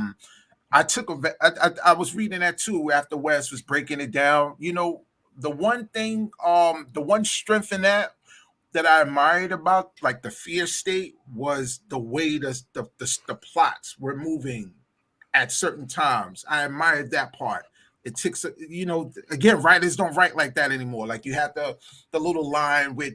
was reading that too after Wes was breaking it down. You know, the one thing, the one strength in that I admired about like the Fear State was the way the plots were moving at certain times. I admired that part. It takes, again, writers don't write like that anymore. Like you have the little line with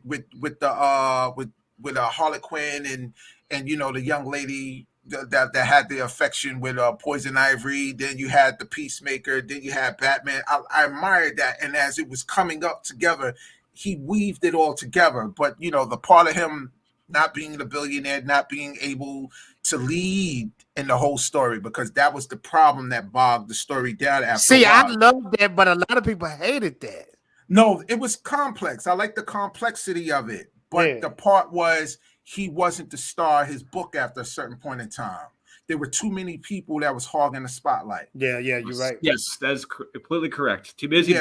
Harley Quinn and the young lady that had the affection with Poison Ivy. Then you had the Peacemaker. Then you had Batman. I admired that, and as it was coming up together, he weaved it all together. But the part of him not being the billionaire, not being able to lead in the whole story, because that was the problem that bogged the story down after. See, I love that, but a lot of people hated that. No, it was complex. I like the complexity of it, but the part was he wasn't the star of his book after a certain point in time. There were too many people that was hogging the spotlight. Yeah, you're right. Yes, that's completely correct. Too busy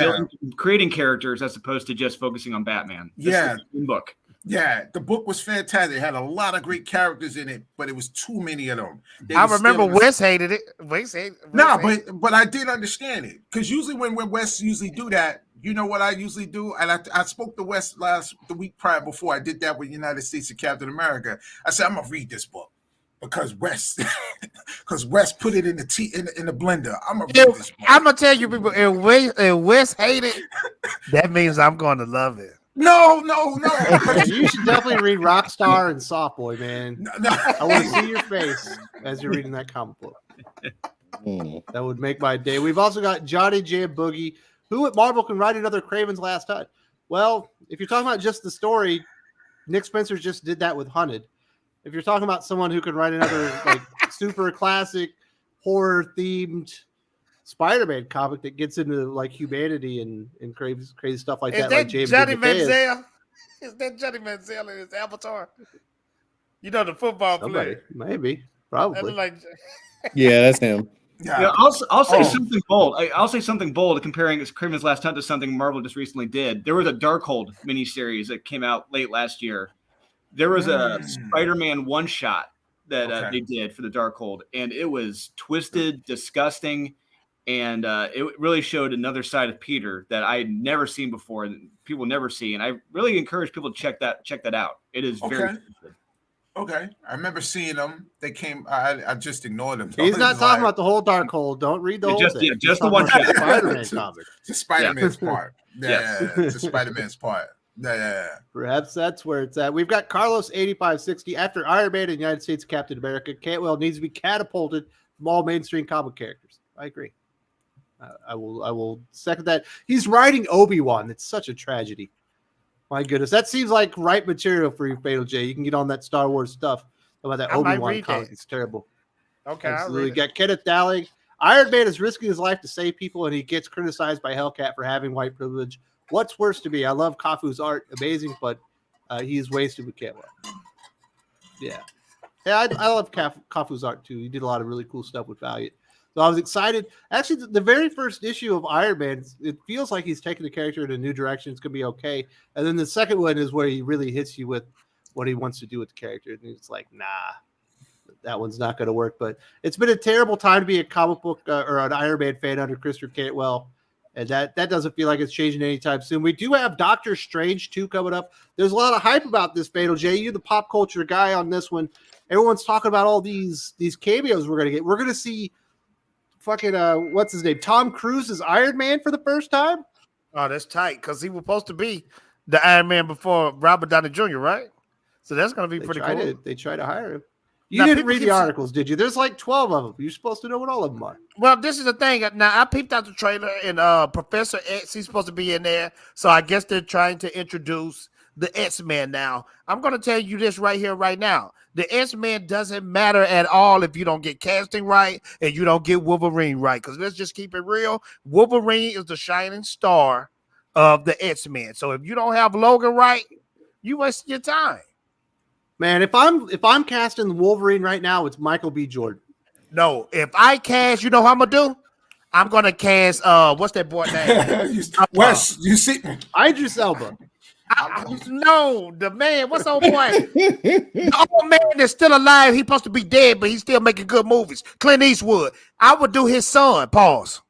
creating characters as opposed to just focusing on Batman. Book. Yeah, the book was fantastic. It had a lot of great characters in it, but it was too many of them. I remember Wes hated it. Wes But I did understand it, because usually when Wes usually do that, you know what I usually do, and I spoke to Wes the week prior before I did that with United States of Captain America. I said I'm gonna read this book because Wes put it in the blender. I'm gonna read this book. I'm gonna tell you people, if Wes hated it, that means I'm gonna love it. No. You should definitely read Rockstar and Soft Boy, man. No. I want to see your face as you're reading that comic book. That would make my day. We've also got Johnny J. Boogie. Who at Marvel can write another Kraven's Last Hunt? Well, if you're talking about just the story, Nick Spencer just did that with Hunted. If you're talking about someone who can write another like super classic horror themed Spider-Man comic that gets into like humanity and crazy stuff like that, like James Johnny Manziel? Is that Johnny Manziel in his avatar? You know, the football player. Maybe, probably. Yeah, that's him. Yeah, I'll say something bold. I'll say something bold comparing Kraven's Last Hunt to something Marvel just recently did. There was a Darkhold miniseries that came out late last year. There was a Spider-Man one-shot that they did for the Darkhold, and it was twisted, disgusting, and it really showed another side of Peter that I had never seen before, and people never see. And I really encourage people to check that out. It is very good. Okay, I remember seeing them. They came. I just ignored them. He's not talking about the whole Darkhold. Don't read the whole thing. Yeah, just the one shot. Spider-Man comic. Just Spider-Man's part. Yeah, just Spider-Man's part. Yeah. Perhaps that's where it's at. We've got Carlos 8560. After Iron Man and United States Captain America, Cantwell needs to be catapulted from all mainstream comic characters. I agree. I will second that. He's writing Obi-Wan. It's such a tragedy. My goodness, that seems like right material for you, Fatal J. You can get on that Star Wars stuff about that Obi-Wan comic. It's terrible. Okay, absolutely. Got Kenneth Dowling. Iron Man is risking his life to save people, and he gets criticized by Hellcat for having white privilege. What's worse to me? I love Kafu's art, amazing, but he's wasted with Cantwell. Yeah, I love Kafu's art too. He did a lot of really cool stuff with Valiant. So I was excited. Actually, the very first issue of Iron Man, it feels like he's taking the character in a new direction. It's going to be okay. And then the second one is where he really hits you with what he wants to do with the character. And it's like, nah, that one's not going to work. But it's been a terrible time to be a comic book or an Iron Man fan under Christopher Cantwell. And that doesn't feel like it's changing anytime soon. We do have Doctor Strange 2 coming up. There's a lot of hype about this, Fatal J. You're the pop culture guy on this one. Everyone's talking about all these cameos we're going to get. We're going to see fucking what's his name? Tom Cruise is Iron Man for the first time. Oh, that's tight because he was supposed to be the Iron Man before Robert Downey Jr., right? So that's going to be pretty cool. They try to hire him. You didn't read the articles, did you? There's like 12 of them. You're supposed to know what all of them are. Well, this is the thing. Now, I peeped out the trailer, and Professor X, he's supposed to be in there. So I guess they're trying to introduce the X-Men now. I'm going to tell you this right here, right now. The X-Men doesn't matter at all if you don't get casting right and you don't get Wolverine right. Because let's just keep it real. Wolverine is the shining star of the X-Men. So if you don't have Logan right, you waste your time. Man, if I'm casting Wolverine right now, it's Michael B. Jordan. No, if I cast, you know what I'm gonna do? I'm gonna cast what's that boy name? Wes, you see Idris Elba. No, the man, what's old boy? The old man that's still alive, he's supposed to be dead, but he's still making good movies. Clint Eastwood. I would do his son. Pause.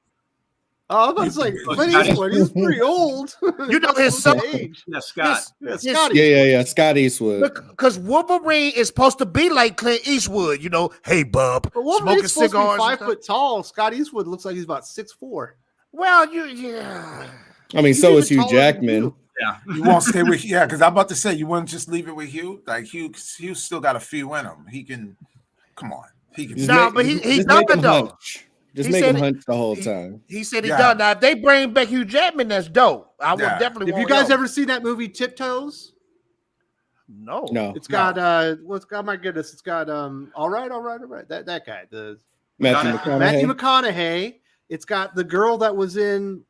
Oh, I was like, Clint Eastwood, he's pretty old. You know his son. Yeah, Scott. Scott. Yeah. Scott Eastwood. Because Wolverine is supposed to be like Clint Eastwood, you know. Hey, bub. But Wolverine's supposed to be 5 foot tall. Scott Eastwood looks like he's about 6'4". Well, yeah. I mean, so is Hugh Jackman. Yeah, you won't stay with because I'm about to say you wouldn't just leave it with Hugh. Like Hugh still got a few in him. He can, come on, he can. But he done it though. Just make him hunch the whole time. He said he done. Now, if they bring back Hugh Jackman, that's dope. I would definitely. Have you guys ever seen that movie Tiptoes? No. It's got my goodness. It's got all right. That guy, the Matthew McConaughey. It's got the girl that was in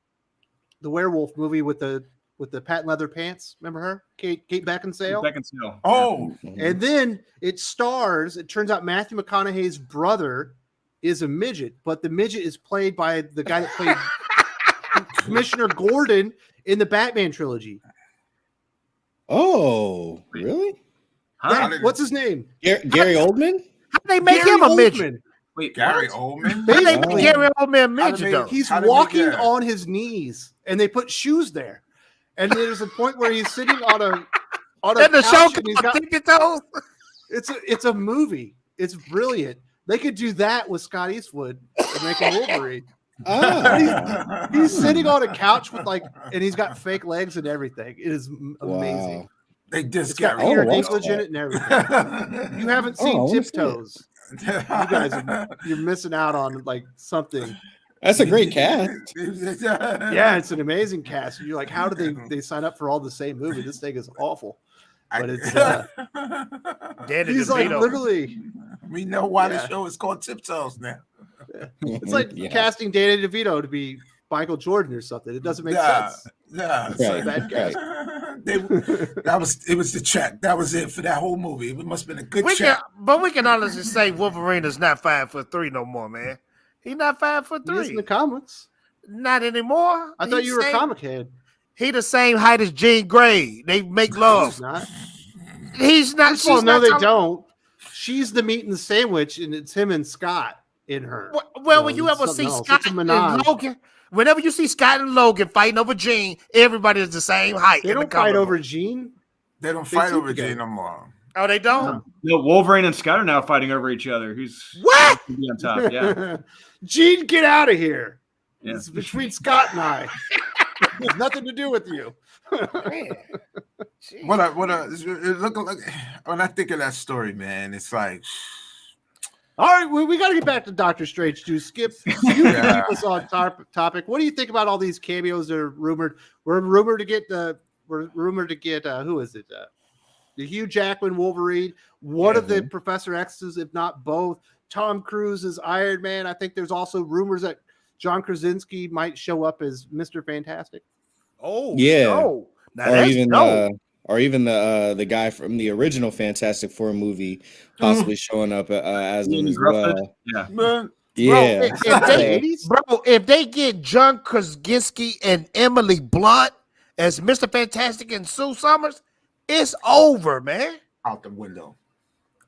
the werewolf movie with the patent leather pants. Remember her? Kate Beckinsale. Oh. And then it turns out Matthew McConaughey's brother is a midget, but the midget is played by the guy that played Commissioner Gordon in the Batman trilogy. Oh, really? Huh? What's his name? Gary Oldman? How they make Gary him a midget? Oldman. Wait, Gary what? Oldman. How they Wow. make Gary Oldman a How midget they though? make- He's How did we walking get- on his knees, and they put shoes there. And there's a point where he's sitting on a And the show couch, and he's got, called Tippy Toes. it's a movie. It's brilliant. They could do that with Scott Eastwood and make a Wolverine. Ah, He's sitting on a couch with and he's got fake legs and everything. It is amazing. wow. They It's just got got Peter watch Dinklage in that. it and everything. You haven't Oh, I seen wanna see it. Tiptoes. You guys, you're missing out on something. That's a great cast. Yeah, it's an amazing cast. You're like, how do they sign up for all the same movie? This thing is awful. But it's Danny he's like DeVito. literally. We know why Yeah. the show is called Tiptoes now. It's like Yeah. casting Danny DeVito to be Michael Jordan or something. It doesn't make sense. Yeah, It's a Right, bad cast. it was the check. That was it for that whole movie. It must have been a good check. But we can honestly say Wolverine is not 5'3" no more, man. He's not He is in 5'3". the comics. Not anymore. I thought He's you were a same- comic head. He the same height as Jean Grey. They make He's love. not. He's not. First of all, She's no, not they talking- don't. She's the meat and the sandwich, and it's him and Scott in her. Well, No, when you it's ever something see else. Scott It's a and menage. Logan, whenever you see Scott and Logan fighting over Jean, everybody is the same height. They in the don't fight comic over book. Jean. They don't They fight sleep over together. Jane no more. Oh, they don't. No, Wolverine and Scott are now fighting over each other. Who's What? who's gonna be on top? Yeah, Jean, get out of here. Yeah. It's between Scott and I. It's nothing to do with you. Man. Look like when I think of that story, man, it's like All right, we got to get back to Doctor Strange too. Skip, you Yeah. keep us on topic. What do you think about all these cameos that are rumored? We're rumored to get who is it? The Hugh Jackman Wolverine, one of the Professor X's, if not both. Tom Cruise's Iron Man. I think there's also rumors that John Krasinski might show up as Mr. Fantastic. Oh, Yeah. no. Now or that's even dope. the guy from the original Fantastic Four movie possibly showing up as him as Grufford. well. Yeah. man, Yeah, If they get John Krasinski and Emily Blunt as Mr. Fantastic and Sue Summers, it's over, man. out the window.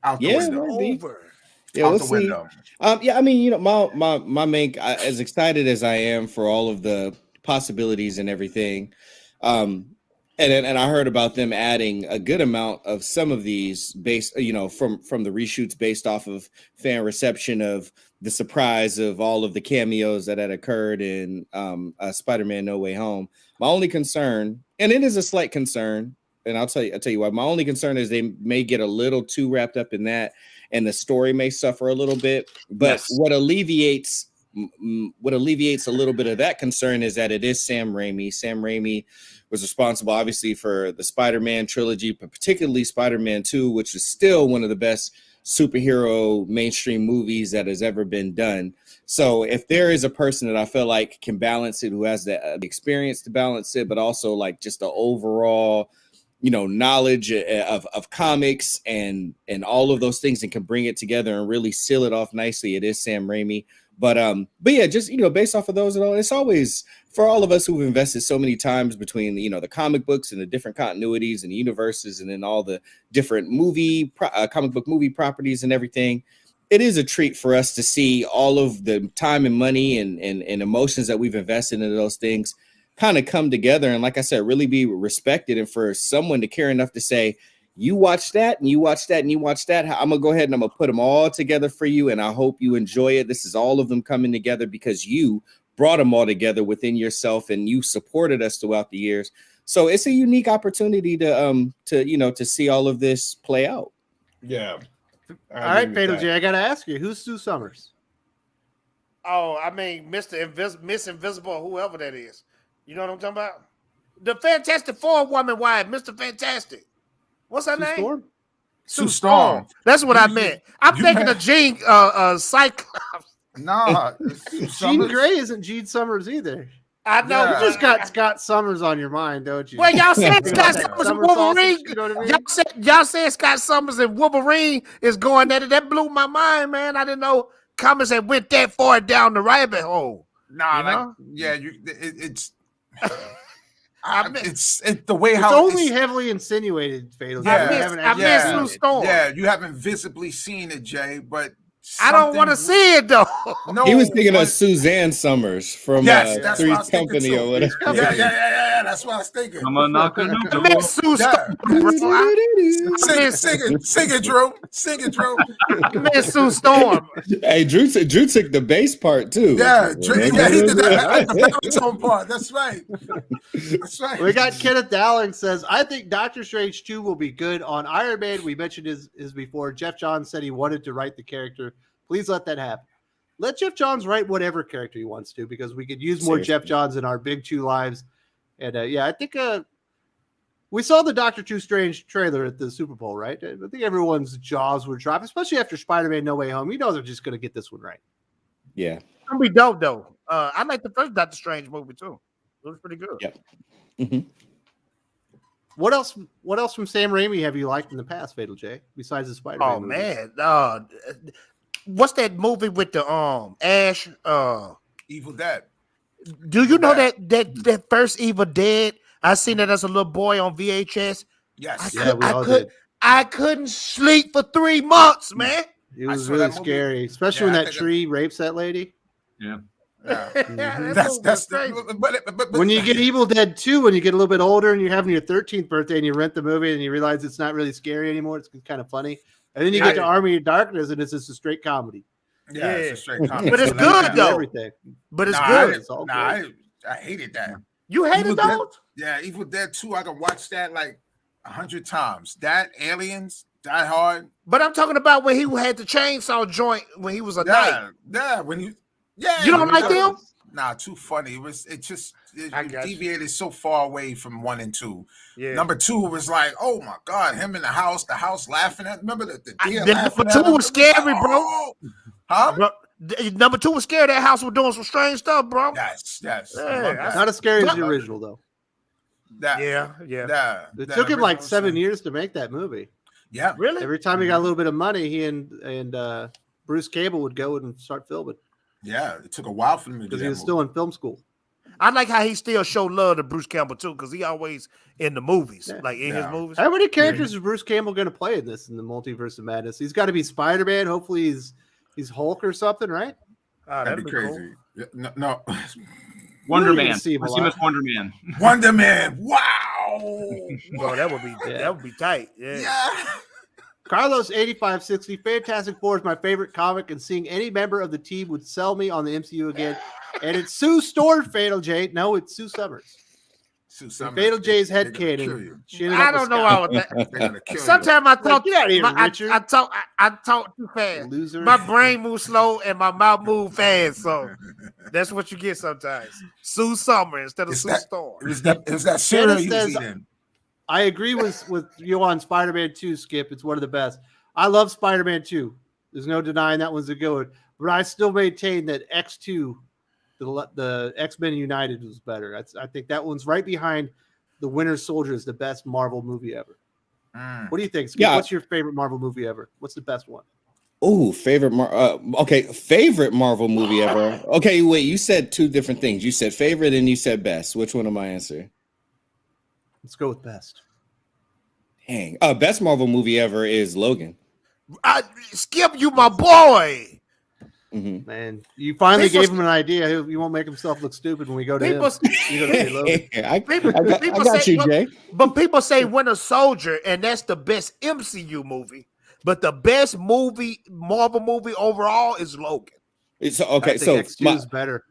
Out the Yeah, window. man. Maybe. Over. yeah, Out we'll the see. window. Yeah, I mean, you know, my main, as excited as I am for all of the possibilities and everything, and I heard about them adding a good amount of some of these based, you know, from the reshoots based off of fan reception of the surprise of all of the cameos that had occurred in Spider-Man: No Way Home. My only concern, and it is a slight concern, and I'll tell you why. My only concern is they may get a little too wrapped up in that, and the story may suffer a little bit. But Yes. what alleviates a little bit of that concern is that it is Sam Raimi. Sam Raimi was responsible, obviously, for the Spider-Man trilogy, but particularly Spider-Man 2, which is still one of the best superhero mainstream movies that has ever been done. So if there is a person that I feel like can balance it, who has the experience to balance it, but also like just the overall, you know, knowledge of comics and all of those things, and can bring it together and really seal it off nicely, it is Sam Raimi. But yeah, just, you know, based off of those and all, it's always, for all of us who've invested so many times between, you know, the comic books and the different continuities and universes, and then all the different comic book movie properties and everything, it is a treat for us to see all of the time and money and emotions that we've invested into those things kind of come together, and like I said, really be respected. And for someone to care enough to say, you watch that and you watch that and you watch that, I'm gonna go ahead and I'm gonna put them all together for you, and I hope you enjoy it. This is all of them coming together because you brought them all together within yourself, and you supported us throughout the years. So it's a unique opportunity to see all of this play out. Yeah. All right, Fatal J, I got to ask you, who's Sue Summers? Oh, I mean, Miss Invisible, whoever that is. You know what I'm talking about? The Fantastic Four woman wife, Mr. Fantastic. What's her Sue name? Storm? Sue Storm. That's what I meant. I'm you thinking had- of Jean Cyclops. Nah. Jean Grey isn't Jean Summers either. I know. Yeah. You just got Scott Summers on your mind, don't you? Well, y'all said You Scott got that Summers and summer sausage, Wolverine. you know what I mean? Y'all said Scott Summers and Wolverine is going at it. That blew my mind, man. I didn't know comics had went that far down the rabbit hole. Nah, You like, know? yeah, it's It's the way It's how only heavily insinuated, Fatal. Yeah, We haven't I actually miss seen Sue it. Storm. Yeah, you haven't visibly seen it, Jay, but I don't want to see it though. No, He was thinking but- of Suzanne Summers from Yes, that's what I Three's was thinking Company too. or whatever. Yeah. That's what I was thinking. I'm gonna knock on I the miss door. Sue Storm, bro. Sing it, Drew. Sing it, Drew. I miss Sue Storm. Hey, Drew took the bass part too. Yeah, Drew, yeah, he did that. The baritone part. That's right. That's right. We got Kenneth Dowling says, I think Doctor Strange 2 will be good on Iron Man. We mentioned his before. Jeff Johns said he wanted to write the character. Please let that happen. Let Jeff Johns write whatever character he wants to, because we could use more Seriously. Jeff Johns in our big two lives. And I think we saw the Doctor Two Strange trailer at the Super Bowl, right? I think everyone's jaws were dropped, especially after Spider-Man No Way Home. You know they're just going to get this one right. Yeah. It's gonna be dope though. I like the first Doctor Strange movie too. It was pretty good. Yep. Mm-hmm. What else from Sam Raimi have you liked in the past, Fatal J, besides the Spider-Man Oh movie? man, what's that movie with the Ash? Evil Dead. Do you know that first Evil Dead? I seen it as a little boy on VHS. Yes. Yeah, we all did. I couldn't sleep for 3 months, man. It was saw really that movie. scary, especially Yeah, when I that think tree rapes that lady. Yeah. Yeah. That's crazy. But When you get Evil Dead 2, when you get a little bit older and you're having your 13th birthday and you rent the movie and you realize it's not really scary anymore, it's kind of funny. And then you get to Army of Darkness and it's just a straight comedy. yeah, it's a straight comedy. But it's So good, that- though. Everything. But it's Nah, good. It's all Nah, good. I hated that. You hated Evil Dead- those? Yeah, Evil Dead 2, I can watch that like 100 times. That, Aliens, Die Hard. But I'm talking about when he had the chainsaw joint when he was a knight. Yeah, when you yeah. You don't when like them? Nah, too funny. It I got you. deviated so far away from 1 and 2. Yeah. Number 2 was like, oh my god, him in the house laughing at. Remember the deer The laughing number at two him? was It like, scary, bro. oh. Huh? Bro, number 2 was scared. That house was doing some strange stuff, bro. Yes. Yeah, Love that. Not as scary as the Love original, though. That. Yeah. It that took him like original 7 scene. years to make that movie. Yeah. Really? Every time he got a little bit of money, he and Bruce Cable would go and start filming Yeah. It took a while for him to do because that he was movie. still in film school. I like how he still showed love to Bruce Campbell too, because he always in the movies, Yeah. like in his movies. How many characters is Bruce Campbell going to play in this, in the Multiverse of Madness? He's got to be Spider-Man. Hopefully he's Hulk or something, right? Oh, That'd be crazy. cool. Yeah, no. Wonder You're gonna Man. see him a Let's see him lot. as Wonder Man. Wonder Man. Wow. Bro, that would be tight. Yeah. Yeah. Carlos 8560, Fantastic Four is my favorite comic, and seeing any member of the team would sell me on the MCU again. And it's Sue Storm, Fatal J. No, it's Sue Summers. Sue Summers, Fatal J's they're head gonna kill canon. you. She ended I up with don't know Scott. all of that. They're gonna kill you. Sometimes I talk. get out of here, I Richard. talk too fast. Loser. My brain moves slow and my mouth moves fast, so that's what you get sometimes. Sue Summer instead of It's Sue that- Storm. It was that cereal Dennis you was says- eating. I agree with you on Spider-Man 2, Skip. It's one of the best. I love Spider-Man 2. There's no denying that one's a good one. But I still maintain that X2, the X-Men United, was better. I think that one's right behind The Winter Soldier is the best Marvel movie ever. What do you think, Skip? Yeah. What's your favorite Marvel movie ever? What's the best one? Oh, favorite Marvel movie ever. Okay, wait, you said two different things. You said favorite and you said best. Which one am I answering? Let's go with best. Dang. Best Marvel movie ever is Logan. Skip, you my boy. Mm-hmm. Man, you finally People- gave him an idea. He won't make himself look stupid when we go to People, him. You're gonna say Logan. I people got say, you, Jay. but people say Winter Soldier, and that's the best MCU movie. But the best Marvel movie overall is Logan. It's I okay. think So X2 is better.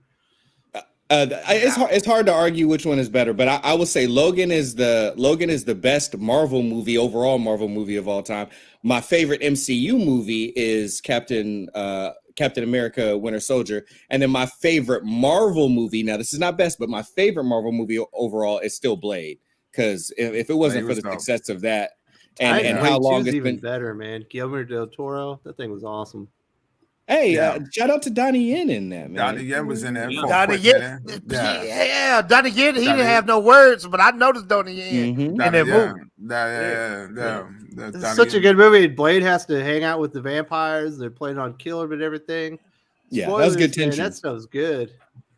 it's hard to argue which one is better, but I will say Logan is the best Marvel movie, overall Marvel movie of all time. My favorite MCU movie is Captain America: Winter Soldier, and then my favorite Marvel movie. Now this is not best, but my favorite Marvel movie overall is still Blade, because if it wasn't for the success of that and how long it's even been better, man. Guillermo del Toro, that thing was awesome. Hey, Yeah. shout out to Donnie Yen in that, man. Donnie Yen was in there. Yeah. for a Donnie quick Yen, minute. yeah, Donnie Yen, he Donnie didn't have no words, but I noticed Donnie Yen Mhm. in Donnie that Yen. movie. It's Donnie such a Yen. good movie. Blade has to hang out with the vampires. They're playing on Killer and everything. Yeah, that was good Spoilers, man, tension. that stuff's good.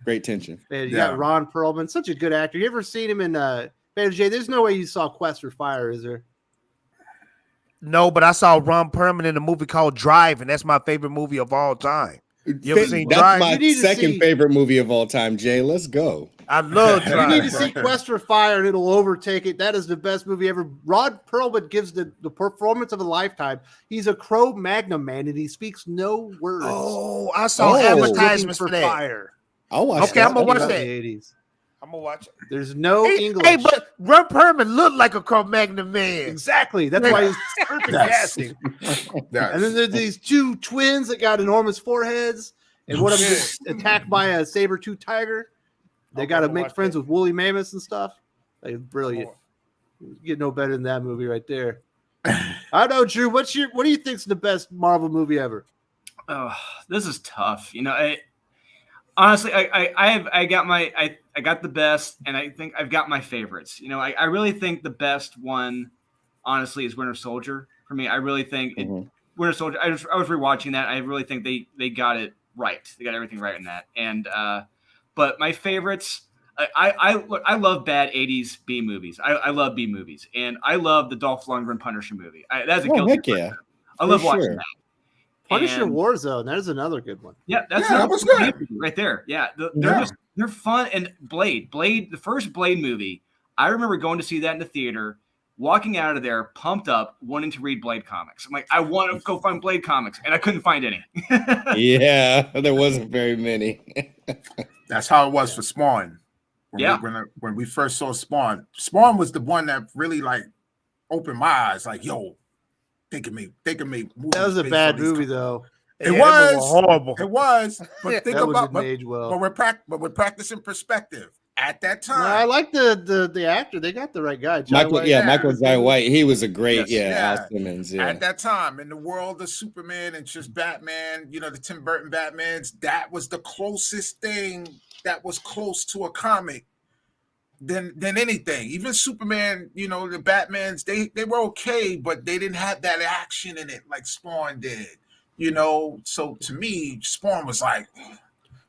Great tension. And you got Ron Perlman, such a good actor. You ever seen him in Jay? There's no way you saw Quest for Fire, is there? No, but I saw Ron Perlman in a movie called Drive, and that's my favorite movie of all time. You ever seen That's Drive? my second favorite movie of all time, Jay. Let's go. I love Drive. You need to see Quest for Fire, and it'll overtake it. That is the best movie ever. Ron Perlman gives the performance of a lifetime. He's a Cro-Magnon man, and he speaks no words. Oh, I saw advertisements for that. Fire. I'll watch okay, that. I'm gonna watch that. The 80s. I'm gonna watch it. There's no English. Hey, but Ron Perlman looked like a Cro-Magnon man. Exactly. That's why he's perfect casting. And then there's these two twins that got enormous foreheads, and one of them gets attacked by a saber-tooth tiger. They got to make friends with woolly mammoths and stuff. Like, brilliant. You get no better than that movie right there. I know, Drew. What do you think's the best Marvel movie ever? Oh, this is tough. You know, honestly, I got the best, and I think I've got my favorites. You know, I really think the best one, honestly, is Winter Soldier for me. I really think Winter Soldier. I was rewatching that. I really think they got it right. They got everything right in that. And but my favorites, I love bad 80s B movies. I love B movies, and I love the Dolph Lundgren Punisher movie. That's a guilty pleasure. I love watching that. Punisher Warzone, that is another good one. Yeah, that was good right there. Yeah, they're fun. And Blade, the first Blade movie, I remember going to see that in the theater, walking out of there pumped up, wanting to read Blade comics. I'm like, I want to go find Blade comics, and I couldn't find any. Yeah, there wasn't very many. That's how it was for Spawn. When we first saw Spawn, Spawn was the one that really like opened my eyes. Like, yo, they can make movies. That was a bad movie, though. It was horrible. It was, but think about, age well. but we're practicing perspective. At that time, no, I like the actor. They got the right guy. Michael Jai White. He was a great, Al Simmons. Yeah. At that time, in the world of Superman and just Batman, you know, the Tim Burton Batmans, that was the closest thing that was close to a comic than anything. Even Superman, you know, the Batmans, they were okay, but they didn't have that action in it like Spawn did. You know, so to me, Spawn was like,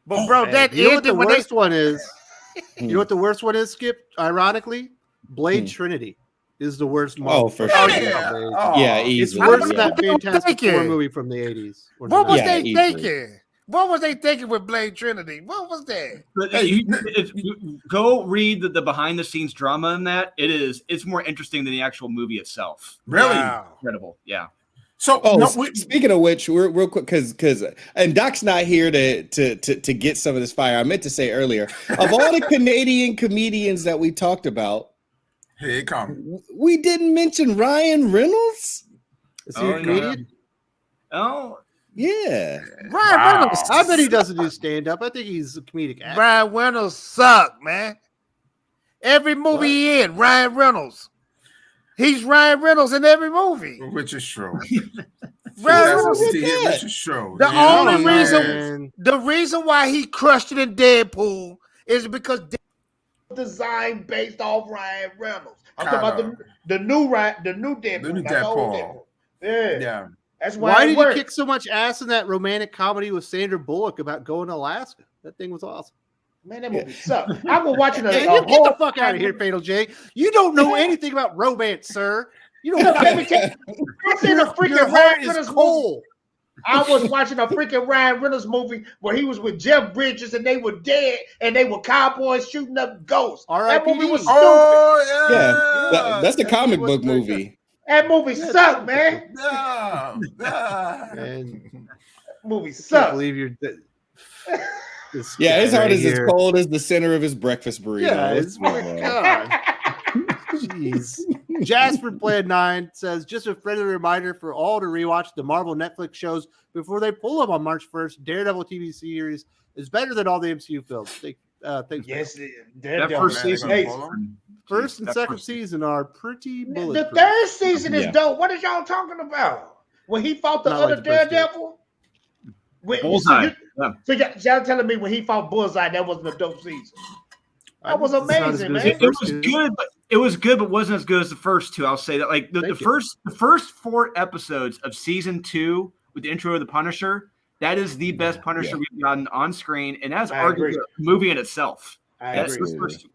but bro, that you know what the worst one is. You know what the worst one is, Skip? Ironically, Blade Trinity is the worst Marvel. Oh, for sure. Yeah, it's worse than that Fantastic Four movie from the 80s. What was they thinking? What was they thinking with Blade Trinity? What was that? Go read the behind the scenes drama in that. It's more interesting than the actual movie itself. Really? Wow. Incredible. Yeah. So, speaking of which, we're real quick because and Doc's not here to get some of this fire. I meant to say earlier, of all the Canadian comedians that we talked about, here it comes. We didn't mention Ryan Reynolds. Is he a comedian? Oh, yeah. Ryan Reynolds. I bet he doesn't do stand up. I think he's a comedic actor. Ryan Reynolds suck, man. Every movie he in, Ryan Reynolds. He's Ryan Reynolds in every movie. Which is true. Which is true. The reason why he crushed it in Deadpool is because design based off Ryan Reynolds. I'm talking about the new Deadpool. The new Deadpool. Yeah. That's why. Why did you kick so much ass in that romantic comedy with Sandra Bullock about going to Alaska? That thing was awesome. Man, that movie sucked. I was watching get the fuck out of here, Fatal J. You don't know anything about romance, sir. You don't. I seen a freaking Ryan Reynolds movie. I was watching a freaking Ryan Reynolds movie where he was with Jeff Bridges and they were dead and they were cowboys shooting up ghosts. That movie was stupid. Oh yeah, that's the comic book movie. That movie sucked, man. Movie sucked. I can't believe you're. Yeah, his heart is as cold as the center of his breakfast burrito. Yeah, it's my God. Jeez. Jasper Plan 9 says, just a friendly reminder for all to rewatch the Marvel Netflix shows before they pull them on March 1st. Daredevil TV series is better than all the MCU films. Thanks. Yes, that first season. First and second season are pretty bulletproof. The third season is dope. What are y'all talking about? When he fought the other Daredevil? Bullseye. So y'all telling me when he fought Bullseye, that wasn't a dope season? That was amazing, man. It was good, but wasn't as good as the first two. I'll say that. Like the first 4 episodes of season 2 with the intro of the Punisher, That is the best Punisher we've gotten on screen, and that's I arguably agree. a movie in itself. I That's agree. the first.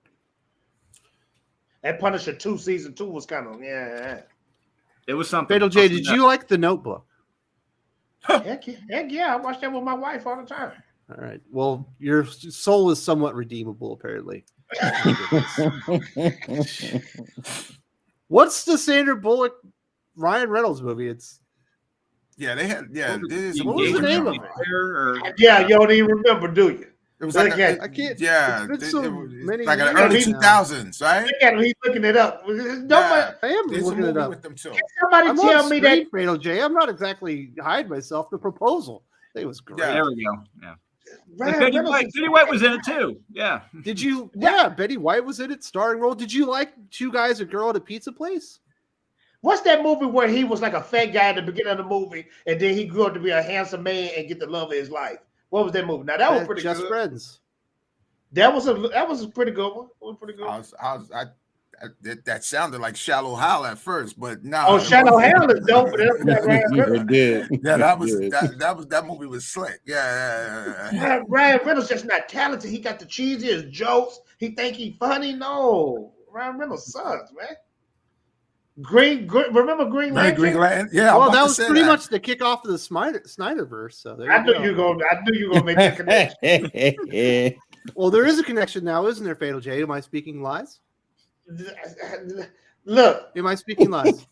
That Punisher 2 season 2 was kind of It was something. Fatal J, did you like The Notebook? Heck yeah, I watch that with my wife all the time. All right. Well, your soul is somewhat redeemable, apparently. What's the Sandra Bullock, Ryan Reynolds movie? It's Yeah, they had. Yeah, what was the name of it? Yeah, you don't even remember, do you? It was like I can't. Yeah, It's been so many like in the years early now. 2000s, right? Look at him, he's looking it up. Nobody, I am There's a looking it movie up. with them too. somebody I'm tell on me screen, that. Fatal J. I'm not exactly hiding myself. The Proposal. It was great. Yeah. There we go. Yeah. Ryan Betty Reynolds White. is- Betty White was in it too. Yeah. Did you? Yeah, Betty White was in it, starring role. Did you like Two Guys, a Girl at a Pizza Place? What's that movie where he was like a fat guy at the beginning of the movie, and then he grew up to be a handsome man and get the love of his life? What was that movie? Now that was pretty Just good. Friends. That was a pretty good one. It was pretty good. That sounded like Shallow Hal at first, but no. Oh, Shadow Hell is dope. But that's not Ryan Reynolds. It did. Yeah, It did. that movie was slick. Yeah. Ryan Reynolds just not talented. He got the cheesiest jokes. He think he funny. No, Ryan Reynolds sucks, man. Remember Green Lantern? Green Lantern. Yeah. Well, that was pretty much the kickoff of the Snyderverse. So there I knew go. you gonna make that connection. Well, there is a connection now, isn't there, Fatal J? Am I speaking lies? Look, Am I speaking lies?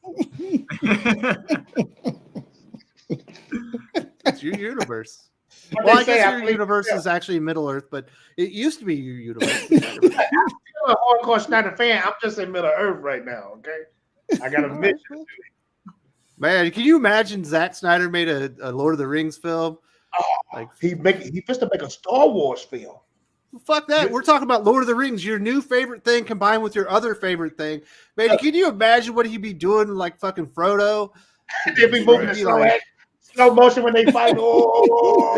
It's your universe. what Well, they I say, guess your believe- universe is actually Middle Earth, but it used to be your universe. I'm a hardcore Snyder fan. I'm just in Middle Earth right now. Okay, I got a mission. Man, can you imagine Zack Snyder made a Lord of the Rings film? Like, He supposed to make a Star Wars film. fuck that. We're talking about Lord of the Rings, your new favorite thing combined with your other favorite thing. Man, can you imagine what he'd be doing like fucking Frodo? They'd be moving in He'd be like- slow motion when they fight. Oh.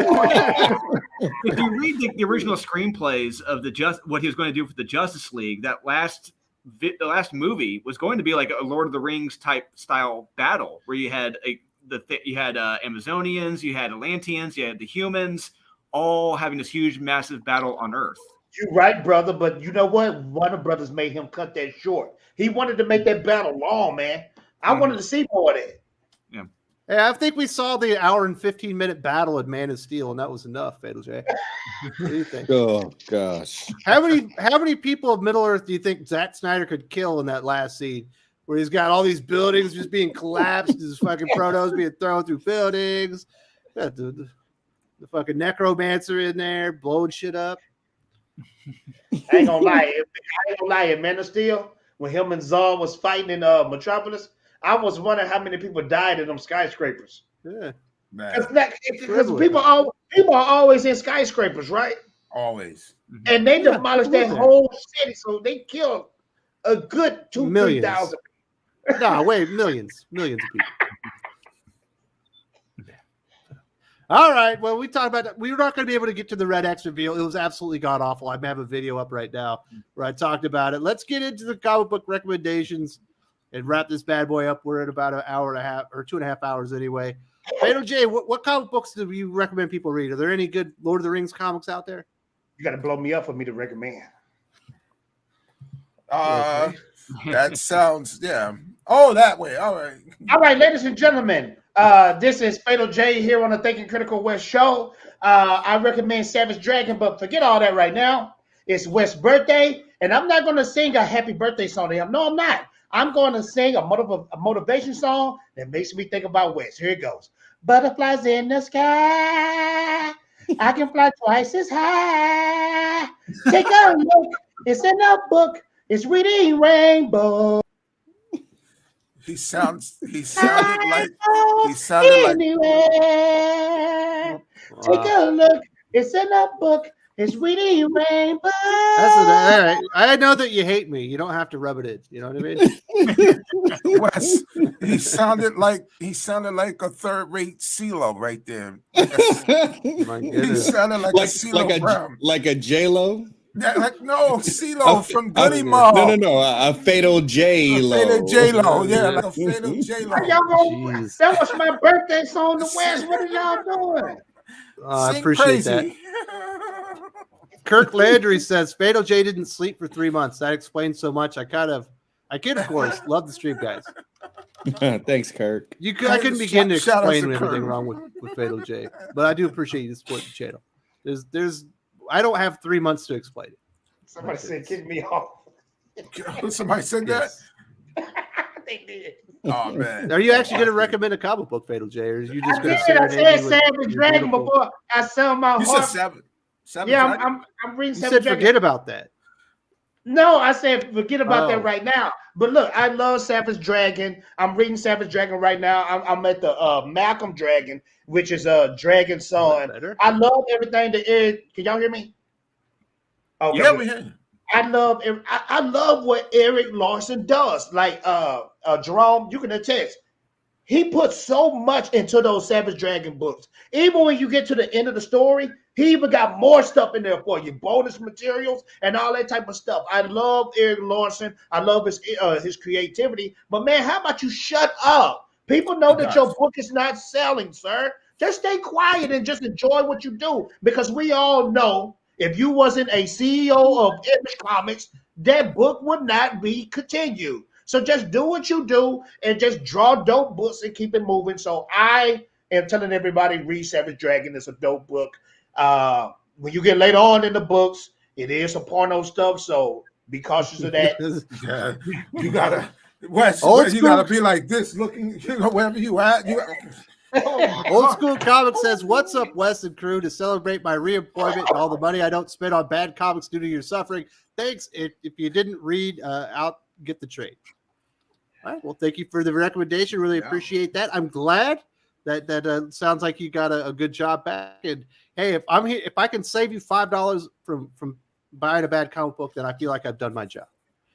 If you read the original screenplays of what he was going to do for the Justice League, that the last movie was going to be like a Lord of the Rings type style battle where you had Amazonians, you had Atlanteans, you had the humans, all having this huge, massive battle on Earth. You're right, brother, but you know what? Warner Brothers made him cut that short. He wanted to make that battle long, man. I wanted to see more of that. Yeah, I think we saw the hour and 15-minute battle at Man of Steel, and that was enough, Fatal J. What do you think? Oh gosh. How many people of Middle Earth do you think Zack Snyder could kill in that last scene where he's got all these buildings just being collapsed, his fucking Frodo's being thrown through buildings, got the fucking necromancer in there blowing shit up? I ain't gonna lie. In Man of Steel, when him and Zod was fighting in Metropolis, I was wondering how many people died in them skyscrapers. Yeah. Man, Because people are always in skyscrapers, right? always. And they Yeah, demolished that absolutely. whole city, so they killed a good 2,000-3,000. No, wait, millions of people. All right. Well, we talked about that. We were not going to be able to get to the Red X reveal. It was absolutely god awful. I have a video up right now where I talked about it. Let's get into the comic book recommendations and wrap this bad boy up. We're at about an hour and a half or 2.5 hours anyway. Fatal J, what comic books do you recommend people read? Are there any good Lord of the Rings comics out there? You got to blow me up for me to recommend. That sounds, yeah. Oh, that way. All right. All right, ladies and gentlemen, this is Fatal J here on the Thinking Critical West show. I recommend Savage Dragon, but forget all that right now. It's West's birthday, and I'm not going to sing a happy birthday song to him. No, I'm not. I'm going to sing a motivation song that makes me think about West. Here it goes. Butterflies in the sky. I can fly twice as high. Take a look. It's in a book. It's reading rainbow. He sounded like anywhere. Take a look. It's in a book. It's reading rainbow. All right. I know that you hate me. You don't have to rub it in. You know what I mean? Wes. He sounded like a third-rate CeeLo right there. My He goodness. sounded like a CeeLo Brown. like a J-Lo? Yeah, no, CeeLo from Goody Mall. No, a Fatal J-Lo. Fatal J-Lo, yeah, like a Fatal J-Lo. That was my birthday song to West. What are y'all doing? I Sing appreciate crazy. that. Kirk Landry says Fatal J didn't sleep for 3 months. That explains so much. I can, of course, love the stream, guys. Thanks, Kirk. I couldn't begin to Shout out explain to everything Kirk. wrong with Fatal J, but I do appreciate you support the channel. I don't have 3 months to explain it. Somebody said kick me off. Somebody said Yes. They did. that. Oh man. Are you actually going to recommend a comic book, Fatal J, or are you just I going to did. I serenade said me with Savage your Dragon beautiful- before I sell my You heart. said seven. Yeah, Dragon? I'm reading You Savage said Dragon. forget about that. No, I said forget about Oh. that right now. But look, I love Savage Dragon. I'm reading Savage Dragon right now. I'm at the Malcolm Dragon, which is a dragon Is that son. better? I love everything that Eric. Can y'all hear me? Okay. Yeah, we hear you. I love what Eric Larson does. Like Jerome, you can attest. He puts so much into those Savage Dragon books. Even when you get to the end of the story, he even got more stuff in there for you, bonus materials and all that type of stuff. I love Eric Larson. I love his creativity. But man, how about you shut up? People know that your book is not selling, sir. Just stay quiet and just enjoy what you do. Because we all know if you wasn't a CEO of Image Comics, that book would not be continued. So just do what you do and just draw dope books and keep it moving. So I am telling everybody, read Savage Dragon. It's a dope book. When you get later on in the books, it is some porno stuff. So be cautious of that. Yeah. You gotta Wes, Old you school- gotta be like this, looking wherever you at. Old School Comic says, "What's up, Wes and crew? To celebrate my reemployment and all the money I don't spend on bad comics due to your suffering. Thanks. If you didn't read out, get the trade." All right. Well, thank you for the recommendation. Really appreciate that. I'm glad that sounds like you got a good job back. And hey, if I'm here, if I can save you $5 from buying a bad comic book, then I feel like I've done my job.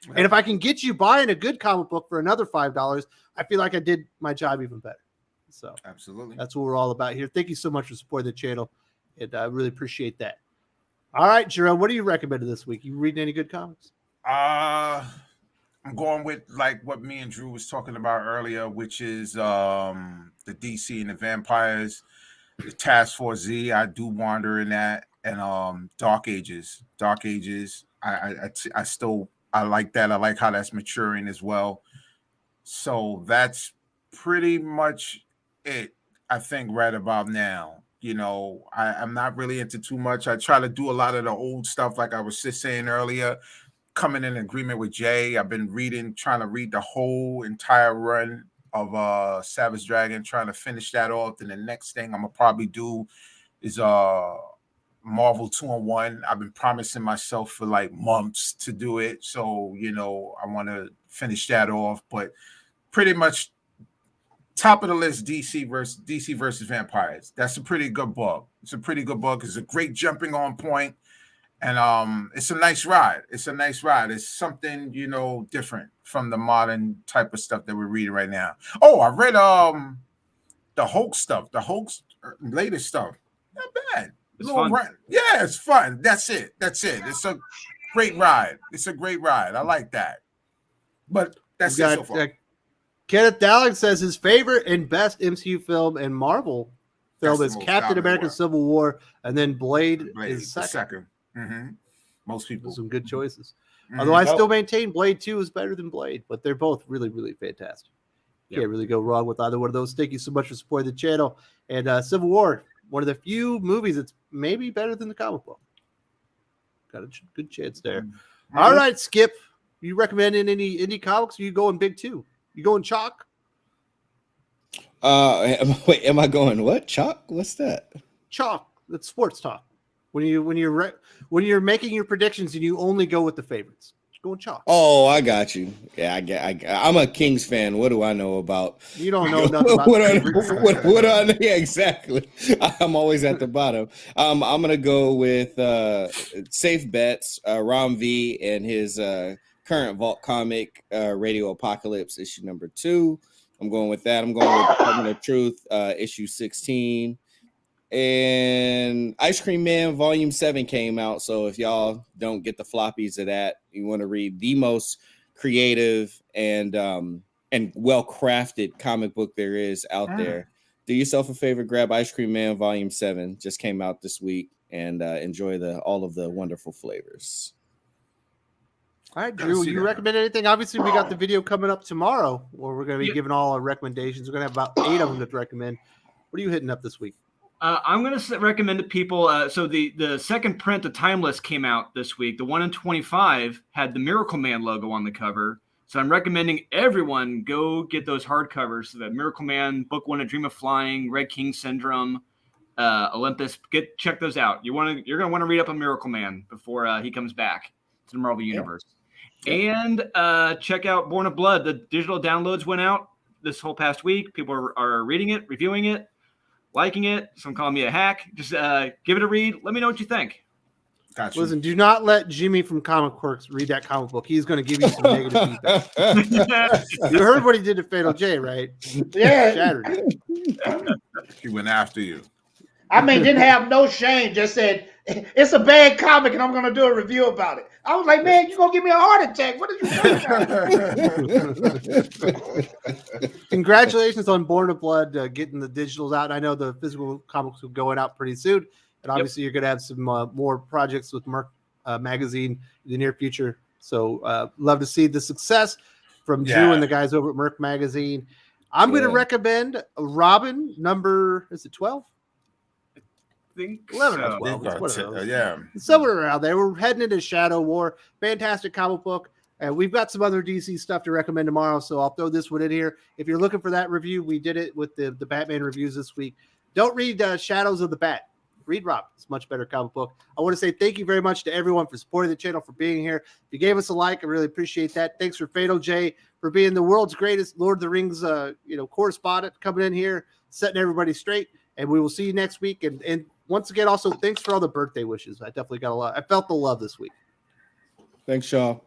Yeah. And if I can get you buying a good comic book for another $5, I feel like I did my job even better. So Absolutely. that's what we're all about here. Thank you so much for supporting the channel, and I really appreciate that. All right, Jerome, what do you recommend this week? You reading any good comics? I'm going with like what me and Drew was talking about earlier, which is the DC and the vampires, the Task Force Z. I do wander in that, and Dark Ages. I like that. I like how that's maturing as well. So that's pretty much it, I think, right about now. You know, I'm not really into too much. I try to do a lot of the old stuff, like I was just saying earlier, coming in agreement with Jay. I've been trying to read the whole entire run of Savage Dragon, trying to finish that off. Then the next thing I'm gonna probably do is Marvel 2-in-1. I've been promising myself for like months to do it. So, you know, I want to finish that off, but pretty much top of the list, DC versus vampires. That's a pretty good book. It's a pretty good book. It's a great jumping on point, and it's a nice ride. It's something, you know, different from the modern type of stuff that we're reading right now. Oh, I read the Hulk stuff, the Hulk's latest stuff. Not bad. It's fun. Yeah, it's fun. That's it. It's a great ride. I like that. But that's it so far. Kenneth Dowling says his favorite and best MCU film and Marvel film That's is the most Captain dominant America: one. Civil War, and then Blade Blade is the second. second. Most people. Some good choices. Mhm. Although I still maintain Blade 2 is better than Blade, but they're both really, really fantastic. Yep. Can't really go wrong with either one of those. Thank you so much for supporting the channel. And Civil War, one of the few movies that's maybe better than the comic book. Got a good chance there. Mhm. All right, Skip. You recommending any indie comics? Or you going big too? You going chalk? Wait, am I going what? Chalk? What's that? Chalk. That's sports talk. When you're making your predictions and you only go with the favorites, going chalk. Oh, I got you. Yeah, I'm a Kings fan. What do I know about? You don't know nothing about what favorites. do I know? Yeah, exactly. I'm always at the bottom. I'm gonna go with safe bets. Ron V and his current Vault comic, Radio Apocalypse issue number 2. I'm going with that. I'm going with Department of Truth issue 16. And Ice Cream Man Volume 7 came out. So if y'all don't get the floppies of that, you want to read the most creative and well-crafted comic book there is out there, do yourself a favor, grab Ice Cream Man Volume 7. Just came out this week, and enjoy all of the wonderful flavors. All right, Gotta Drew, see you that. recommend anything? Obviously, we got the video coming up tomorrow where we're going to be Yeah. giving all our recommendations. We're going to have about 8 of them to recommend. What are you hitting up this week? I'm going to recommend to people. So the second print of Timeless came out this week. The 1 in 25 had the Miracle Man logo on the cover. So I'm recommending everyone go get those hardcovers. So that Miracle Man, Book 1, A Dream of Flying, Red King Syndrome, Olympus. Check those out. You're going to want to read up on Miracle Man before he comes back to the Marvel Universe. And check out Born of Blood. The digital downloads went out this whole past week. People are reading it, reviewing it, liking it. Some call me a hack. Just give it a read. Let me know what you think. Gotcha. Listen, do not let Jimmy from Comic Quirks read that comic book. He's going to give you some negative feedback. You heard what he did to Fatal J, right? Yeah. Shattered it. He went after you. I mean, didn't have no shame. Just said it's a bad comic, and I'm going to do a review about it. I was like, man, you're going to give me a heart attack. What are you talking about? Congratulations on Born of Blood getting the digitals out. I know the physical comics will going out pretty soon, and obviously you're going to have some more projects with Merc Magazine in the near future. So love to see the success from Drew and the guys over at Merc Magazine. I'm going to recommend Robin number, is it 12? Think 11 so. or 12. It's whatever. Yeah. Somewhere around there. We're heading into Shadow War. Fantastic comic book. And we've got some other DC stuff to recommend tomorrow, so I'll throw this one in here. If you're looking for that review, we did it with the Batman reviews this week. Don't read Shadows of the Bat. Read Rob. It's a much better comic book. I want to say thank you very much to everyone for supporting the channel, for being here. If you gave us a like, I really appreciate that. Thanks for Fatal J for being the world's greatest Lord of the Rings correspondent, coming in here, setting everybody straight. And we will see you next week. And once again, also thanks for all the birthday wishes. I definitely got a lot. I felt the love this week. Thanks, y'all.